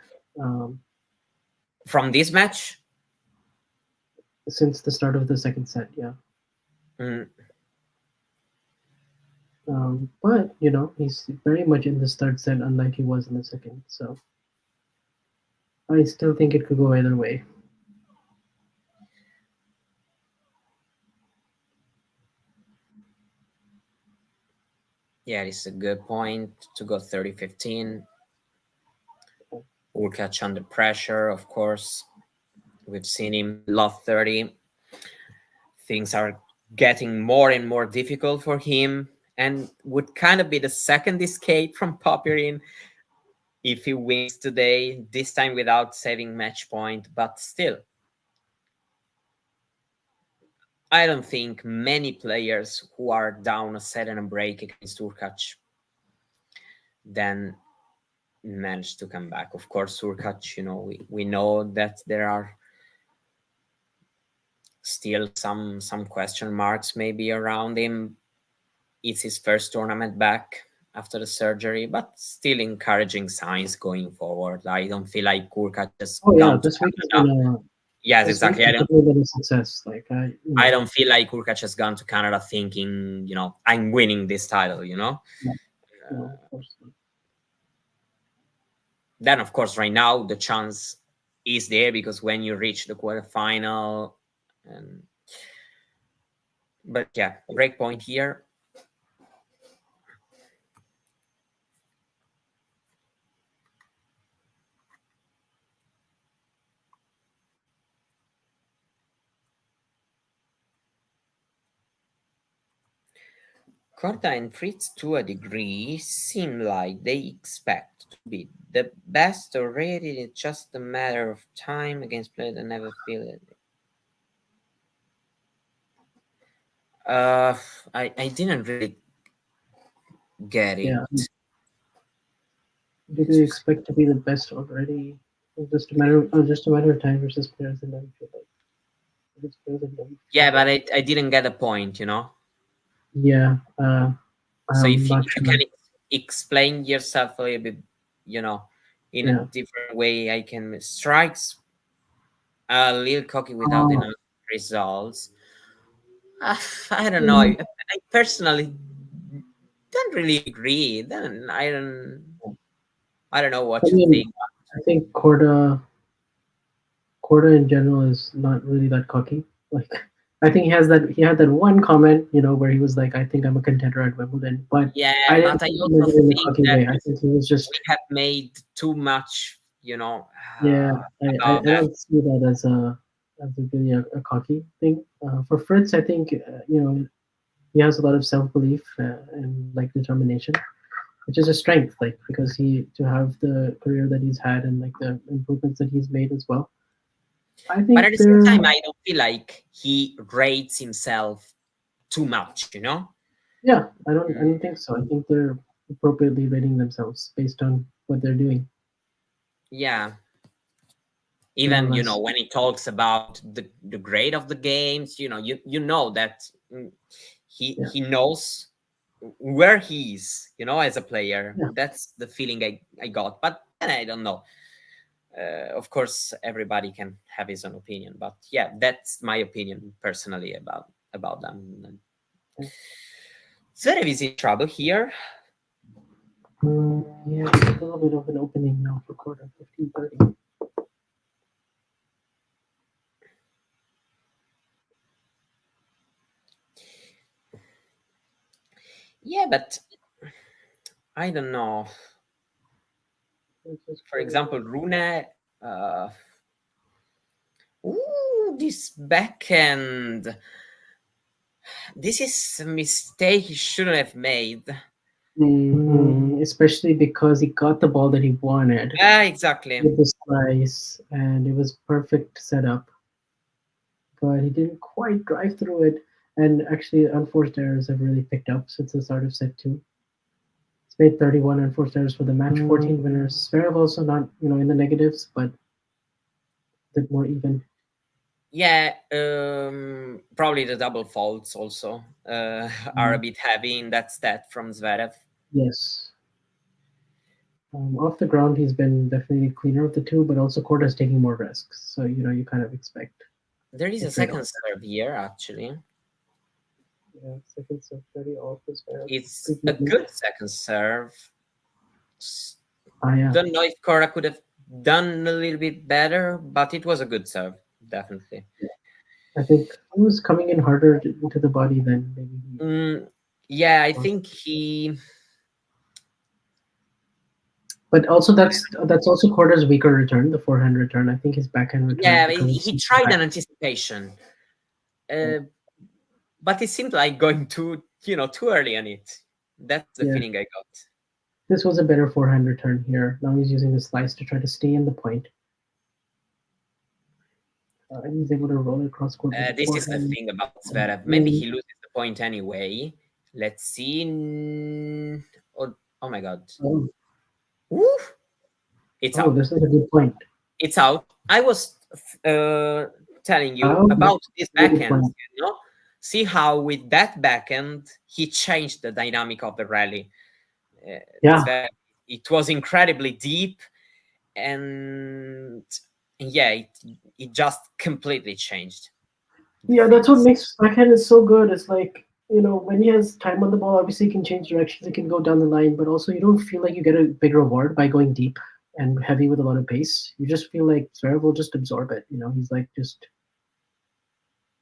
From this match? since the start of the second set. Yeah. Mm. But he's very much in this third set, unlike he was in the second. So I still think it could go either way. Yeah, it's a good point to go 30-15. Hurkacz under pressure, of course. We've seen him love 30. Things are getting more and more difficult for him, and would kind of be the second escape from Popyrin if he wins today, this time without saving match point. But still, I don't think many players who are down a set and a break against Hurkacz then manage to come back. Of course, Hurkacz, we know that there are still some question marks maybe around him. It's his first tournament back after the surgery, but still encouraging signs going forward. I don't feel like Hurkacz has Oh yeah, gone to this week has Canada. been a Yes, this week exactly. has definitely been a success. Like I don't feel like Hurkacz has gone to Canada thinking, I'm winning this title. no, no, of course not. Then, of course, right now the chance is there because when you reach the quarterfinal, and but yeah, break point here. Korda and Fritz, to a degree, seem like they expect to be the best already. It's just a matter of time against players that never feel it. Uh, I didn't really get it. Yeah, do they expect to be the best already? It's just a matter of time versus players that never feel like versus players that never feel Yeah, like. but I didn't get the point. Yeah, So I'm not if you sure. can explain yourself a little bit, you know, in a Yeah. different way, I can strikes a little cocky without Oh, enough results. I don't know. mm, I personally don't really agree. Then I don't know I what you mean, think. I think Korda in general is not really that cocky. Like, I think he had that one comment, where he was like, "I think I'm a contender at Wimbledon," but I Yeah, didn't but I think he meant also it in a think cocky that way. I think he was just, we have made too much, yeah. I about that. don't see that as a really a cocky thing. For Fritz, I think he has a lot of self belief and like determination, which is a strength. Like because he to have the career that he's had and like the improvements that he's made as well. I But think at the same they're time, I don't feel like he rates himself too much. Yeah, I Mm, don't think so. I think they're appropriately rating themselves based on what they're doing, yeah. more or Even less. when he talks about the grade of the games, you know that he Yeah, he knows where he is, as a player. yeah. That's the feeling I got. But then I don't know. Of course, everybody can have his own opinion, but yeah, that's my opinion personally about them. Yeah. Zverev is in trouble here. Yeah, it's a little bit of an opening now for quarter 15:30. Yeah, but I don't know. This is For example, crazy. Rune. Uh, this backhand. This is a mistake he shouldn't have made. Especially because he got the ball that he wanted Exactly. with the slice, and it was perfect setup, but he didn't quite drive through it. And actually, unforced errors have really picked up since the start of set two. He's made 31 unforced errors for the match, 14 winners. Zverev also not, in the negatives, but a bit more even. Yeah, probably the double faults also are a Mm, bit heavy in that stat from Zverev. yes. Off the ground, he's been definitely cleaner of the two, but also Korda's taking more risks. So, you kind of expect There is a a trade off. second serve here, actually. Yeah, second serve 30 off as well. It's a Completely. good second serve. Ah, yeah. Don't know if Korda could have done a little bit better, but it was a good serve, definitely. I think he was coming in harder into the body than maybe he Mm, yeah, I was. think he. But also, that's also Korda's weaker return, the forehand return. I think his backhand return Yeah, because of he super tried back. an anticipation, Yeah. uh, but it seemed like going too early on it. That's the Yeah. feeling I got. This was a better forehand return here. Now he's using the slice to try to stay in the point. And he's able to roll it across court with the This is the forehand. thing about Zverev. Maybe Mm, he loses the point anyway. Let's see. Oh my god. oh, Woo! It's oh, out. this is a good point. It's out. I was uh, telling you Oh, about this really backhand. fun. See how with that backhand he changed the dynamic of the rally. Yeah, It was incredibly deep, and yeah, it just completely changed the yeah, that's what things. makes backhand is so good. It's like, when he has time on the ball, obviously he can change directions, he can go down the line, but also you don't feel like you get a big reward by going deep and heavy with a lot of pace. You just feel like Zverev will just absorb it. He's like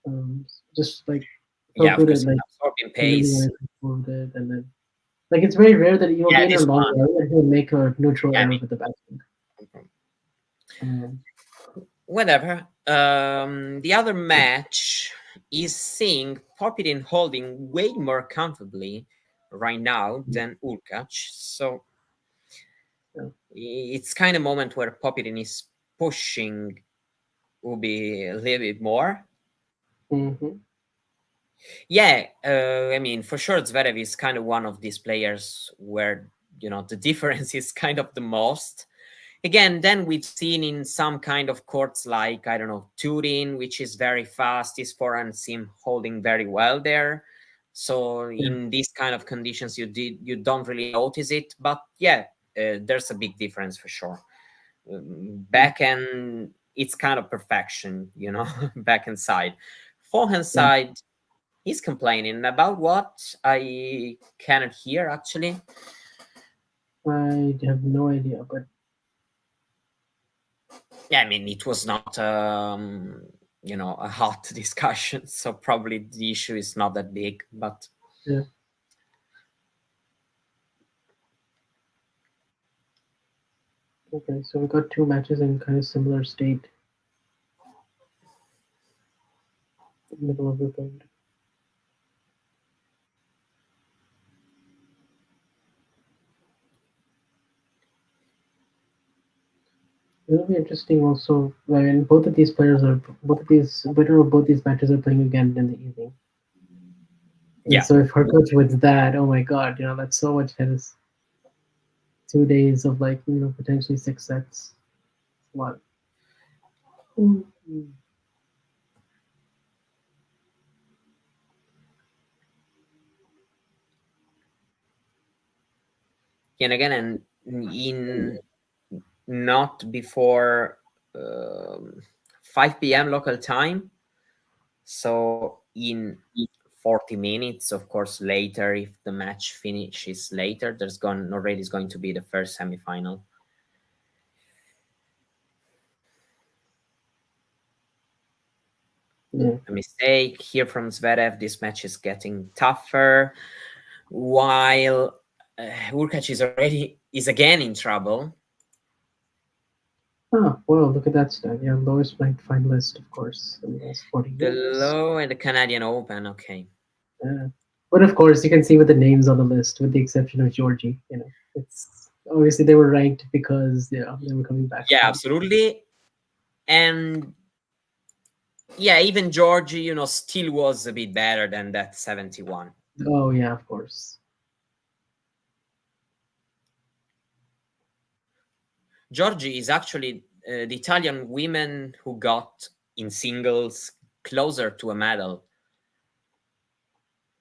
um, just like so Yeah, of good at course, like absorbing handling pace. it, with it, and then like it's very rare that you'll Yeah, be in a this long one. run and he'll make a neutral Yeah, I error mean, with the backhand. Um, whatever. The other match is seeing Popyrin holding way more comfortably right now than Hurkacz. So yeah. it's kind of moment where Popyrin is pushing Ubi a little bit more. Mhm. Yeah, I mean, for sure, Zverev is kind of one of these players where the difference is kind of the most. Again, then we've seen in some kind of courts like, I don't know, Turin, which is very fast, his forehand seem holding very well there. So Yeah. in these kind of conditions, you don't really notice it, but yeah, there's a big difference for sure. Backhand, it's kind of perfection, backhand side. Forehand Yeah. side, he's complaining about what I cannot hear actually. I have no idea, but Yeah, I mean, it was not a hot discussion, so probably the issue is not that big. But yeah. Okay, so we got two matches in kind of similar state, middle of the third. It'll be interesting also. I mean, both of these winner of both these matches are playing again in the evening. And yeah, so if Hurkacz wins that, oh my god, that's so much tennis. 2 days of like, potentially 6 sets. A lot. Mm. and again, and in not before 5 p.m. local time. So in 40 minutes, of course, later, if the match finishes later, there's gone already is going to be the first semifinal. Yeah. A mistake here from Zverev. This match is getting tougher, while Hurkacz is again in trouble. Oh, well, look at that stat. Yeah, lowest ranked finalist, of course, in the last 40 The years. low and the Canadian Open. Okay. Yeah. But of course, you can see with the names on the list, with the exception of Georgie, it's obviously they were ranked because they were coming back Yeah, from. absolutely. And yeah, even Georgie, still was a bit better than that 71. Oh yeah, of course. Georgie is actually the Italian women who got in singles closer to a medal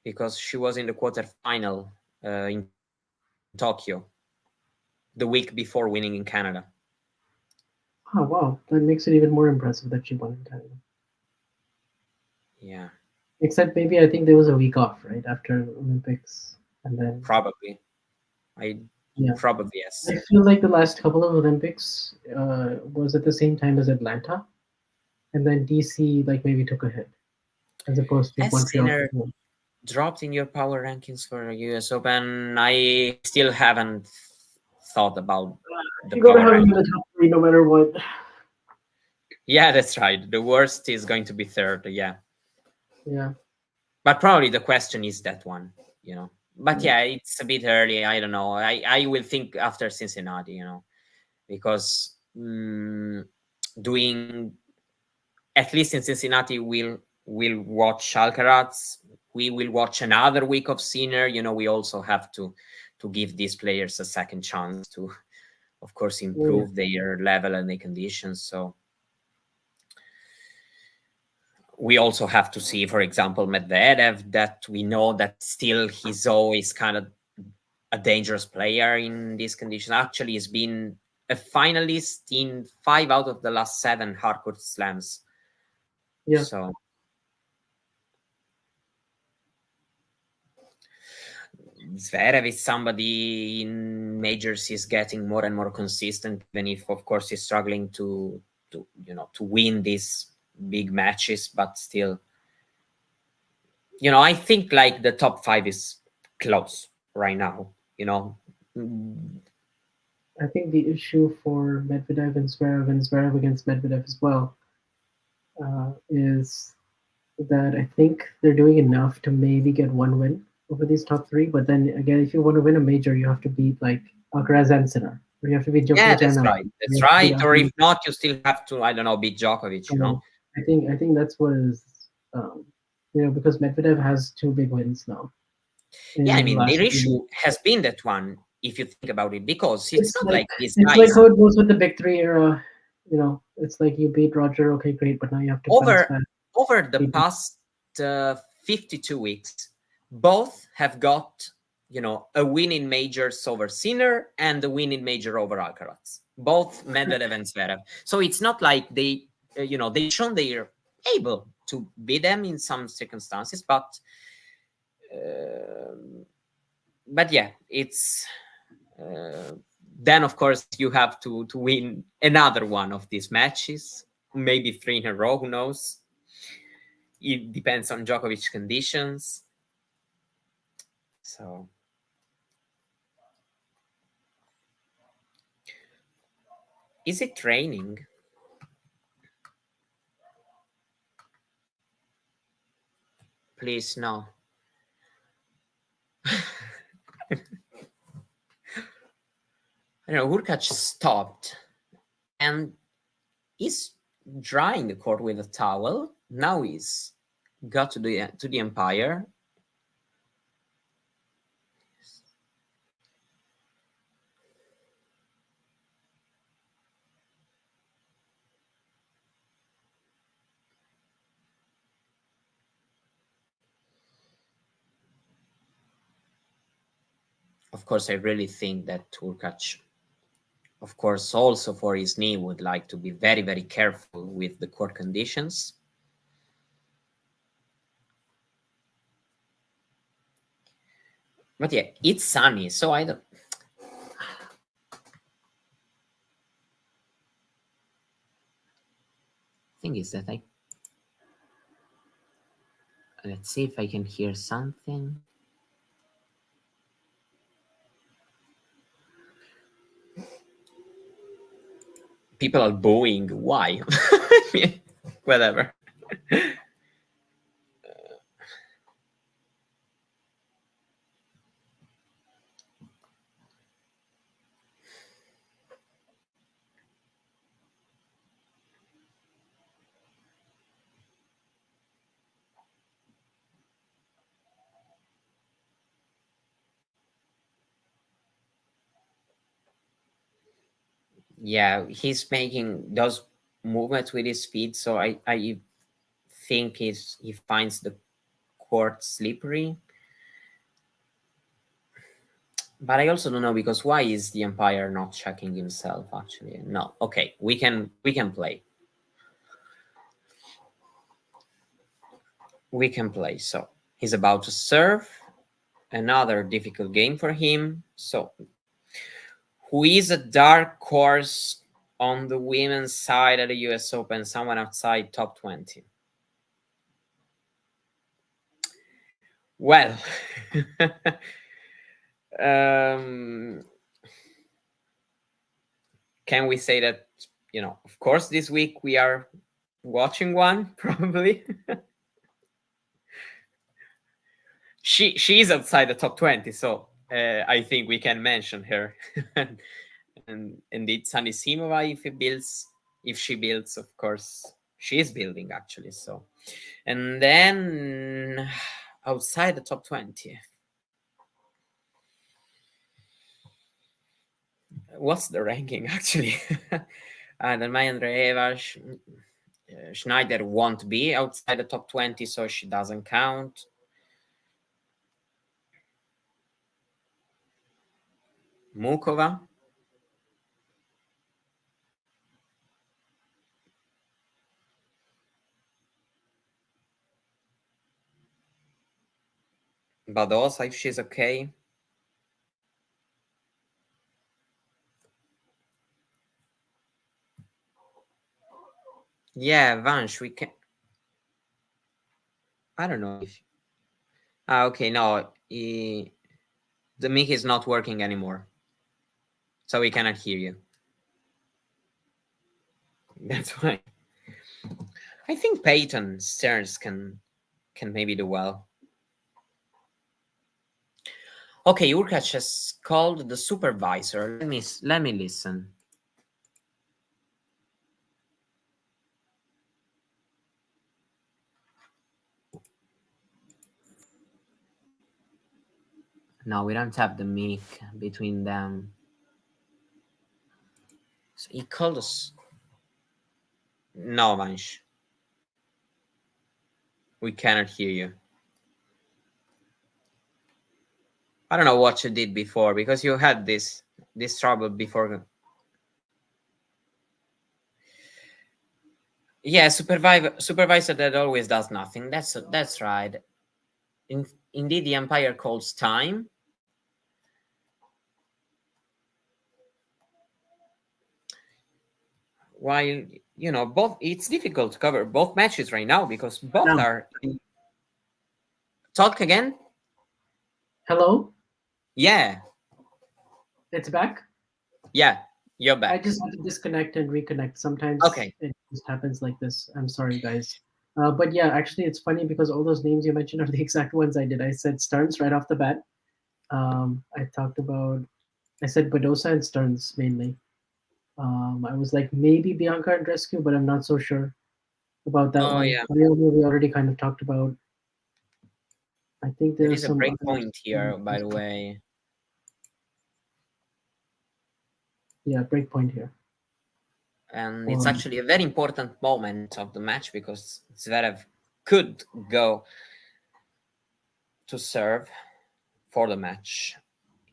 because she was in the quarterfinal in Tokyo the week before winning in Canada. Oh wow, that makes it even more impressive that she won in Canada. Yeah, Except maybe I think there was a week off right after Olympics, and then probably. I yeah, probably yes. I feel like the last couple of Olympics was at the same time as Atlanta, and then DC like maybe took a hit as opposed to Has Montreal. Sinner dropped in your power rankings for US Open? I still haven't thought about the You gotta power have him rank. in the top three no matter what. Yeah, that's right. The worst is going to be third. Yeah, Yeah. but probably the question is that one. But Yeah. yeah, it's a bit early. I don't know. I will think after Cincinnati. Because doing at least in Cincinnati, we'll watch Alcaraz. We will watch another week of Sinner. We also have to give these players a second chance to, of course, Yeah. improve their level and their conditions. So We also have to see, for example, Medvedev, that we know that still he's always kind of a dangerous player in these conditions. Actually, he's been a finalist in 5 out of the last 7 hardcourt slams. Yeah. So Zverev is somebody in majors is getting more and more consistent, even if of course he's struggling to to win these big matches, but still, I think like the top 5 is close right now. I think the issue for Medvedev and Zverev against Medvedev as well is that I think they're doing enough to maybe get one win over these top three. But then again, if you want to win a major, you have to beat like Alcaraz and Sinner, or you have to beat Yeah, Djokovic and that's Nadal. right. You That's have to beat right. Or if Alcaraz. not, you still have to, I don't know, beat Djokovic. I think that's what is um, because Medvedev has 2 big wins now Yeah, I in the mean, last their few years. issue has been that one, if you think about it, because it's It's not like like these it's like guys how it goes with the big three era. It's like you beat Roger, okay, great, but now you have to bounce over back. over the Beat past 52 weeks, both have got a win in majors over Sinner and a win in major over Alcaraz, both Medvedev and Zverev. So it's not like they've shown they're able to beat them in some circumstances, um, but yeah, it's then of course you have to win another one of these matches, maybe 3 in a row, who knows. It depends on Djokovic conditions. So is it raining? Please no. Hurkacz stopped and is drying the court with a towel. Now he's got to the umpire. Of course, I really think that Hurkacz, of course, also for his knee, would like to be very, very careful with the court conditions. But yeah, it's sunny, so I don't. Thing is that let's see if I can hear something. People are booing. Why? Whatever. Yeah, he's making those movements with his feet, so I think he finds the court slippery. But I also don't know, because why is the umpire not checking himself? Actually, no. Okay, we can play. We can play. So he's about to serve. Another difficult game for him. So, who is a dark horse on the women's side at the US Open? Someone outside top 20. Well, can we say that, of course, this week we are watching one, probably. She's outside the top 20, so I think we can mention her. And indeed, Sanisimova, if she builds, of course, she is building actually. So, and then outside the top 20, what's the ranking actually? And then my Andreeva, Schneider won't be outside the top 20, so she doesn't count. Mukova. Badosa, if she's okay. Yeah, Vansh, we can. I don't know if. Okay, no. The mic is not working anymore. So we cannot hear you. That's why. I think Peyton Stearns can maybe do well. Okay, Hurkacz has called the supervisor. Let me listen. No, we don't have the mic between them. So he called us. No, Vansh. We cannot hear you. I don't know what you did before because you had this trouble before. Yeah, supervisor that always does nothing. That's right. Indeed, the umpire calls time. While both, it's difficult to cover both matches right now because both are. Talk again. Hello. Yeah. It's back. Yeah, you're back. I just had to disconnect and reconnect. Sometimes it just happens like this. I'm sorry, guys. But yeah, actually, it's funny because all those names you mentioned are the exact ones I did. I said Stearns right off the bat. I said Badosa and Stearns mainly. I was like maybe Bianca Andreescu, but I'm not so sure about that one. Yeah. We already kind of talked about. I think there there's is a some break other point here, by the way. Yeah, break point here. And it's actually a very important moment of the match because Zverev could go to serve for the match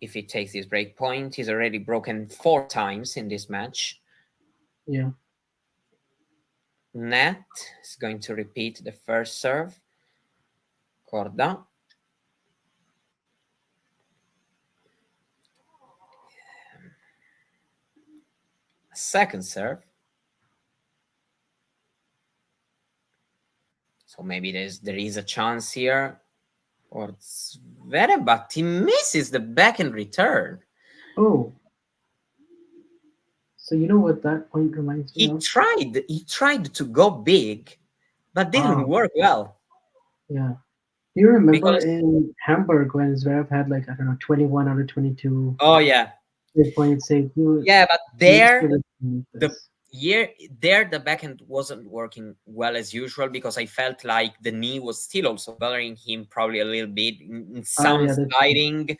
if he takes this break point. He's already broken 4 times in this match. Yeah. Net is going to repeat the first serve. Korda. Second serve. So maybe there is a chance here for Zverev, but he misses the backhand return. Oh. So you know what that point reminds me of? He tried to go big, but didn't work well. Yeah. Do you remember in Hamburg when Zverev had like, I don't know, 21 out of 22? Oh yeah. Points saved. Yeah, but the backhand wasn't working well as usual because I felt like the knee was still also bothering him probably a little bit in some sliding.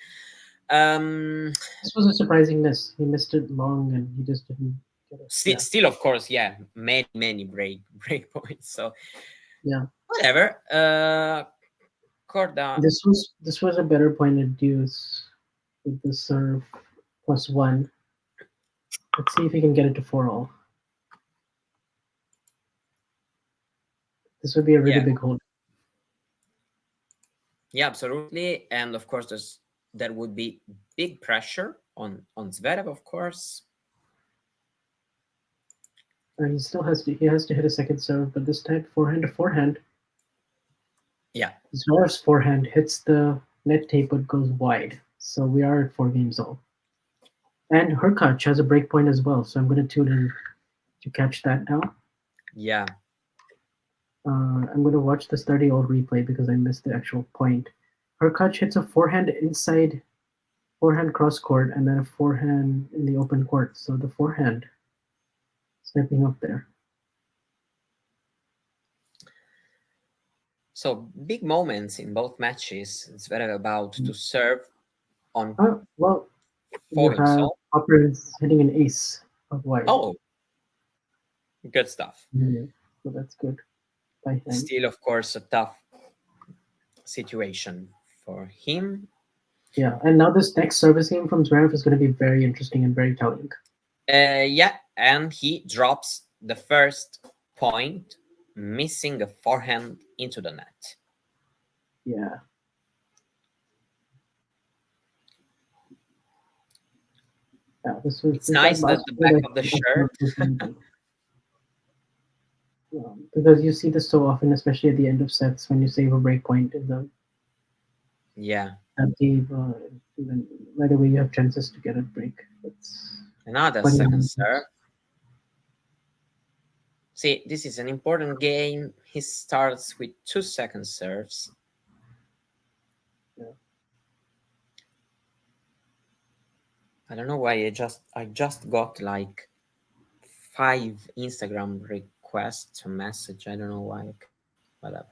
This was a surprising miss. He missed it long and he just didn't get it. Still, of course, yeah, many break points. So yeah, whatever. Korda. This was a better point at deuce with the serve +1. Let's see if he can get it to 4-all. This would be a really big hold. Yeah, absolutely, and of course there would be big pressure on Zverev, of course. He still has to hit a second serve, but this time forehand to forehand. Yeah. Zverev's forehand hits the net tape but goes wide. So we are at 4 games all. And Hurkacz has a break point as well, so I'm going to tune in to catch that now. Yeah. I'm going to watch this 30-all replay because I missed the actual point. Hurkacz hits a forehand inside, forehand cross court, and then a forehand in the open court. So the forehand stepping up there. So big moments in both matches. It's very about to serve on. Well, you have Popyrin hitting an ace of white. Oh, good stuff. Yeah. so that's good by him. Still, of course, a tough situation for him. Yeah, and now this next service game from Zverev is going to be very interesting and very telling. Yeah, and he drops the first point, missing a forehand into the net. Yeah. Yeah, It's nice that the back of the shirt. Because you see this so often, especially at the end of sets when you save a break point in the Yeah. game, then right away you have chances to get a break. It's Another funny second how serve. See, this is an important game. He starts with 2 second serves. yeah. I don't know why I just got like 5 Instagram requests, a message. I don't know why. Okay, whatever.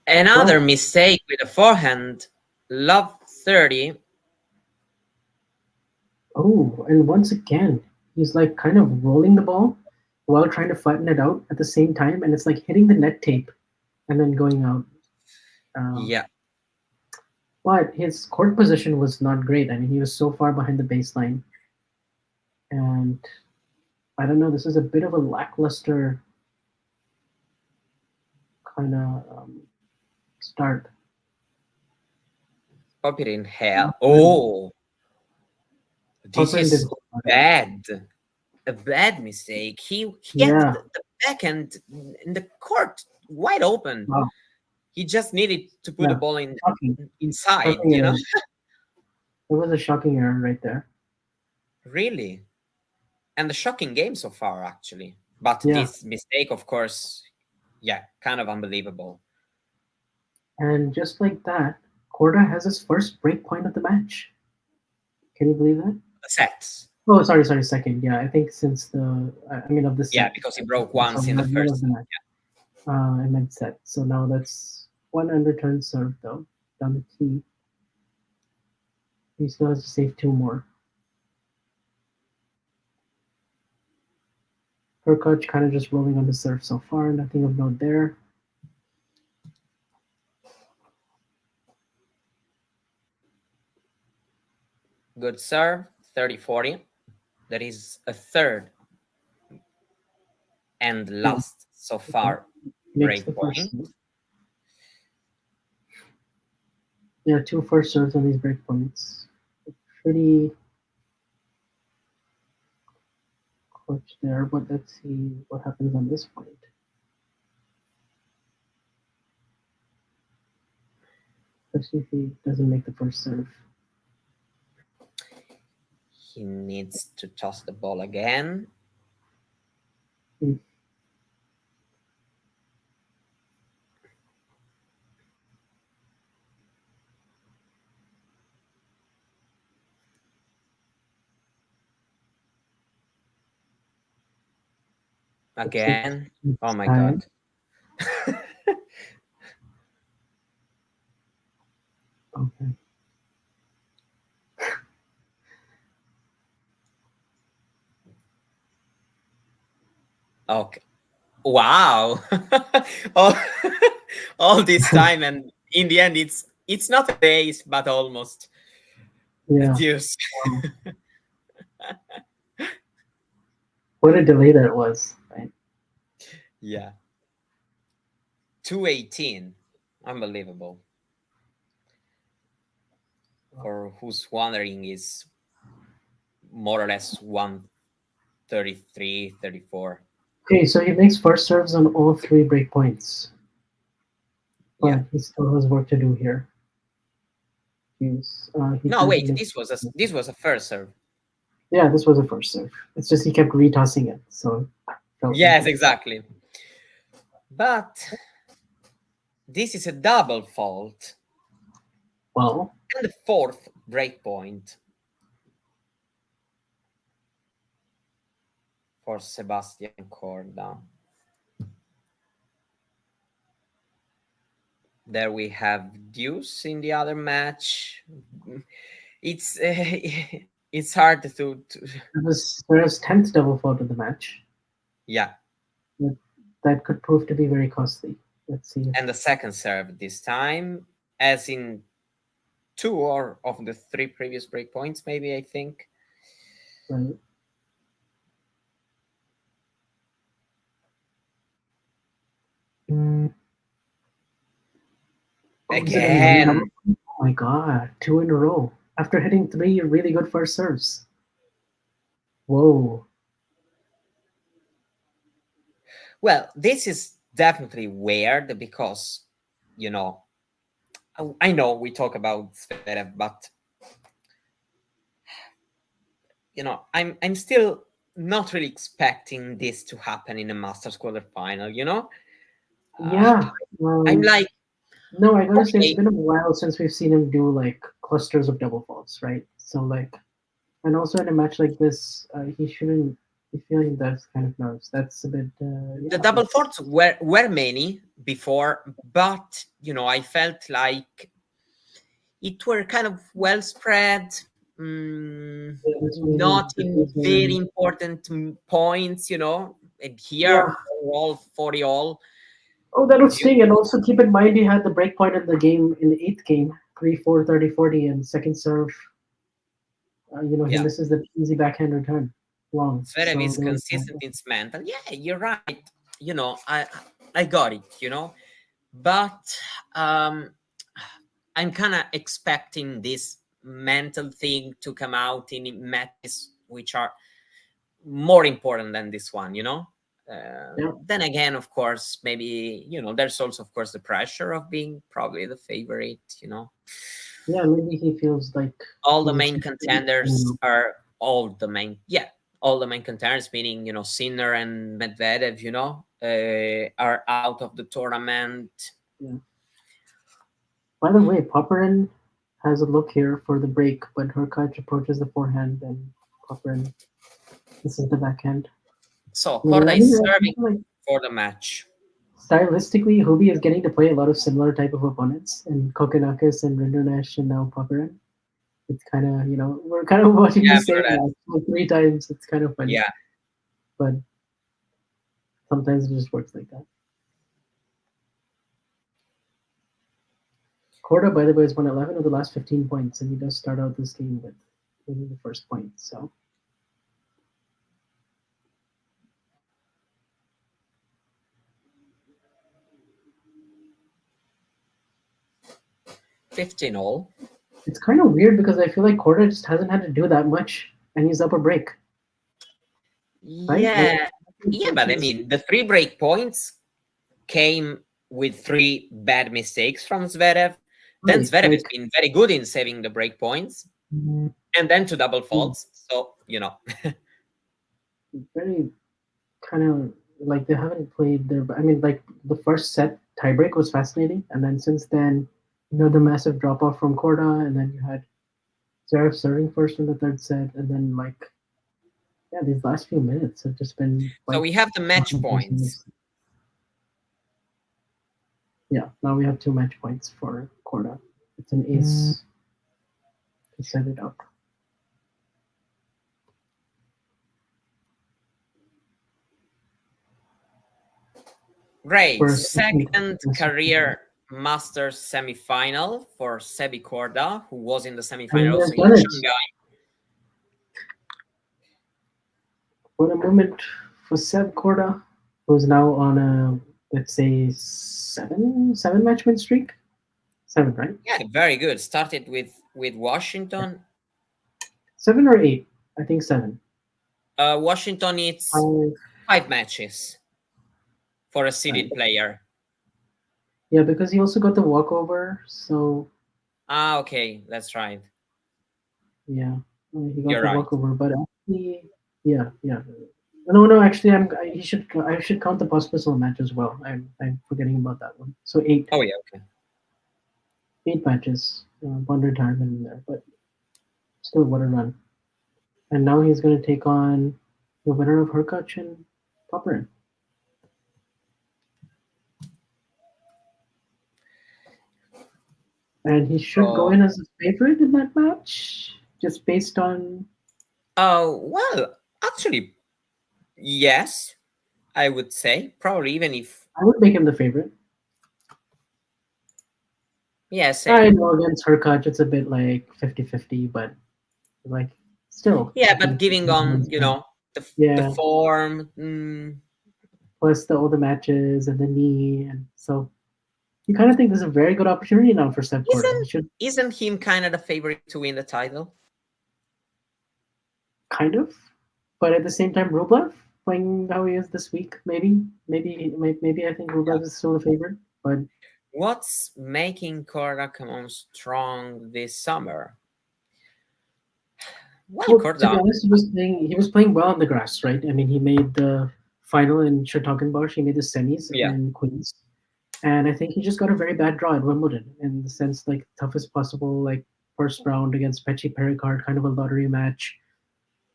Another Well, mistake with the forehand. Love 30. oh, and once again, he's like kind of rolling the ball while trying to flatten it out at the same time, and it's like hitting the net tape and then going out. Yeah. But his court position was not great. I mean, he was so far behind the baseline, and I don't know. This is a bit of a lackluster kind of start. Popyrin hell. Oh, this Popyrin did is hold on. bad. A bad mistake. He had Yeah. the backhand in the court wide open. Wow. He just needed to put the Yeah. ball Shocking. inside, Shocking you know? error. It was a shocking error right there. Really. And the shocking game so far, actually. But Yeah. this mistake, of course, yeah, kind of unbelievable. And just like that, Korda has his first break point of the match. Can you believe that? Sets. Oh, sorry, second. Yeah, I think since of the set. Yeah, because he broke once in the Not first. of the match. I meant set. So now that's one underturned serve though down the key. He still has to save 2 more. Hurkacz kind of just rolling on the serve so far. Nothing of note there. Good serve, 30-40. That is a third and last so far Makes the break first point. serve. Yeah, 2 first serves on these break points. Pretty clutch there, but let's see what happens on this point. Especially if he doesn't make the first serve. He needs to toss the ball again. Again. Oh my God. Okay. Okay. Wow. all, all this time, and in the end it's not a base, but almost a Yeah. deuce. Wow. What a delay that was, right? Yeah. 218. Unbelievable. For who's wondering, is more or less 133, 34. Okay, so he makes first serves on all 3 break points. But Yeah. he still has work to do here. No, wait. This was a first serve. Yeah, this was a first serve. It's just he kept retossing it. So yes, exactly. But this is a double fault. Well, and the 4th break point for Sebastian Corda. There we have deuce in the other match. It's it's hard to it was Zverev's 10th double fault of the match. Yeah. that could prove to be very costly. Let's see. And the second serve this time, as in two or of the three previous breakpoints, maybe, I think. Right. Mm. Oh, is it another Again. double? Oh my god, two in a row after hitting three really good first serves. Whoa. Well, this is definitely weird because, you know, I know we talk about Zverev, but you know, I'm still not really expecting this to happen in a Masters quarterfinal. You know, uh, Yeah. I'm like, No, I gotta say it's okay, been a while since we've seen him do like clusters of double faults, right? So like, and also in a match like this, he shouldn't be feeling those kind of nerves. That's a bit, the yeah, double it's faults were many before, but you know, I felt like it were kind of well spread. between Not in very between important points, you know. And here, yeah. all 40 all. Oh, that would You, sting. And also keep in mind he had the break point in the game in the eighth game, 3-4, 30-40, and second serve. He yeah, misses the easy backhand return long. Zverev So is there was consistent in his mental. Yeah, you're right. You know, I got it. You know, but um, I'm kind of expecting this mental thing to come out in matches which are more important than this one. You know. yeah, Then again, of course, maybe you know there's also, of course, the pressure of being probably the favorite. You know, yeah. Maybe he feels like all the he's main expecting. contenders are all the main contenders, meaning you know Sinner and Medvedev, you know, are out of the tournament. Yeah. By the way, Popyrin has a look here for the break, but Hurkacz approaches the forehand and Popyrin misses the backhand. So Yeah, Korda I mean, is I serving think like for the match. stylistically, Hubi is getting to play a lot of similar type of opponents, and Kokonakis and Rune and now Popyrin. It's kind of we're kind of watching the Yeah, same more or less. match like three times. It's kind of funny, Yeah. but sometimes it just works like that. Korda, by the way, has won 11 of the last 15 points, and he does start out this game with winning the first point. So 15 all. it's kind of weird because I feel like Korda just hasn't had to do that much, and he's up a break, right? Like, Yeah. Yeah, but I mean, the three break points came with three bad mistakes from Zverev. Then right, Zverev has like been very good in saving the break points, and then two double mm, faults. So, you know, very kind of like they haven't played their. I mean, like the first set tiebreak was fascinating, and then since then, the massive drop off from Korda, and then you had Zverev serving first in the third set, and then like yeah, these last few minutes have just been so quite we have the match shocking for some. points. Yeah, now we have two match points for Korda. It's an ace to set it up. Great. For a second, Second career Masters semifinal for Sebi Korda, who was in the and semifinal he has also in done it. Shanghai. What a moment for Seb Korda, who's now on a let's say seven match win streak. Seven, right? Yeah, very good. Started with Washington. Seven or eight? I think seven. Washington needs I, 5 matches for a right. seeded player. Yeah, because he also got the walkover. So Ah, okay, that's right. yeah, he got You're the right. walkover. But actually, yeah, yeah. No, no. Actually, he should. I should count the Pospisil match as well. I'm forgetting about that one. So eight, Oh yeah, okay. eight matches, one retirement in there. But still, what a run! And now he's going to take on the winner of Hurkacz and Popyrin. And he should go So, in as a favorite in that match, just based on well, actually, yes. I would say. Probably even if... I would make him the favorite. Yeah, I same. know against Hurkacz, it's a bit like 50-50, but like still, Yeah, I think but it's giving on, the yeah. form. Plus all the matches and the knee, and so you kind of think this is a very good opportunity now for Seb Korda. He Isn't should isn't him kind of the favorite to win the title? kind of, but at the same time, Rublev playing how he is this week, maybe I think Yeah. Rublev is still the favorite, but What's making Korda come on strong this summer? Well, well, to be Korda. honest, he was playing well on the grass, right? I mean, he made the final in Chautauquan. He made the semis Yeah. in Queens, and I think he just got a very bad draw at Wimbledon in the sense like toughest possible like first round against Pechi Pericard, kind of a lottery match,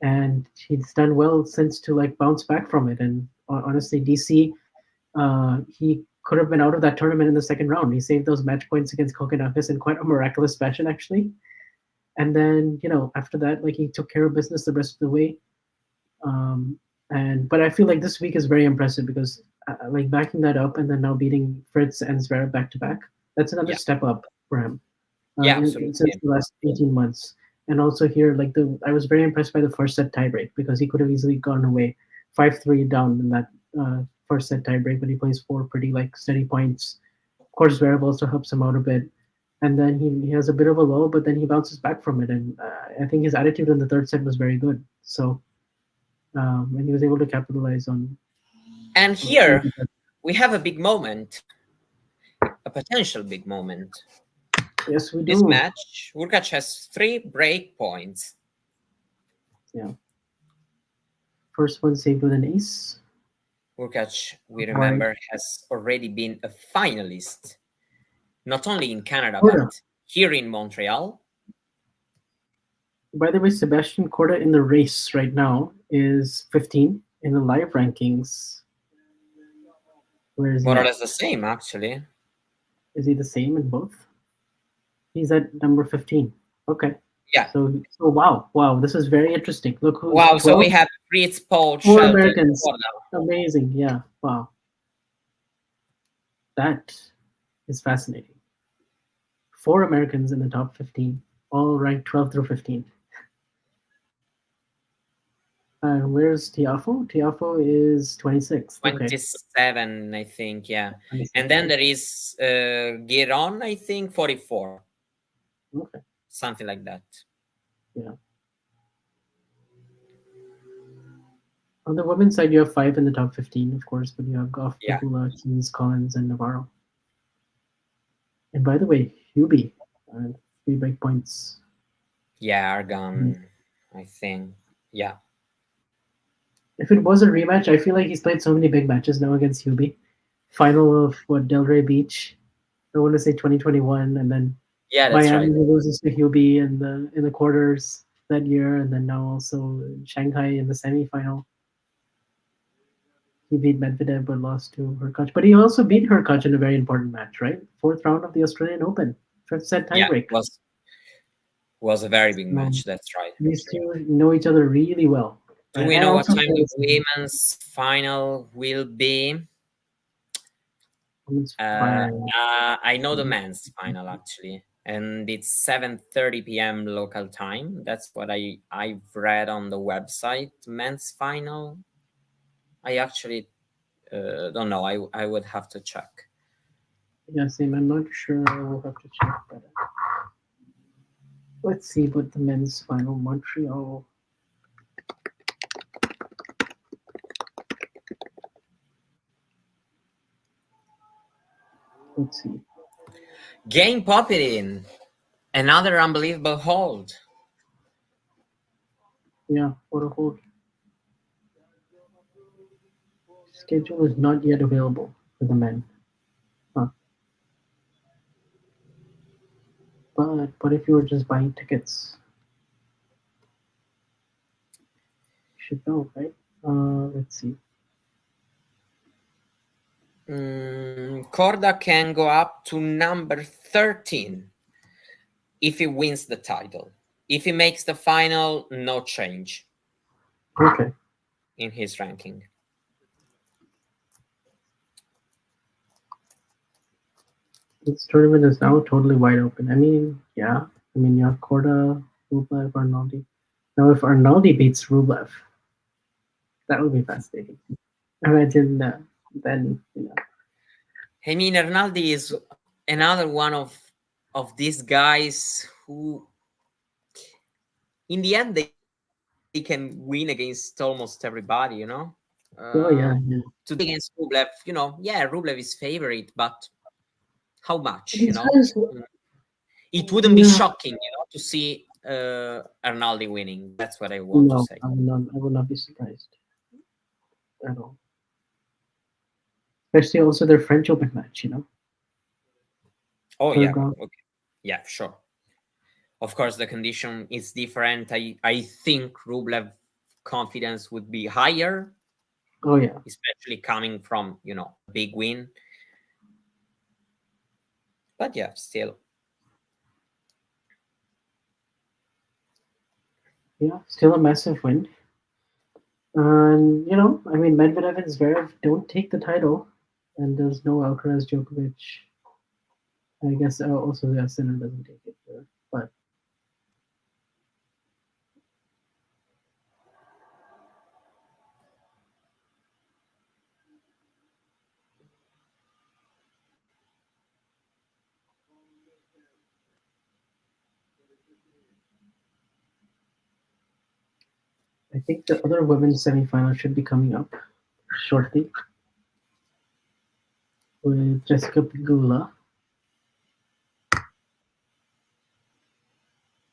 and he's done well since to like bounce back from it. And honestly, DC, he could have been out of that tournament in the second round. He saved those match points against Kokonakis in quite a miraculous fashion, actually. And then after that, like he took care of business the rest of the way. And but I feel like this week is very impressive because like backing that up and then now beating Fritz and Zverev back to back, that's another Yeah. step up for him Yeah, since absolutely. the last 18 months. And also here, like I was very impressed by the first set tiebreak because he could have easily gone away 5-3 down in that first set tiebreak, but he plays four pretty like steady points. Of course, Zverev also helps him out a bit, and then he has a bit of a lull, but then he bounces back from it. And I think his attitude in the third set was very good. So and he was able to capitalize on. And here we have a big moment, a potential big moment. Yes, we This do. match, Hurkacz has 3 break points. Yeah. First one saved with an ace. Hurkacz, we remember, has already been a finalist, not only in Canada, Korda. but here in Montreal. By the way, Sebastian Corda in the race right now is 15 in the live rankings. Where is he? More or at? less the same, actually. Is he the same in both? He's at number 15. Okay. Yeah. So wow, this is very interesting. Look who's Wow, so 12. we have Fritz, Paul, Four Shelton, Americans. Korda. Amazing. Yeah. Wow. That is fascinating. 4 Americans in the top 15, all ranked 12 through 15. And where's Tiafo? Tiafo is 26. Okay. 27, I think, yeah. 26. And then there is Giron, I think, 44. Okay. Something like that. Yeah. On the women's side, you have 5 in the top 15, of course, but you have Goff, Yeah. Pegula, Keys, Collins, and Navarro. And by the way, Hubie, 3 break points. Yeah, are gone, I think. Yeah. If it was a rematch, I feel like he's played so many big matches now against Hubie. Final of Delray Beach, I want to say 2021, and then Yeah, that's Miami right. loses to Hubie in the quarters that year, and then now also Shanghai in the semifinal. He beat Medvedev but lost to Hurkacz. But he also beat Hurkacz in a very important match, right? 4th round of the Australian Open, 5th set Yeah, tiebreak. was a very big match. That's right. These two know each other really well. Do we know what time the women's final will be? I know the men's final actually, and it's 7:30 p.m. local time. That's what I've read on the website. Men's final. I actually don't know. I would have to check. Yeah, same. I'm not sure. We'll have to check. But let's see what the men's final Montreal. Let's see. Game Popyrin, another unbelievable hold. Yeah, what a hold. Schedule is not yet available for the men. Huh. But if you were just buying tickets, you should know, right? Let's see. Korda can go up to number 13 if he wins the title. If he makes the final, no change. Okay. In his ranking. This tournament is now totally wide open. I mean, yeah. I mean, you have Korda, Rublev, Arnaldi. Now, if Arnaldi beats Rublev, that would be fascinating. Imagine then, I mean, Arnaldi is another one of these guys who, in the end, they can win against almost everybody. oh Today yeah, against yeah. Rublev, yeah, Rublev is favorite, but how much? These guys, It wouldn't be yeah. shocking, to see Arnaldi winning. That's what I want to No, say. I will not. I will not be surprised at all. Especially also their French Open match. Oh Third yeah, round. okay, yeah, sure. Of course, the condition is different. I think Rublev confidence would be higher, Oh yeah, especially coming from a big win. But yeah, still. yeah. Still a massive win. And I mean, Medvedev and Zverev don't take the title, and there's no Alcaraz Djokovic. I guess also the Sinner doesn't take it, but I think the other women's semifinal should be coming up shortly with Jessica Pegula.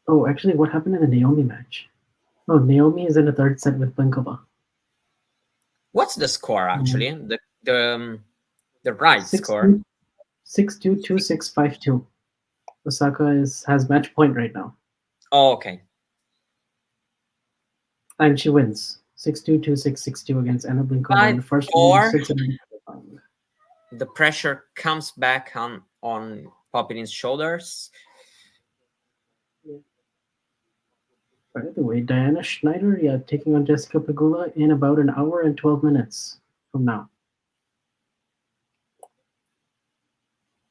Oh, actually, what happened in the Naomi match? Oh, Naomi is in a third set with Plinkova. What's the score Um, actually? The right 6 score. 6-2, 2-6, 5-2. Osaka has match point right now, Oh, okay. and she wins 6-2, 2-6, 6-2 against Anna Blinkova in Five the first round, four. 6-1. The pressure comes back on Popyrin's shoulders. By the way, Diana Schneider, yeah, taking on Jessica Pegula in about an hour and 12 minutes from now.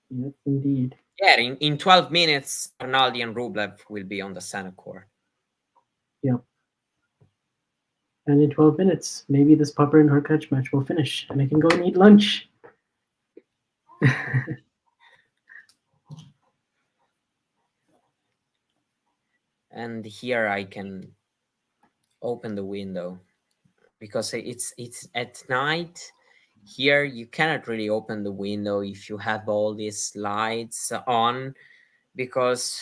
Yes, indeed. Yeah, in 12 minutes, Arnaldi and Rublev will be on the center court. Yep. And in 12 minutes, maybe this Popper and Hurkacz match will finish, and I can go and eat lunch. And here I can open the window because it's at night. Here you cannot really open the window if you have all these lights on, because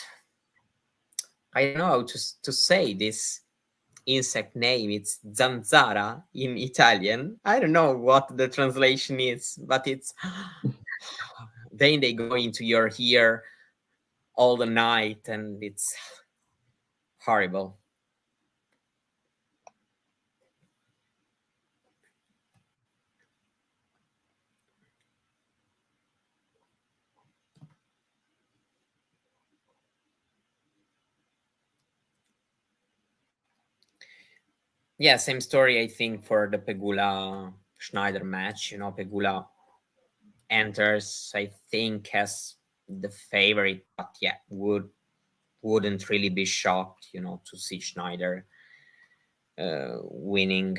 I don't know how to say this insect name. It's zanzara in Italian. I don't know what the translation is, but it's then they go into your ear all the night, and it's horrible. Yeah, same story I think for the Pegula Schneider match. Pegula enters, I think, as the favorite, but yeah, wouldn't really be shocked, to see Schneider winning.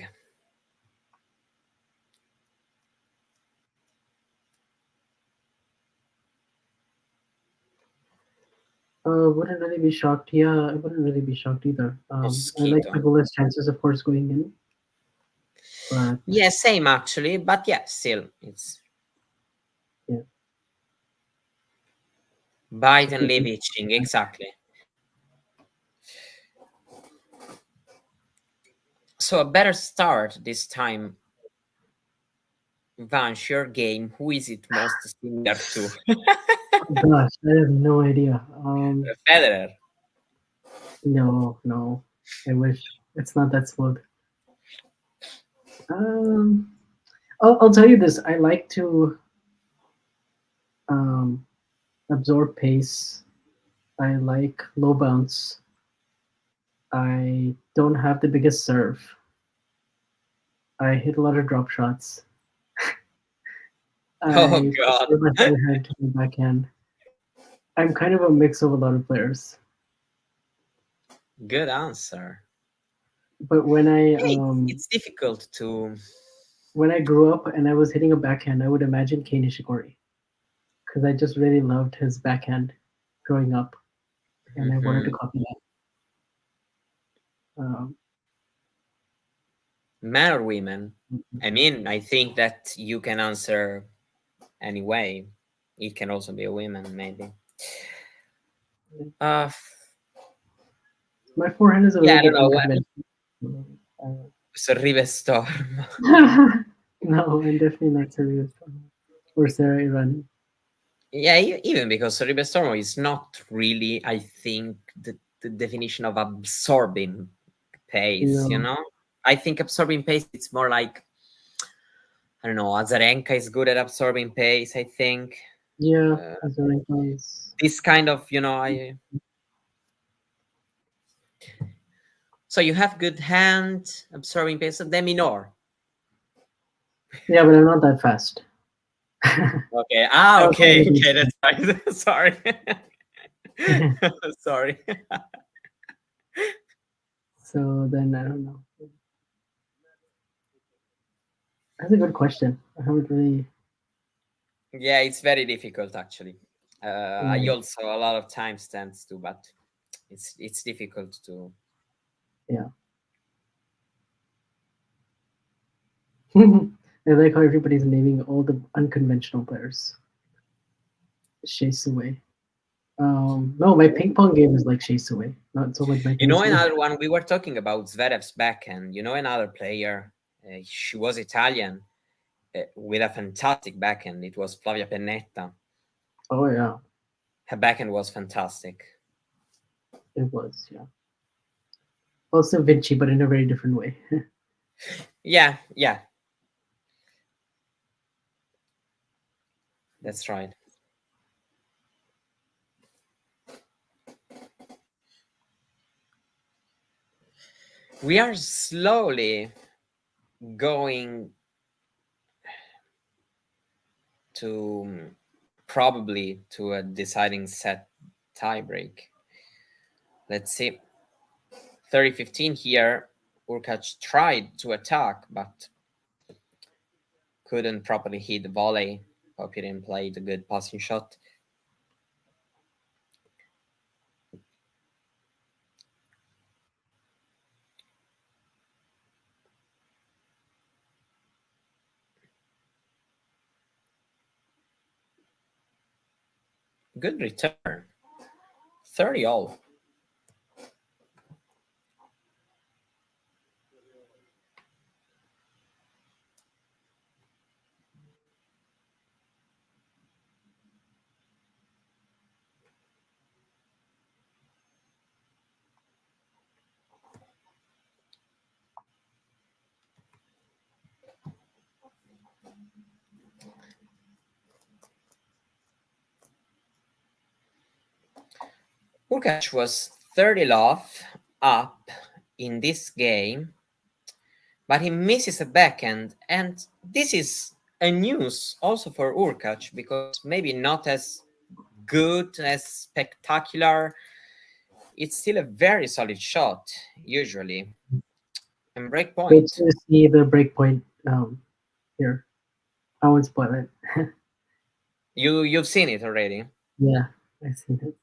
Wouldn't really be shocked. Yeah, I wouldn't really be shocked either. I like Mosquito. Pegula's chances, of course, going in, but Yeah, same actually, but yeah, still, it's yeah, bite I and think leave itching, exactly. So a better start this time. Vanch, your game, who is it most similar to? oh gosh, I have no idea. Federer. No, no, I wish it's not that smooth. Um, I'll tell you this. I like to um, absorb pace. I like low bounce. I don't have the biggest serve. I hit a lot of drop shots. Oh I God. prefer my forehand to my backhand. I'm kind of a mix of a lot of players. Good answer. But when I Yeah, it's difficult to. grew up and I was hitting a backhand, I would imagine Kei Nishikori because I just really loved his backhand growing up, and I wanted to Mhm. copy that. Men or women? I mean, I think that you can answer anyway. It can also be a woman, maybe. Uh, My forehand is a yeah, little I don't bit know. unconventional. Sorrive Storm. No, I'm definitely not serious. Or Sarah Iran. Yeah, even because Sorrive Storm is not really, I think, the definition of absorbing pace, you Yeah, know? I think absorbing pace, it's more like, I don't know, Azarenka is good at absorbing pace, I think. yeah, Uh, Azarenka is. this kind of, I. So you have good hand, absorbing pace, so then minor. Yeah, but I'm not that fast. Okay. I also Okay. want to be Okay. slow. That's right. Sorry. Sorry. So then I don't know. That's a good question. I haven't really. Yeah, it's very difficult actually. I Yeah, also a lot of timestamps too, but it's difficult to. yeah. I like how everybody's naming all the unconventional players. Shea Suwei. No, my ping pong game is like Shea Suwei, not so much my You know tennis game. another one. We were talking about Zverev's backhand. You know another player. She was Italian with a fantastic backhand. It was Flavia Pennetta. Oh yeah, Her backhand was fantastic. it was. Yeah. Also Vinci, but in a very different way. Yeah. Yeah. That's right. We are slowly going to probably to a deciding set tiebreak. Let's see. 30-15 here. Hurkacz tried to attack, but couldn't properly hit the volley. Popyrin played a good passing shot. Good return. 30 all. Hurkacz was 30 love up in this game, but he misses a backhand, and this is a news also for Hurkacz because maybe not as good as spectacular. It's still a very solid shot usually. And break Good point. to see the breakpoint here. I won't spoil it. You've seen it already. Yeah, I see it.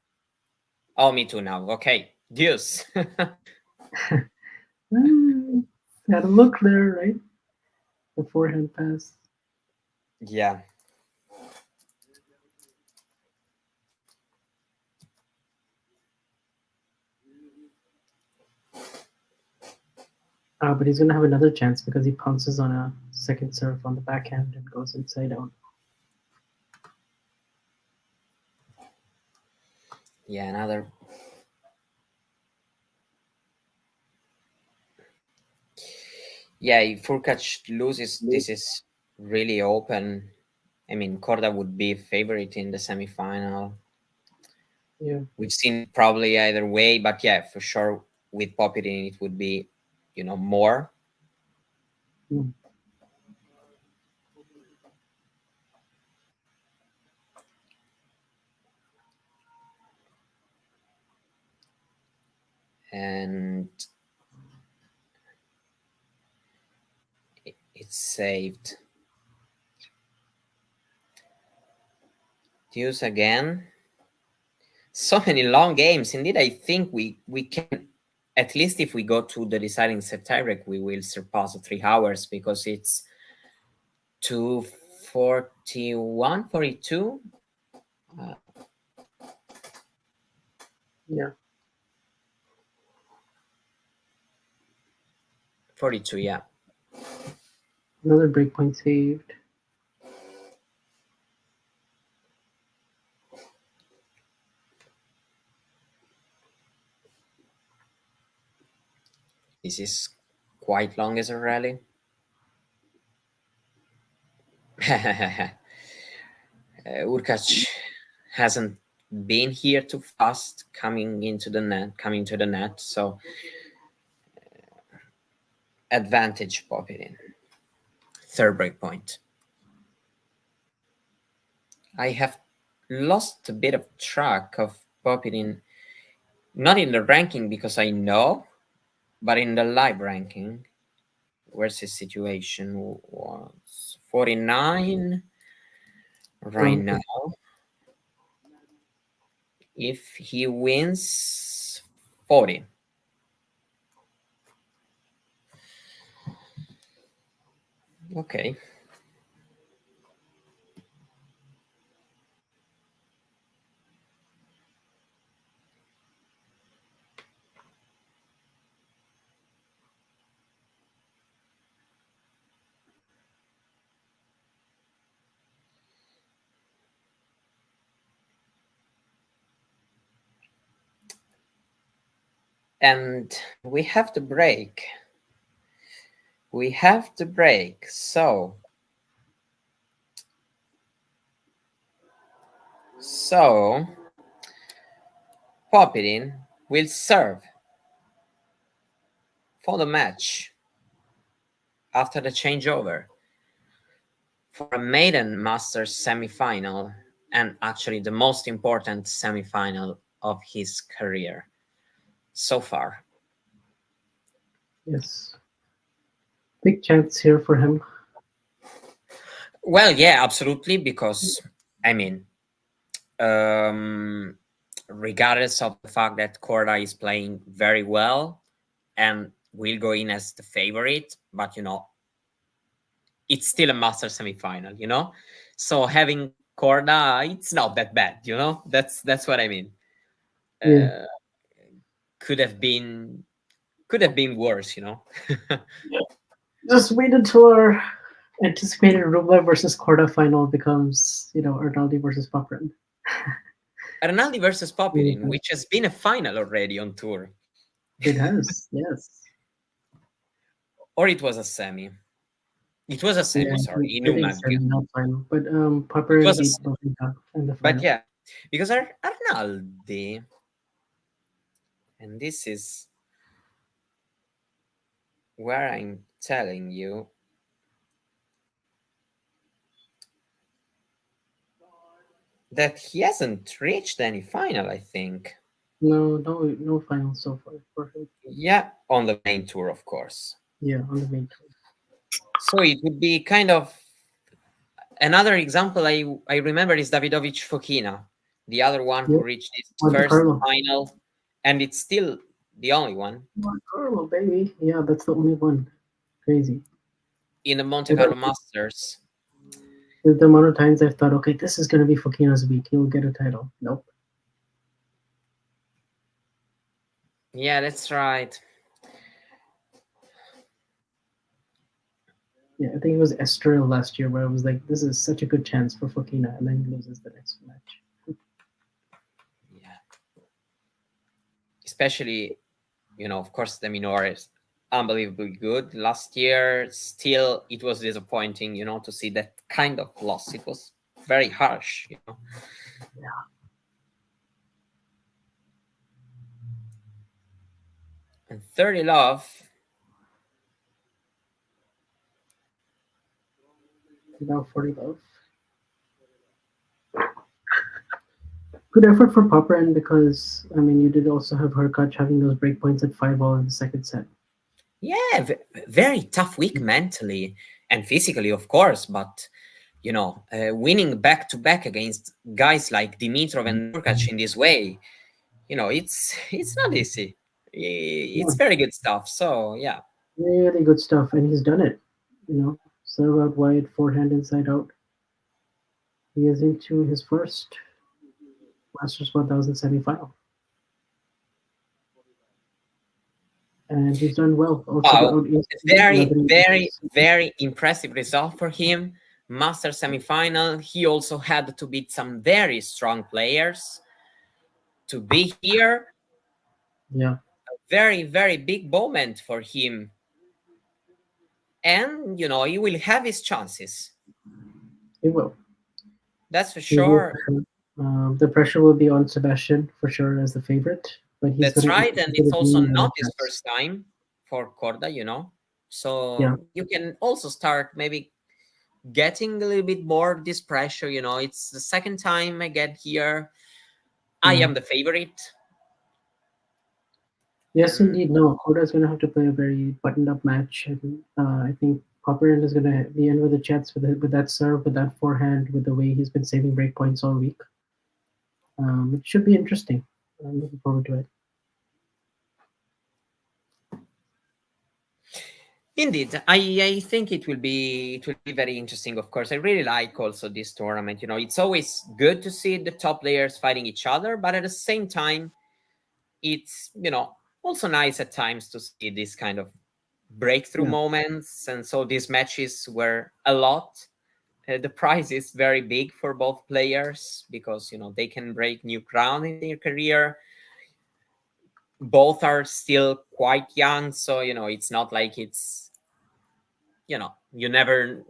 Oh, me too now. Okay, deuce. Gotta look there, right? The forehand pass. Yeah. But he's gonna have another chance because he pounces on a second serve on the backhand and goes inside out. Yeah, another. Yeah, if Hurkacz loses, this is really open. I mean, Korda would be favorite in the semifinal. Yeah. We've seen probably either way, but yeah, for sure with Popyrin it would be, more. Mm. and it's saved. Deuce again. So many long games. Indeed, I think we can, at least if we go to the deciding set tiebreak, we will surpass the 3 hours because it's 2:41, 42. Yeah. 42, yeah. Another breakpoint saved. This is quite long as a rally. Hurkacz hasn't been here too fast coming to the net, so advantage Popyrin. Third break point. I have lost a bit of track of Popyrin, not in the ranking because I know, but in the live ranking. Where's his situation? Was 49 right now. If he wins, 40. Okay. And we have to break. We have to break. So Popyrin will serve for the match after the changeover for a maiden Masters semi-final, and actually the most important semi-final of his career so far. Yes. Big chance here for him. Well, yeah, absolutely, because I mean, regardless of the fact that Korda is playing very well and will go in as the favorite, but it's still a master semi-final. So having Korda, it's not that bad, That's what I mean. Yeah. Could have been worse. Just wait until our anticipated Rublev versus Korda final becomes, Arnaldi versus Popyrin. Arnaldi versus Popyrin, which has been a final already on tour. It has, yes. Or it was a semi. It was a semi, sorry. I think semi-final final, but Popyrin beat Buffington in the final. But yeah, because Arnaldi, and this is where I'm telling you, that he hasn't reached any final, I think. No final so far for him. Yeah, on the main tour, of course. Yeah, on the main tour. So it would be kind of another example I remember is Davidovich Fokina, the other one who reached his first final, and it's still the only one. Monte Carlo, baby. Yeah, that's the only one. Crazy. In the Monte Carlo Masters. The amount of times I've thought, okay, this is going to be Fokina's week. He'll get a title. Nope. Yeah, that's right. Yeah, I think it was Estoril last year where I was like, this is such a good chance for Fokina, and then he loses the next match. Yeah. Especially, of course, the Minor is unbelievably good. Last year, still, it was disappointing, to see that kind of loss. It was very harsh, Yeah. And 30 love. Now 40 love. Good effort for Popyrin because I mean you did also have Hurkacz having those break points at 5-all in the second set. Yeah, very tough week mentally and physically, of course, but winning back to back against guys like Dimitrov and Hurkacz in this way, it's not easy. Yeah, It's very good stuff. So yeah, really good stuff, and he's done it. Serve out wide, forehand inside out. He is into his first Masters 1000 semifinal, and he's done well. Also got wow, out instantly, very, 11 very, games. very impressive result for him. Master semifinal. He also had to beat some very strong players to be here. Yeah, Very, very big moment for him. And he will have his chances. he will. That's for He will sure. for sure. The pressure will be on Sebastian for sure as the favorite, but he's That's going to right. And get it's a also really not better his chance. first time for Korda. Yeah, So you can also start maybe getting a little bit more this pressure. It's the second time I get here. I yeah. am the favorite. Yes, And indeed. No, Korda is going to have to play a very buttoned-up match, and I think Popyrin is going to be in with a chance with that serve, with that forehand, with the way he's been saving break points all week. It should be interesting. I'm looking forward to it. indeed, I think it will be very interesting. Of course, I really like also this tournament. It's always good to see the top players fighting each other, but at the same time, it's also nice at times to see this kind of breakthrough Yeah, moments. And so these matches were a lot. The prize is very big for both players because they can break new ground in their career. Both are still quite young, so it's not like it's you never.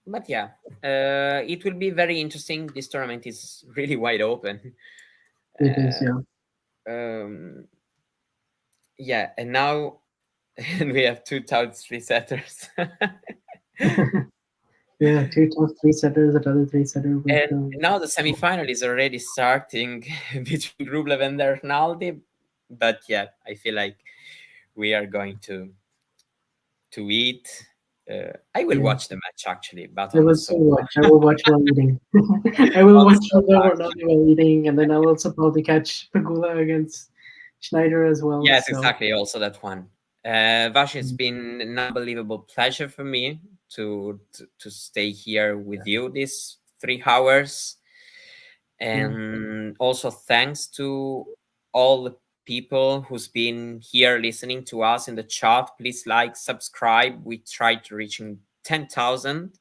But yeah, it will be very interesting. This tournament is really wide open. it is. Yeah, Um, yeah, and now and we have two top three setters. yeah. Two tough three setters, another three setter with. And now the semifinal is already starting between Rublev and Arnaldi. But yeah, I feel like we are going to eat. I will Yeah, watch the match actually, but I on the will so sofa. watch. I will watch while eating. I will On the watch sofa, Rublev actually. while eating, and then I'll also probably catch Pagula against Schneider as well. Yes, So. exactly. Also that one. Vash, it's been an unbelievable pleasure for me to stay here with you these 3 hours. And also thanks to all the people who's been here listening to us in the chat. Please like, subscribe. We try to reaching 10,000 Yeah.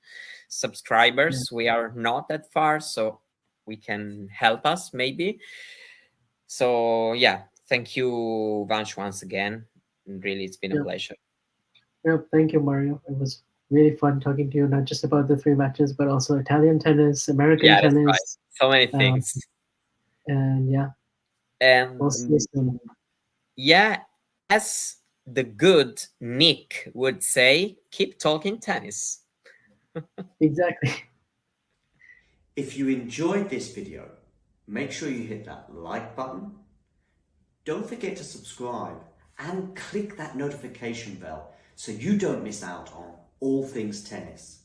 subscribers. We are not that far, so we can help us maybe. So yeah, thank you, Vansh, once again. Really, it's been a Yeah. pleasure. Yeah, thank you, Mario. It was really fun talking to you, not just about the three matches, but also Italian tennis, American Yeah, that's right. tennis, So many um, things. and yeah, we'll see you And soon. yeah, as the good Nick would say, keep talking tennis. Exactly. If you enjoyed this video, make sure you hit that like button. Don't forget to subscribe and click that notification bell so you don't miss out on all things tennis.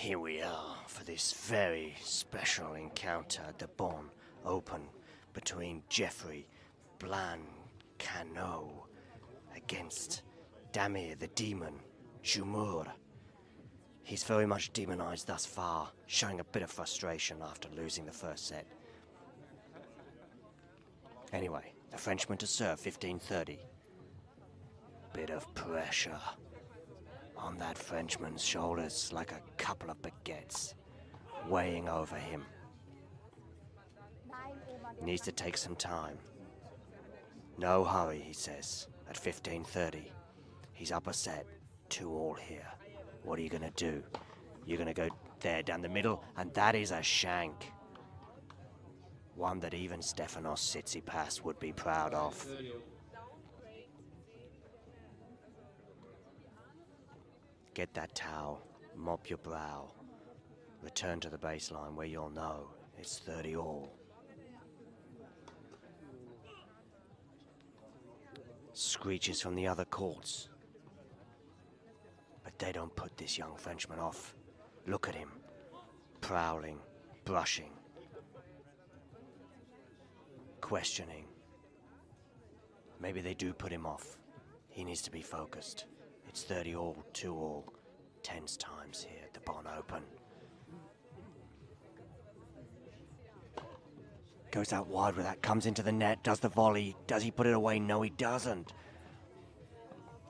Here we are for this very special encounter at the Bonn Open between Jeffrey Blancano against Damir the Demon Jumur. He's very much demonized thus far, showing a bit of frustration after losing the first set. Anyway, the Frenchman to serve, 15-30. Bit of pressure on that Frenchman's shoulders, like a couple of baguettes, weighing over him. Needs to take some time. No hurry, he says, at 15-30. He's up a set, 2-all here. What are you gonna do? You're gonna go there down the middle, and that is a shank. One that even Stefanos Tsitsipas would be proud of. Get that towel, mop your brow. Return to the baseline where you'll know it's 30-all. Screeches from the other courts. But they don't put this young Frenchman off. Look at him. Prowling, brushing, questioning. Maybe they do put him off. He needs to be focused. It's 30-all, 2-all, tense times here at the Bonn Open. Goes out wide with that, comes into the net, does the volley. Does he put it away? No, he doesn't.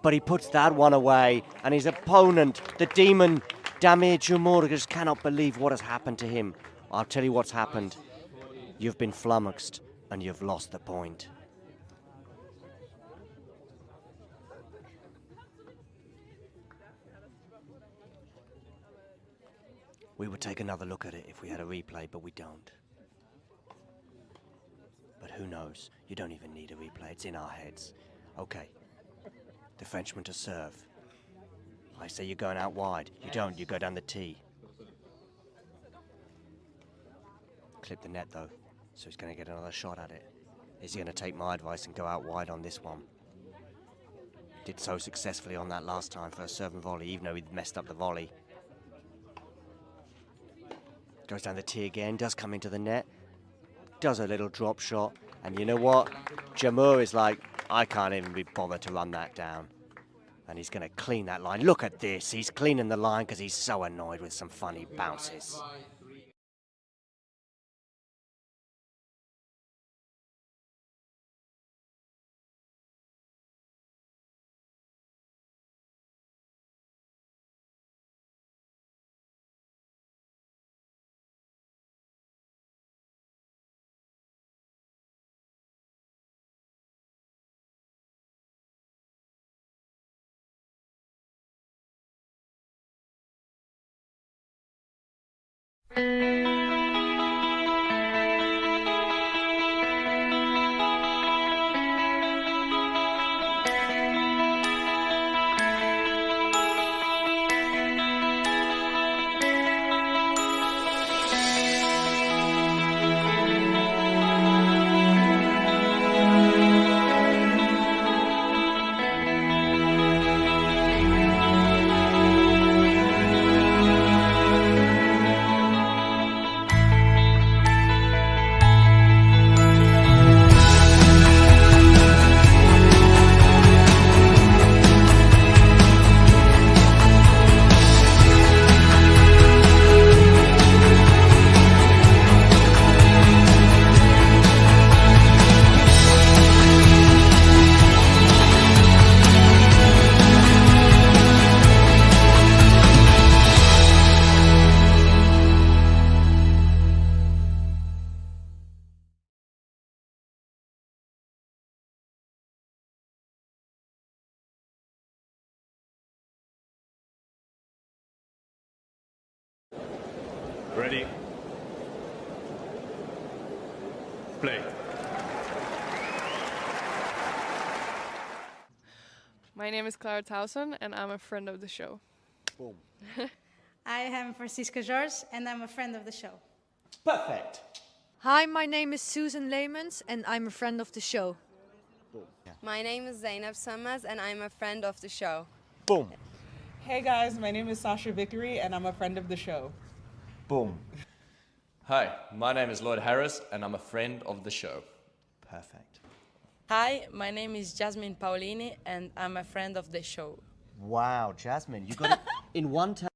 But he puts that one away, and his opponent, the demon, Damir Jumur, just cannot believe what has happened to him. I'll tell you what's happened. You've been flummoxed, and you've lost the point. We would take another look at it if we had a replay, but we don't. But who knows? You don't even need a replay. It's in our heads. Okay. The Frenchman to serve. I say you're going out wide. You don't. You go down the tee. Clip the net, though. So he's going to get another shot at it. Is he going to take my advice and go out wide on this one? Did so successfully on that last time for a serve and volley, even though he'd messed up the volley. Goes down the tee again, does come into the net, does a little drop shot, and you know what? Jumur is like, I can't even be bothered to run that down. And he's going to clean that line. Look at this, he's cleaning the line because he's so annoyed with some funny bounces. Ready? Play. My name is Clara Towson, and I'm a friend of the show. Boom. I am Francisca George, and I'm a friend of the show. Perfect. Hi, my name is Susan Leemans, and I'm a friend of the show. Boom. My name is Zainab Sammaz, and I'm a friend of the show. Boom. Hey guys, my name is Sasha Vickery and I'm a friend of the show. Boom. Hi, my name is Lloyd Harris and I'm a friend of the show. Perfect. Hi, my name is Jasmine Paolini and I'm a friend of the show. Wow, Jasmine, you got it in one time.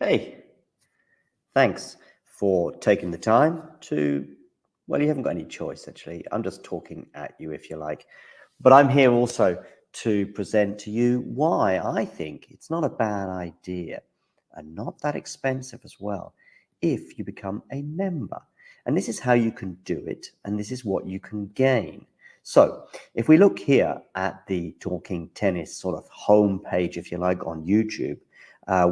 Hey, thanks for taking the time to, well, you haven't got any choice, actually. I'm just talking at you, if you like. But I'm here also to present to you why I think it's not a bad idea and not that expensive as well if you become a member. And this is how you can do it, and this is what you can gain. So if we look here at the Talking Tennis sort of home page, if you like, on YouTube,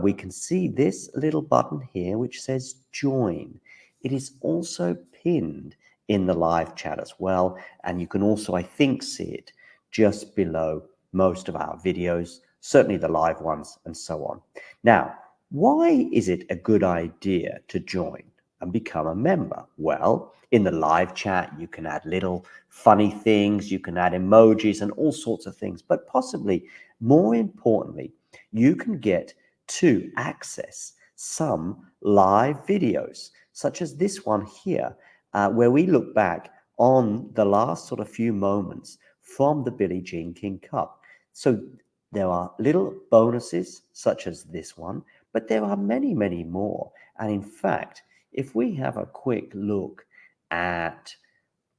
we can see this little button here which says join. It is also pinned in the live chat as well, and you can also, I think, see it just below most of our videos, certainly the live ones and so on. Now, why is it a good idea to join and become a member? Well, in the live chat, you can add little funny things, you can add emojis and all sorts of things, but possibly more importantly, you can get to access some live videos, such as this one here, where we look back on the last sort of few moments from the Billie Jean King Cup. So there are little bonuses such as this one, but there are many, many more. And in fact, if we have a quick look at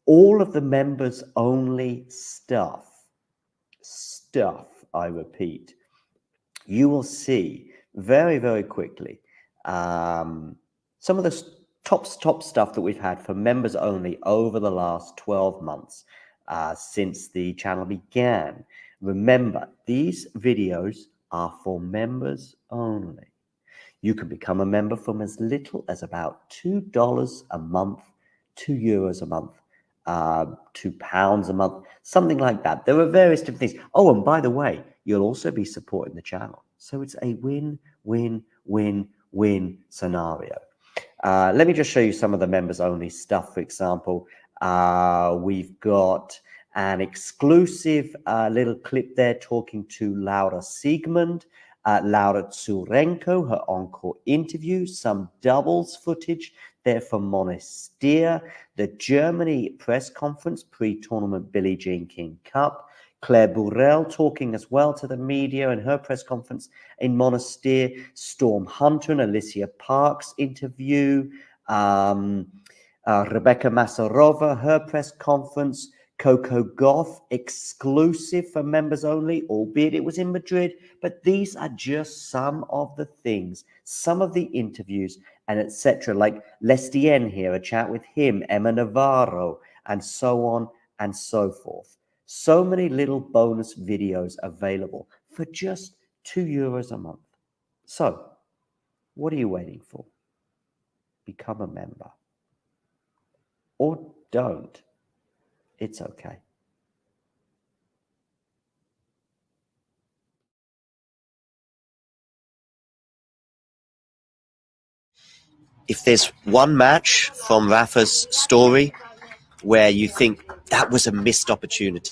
all of the members only stuff, I repeat, you will see very, very quickly some of the top stuff that we've had for members only over the last 12 months since the channel began. Remember, these videos are for members only. You can become a member from as little as about $2 a month, €2 a month, £2 a month, something like that. There are various different things. Oh, and by the way, you'll also be supporting the channel. So it's a win-win-win-win scenario. Let me just show you some of the members only stuff. For example, we've got an exclusive little clip there talking to Laura Siegmund, Laura Tsurenko, her encore interview, some doubles footage there from Monastir, the Germany press conference pre-tournament Billie Jean King Cup, Claire Burrell talking as well to the media in her press conference in Monastir, Storm Hunter and Alicia Parks interview, Rebecca Masarova, her press conference, Coco Gauff exclusive for members only, albeit it was in Madrid, but these are just some of the things, some of the interviews and etc. Like Lestien here, a chat with him, Emma Navarro, and so on and so forth. So many little bonus videos available for just €2 a month. So, what are you waiting for? Become a member. Or don't. It's okay. If there's one match from Rafa's story where you think that was a missed opportunity,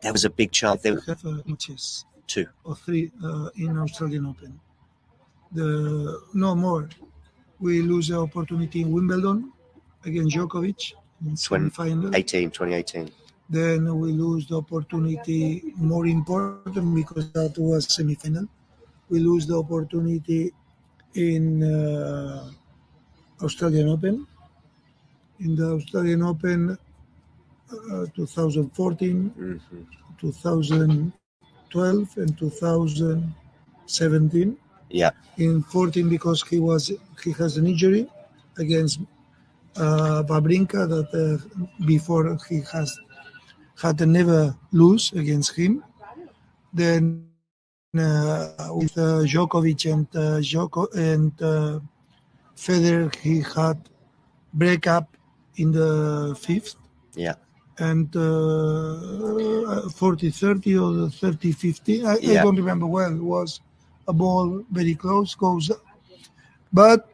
there was a big chance. We have matches, 2 or 3 in Australian Open. No more. We lose the opportunity in Wimbledon against Djokovic in semi-final. 2018. Then we lose the opportunity, more important because that was semi-final. We lose the opportunity in Australian Open. In the Australian Open 2014, 2012 and 2017. Yeah. In 14 because he has an injury against Wawrinka that before he had never lose against him. Then with Djokovic and Federer, he had breakup in the 5th. Yeah. and 40-30 or 30-50. I Yeah. don't remember well. It was a ball very close, goes up. But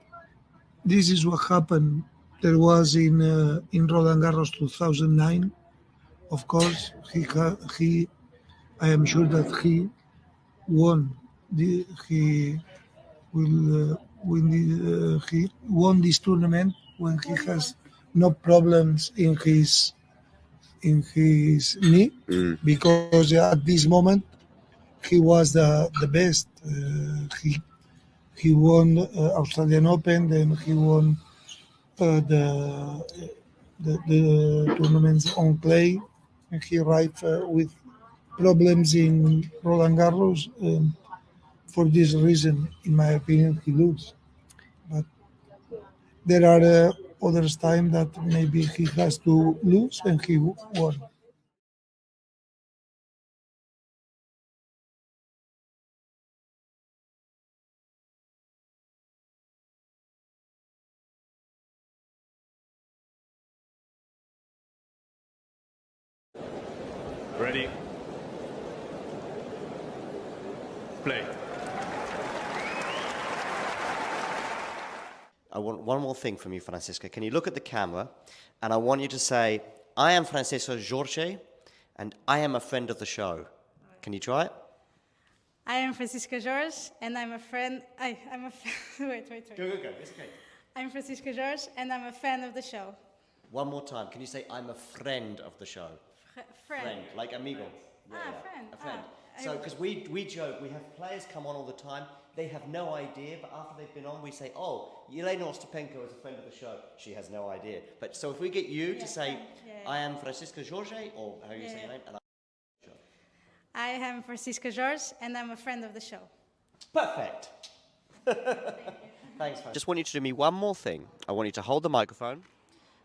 this is what happened. There was in Roland Garros 2009. Of course, I am sure that he won. He will win. He won this tournament when he has no problems in his knee, because at this moment he was the best. He won Australian Open, then he won the tournaments on clay, and he arrived with problems in Roland Garros. For this reason, in my opinion, he loses. But there are others time that maybe he has to lose and he won. Ready? Play. I want one more thing from you, Francisca. Can you look at the camera, and I want you to say, I am Francisco Jorge, and I am a friend of the show. Can you try it? I am Francisca Jorge, and I'm a friend. I'm a wait. Go. It's okay. I'm Francisca Jorge, and I'm a fan of the show. One more time. Can you say, I'm a friend of the show? Friend. Like amigo. Friend. A friend. So, because we joke, we have players come on all the time, they have no idea, but after they've been on, we say, oh, Yelena Ostapenko is a friend of the show. She has no idea. But so if we get you to say, I am Francisca Jorge, or how you say your name, and I am Francisca Jorge, and I'm a friend of the show. Perfect. Thanks, Francisca. Just want you to do me one more thing. I want you to hold the microphone.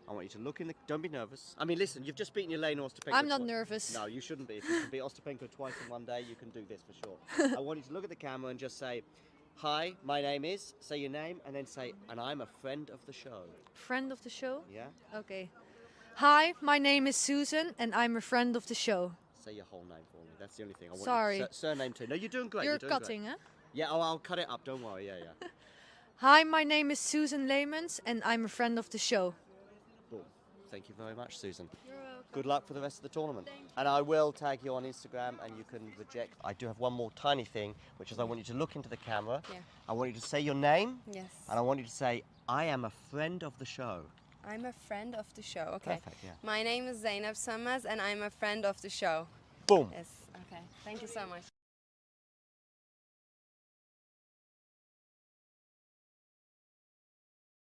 I want you to look in the... Don't be nervous. I mean, listen, you've just beaten Yelena Ostapenko. I'm not nervous. No, you shouldn't be. If you can beat Ostapenko twice in one day, you can do this for sure. I want you to look at the camera and just say, hi, my name is, say your name, and then say, and I'm a friend of the show. Friend of the show? Yeah? Okay. Hi, my name is Susan, and I'm a friend of the show. Say your whole name for me. That's the only thing I want. Sorry. Surname too. No, you're doing great. You're doing cutting, great. huh? Yeah, I'll cut it up. Don't worry. Yeah. Hi, my name is Susan Leemans, and I'm a friend of the show. Boom. Thank you very much, Susan. You're welcome. Good luck for the rest of the tournament. And I will tag you on Instagram, and you can reject. I do have one more tiny thing, which is I want you to look into the camera. Yeah. I want you to say your name. Yes. And I want you to say, I am a friend of the show. I'm a friend of the show. Okay. Perfect, yeah. My name is Zainab Samaz, and I'm a friend of the show. Boom. Yes. Okay. Thank you so much.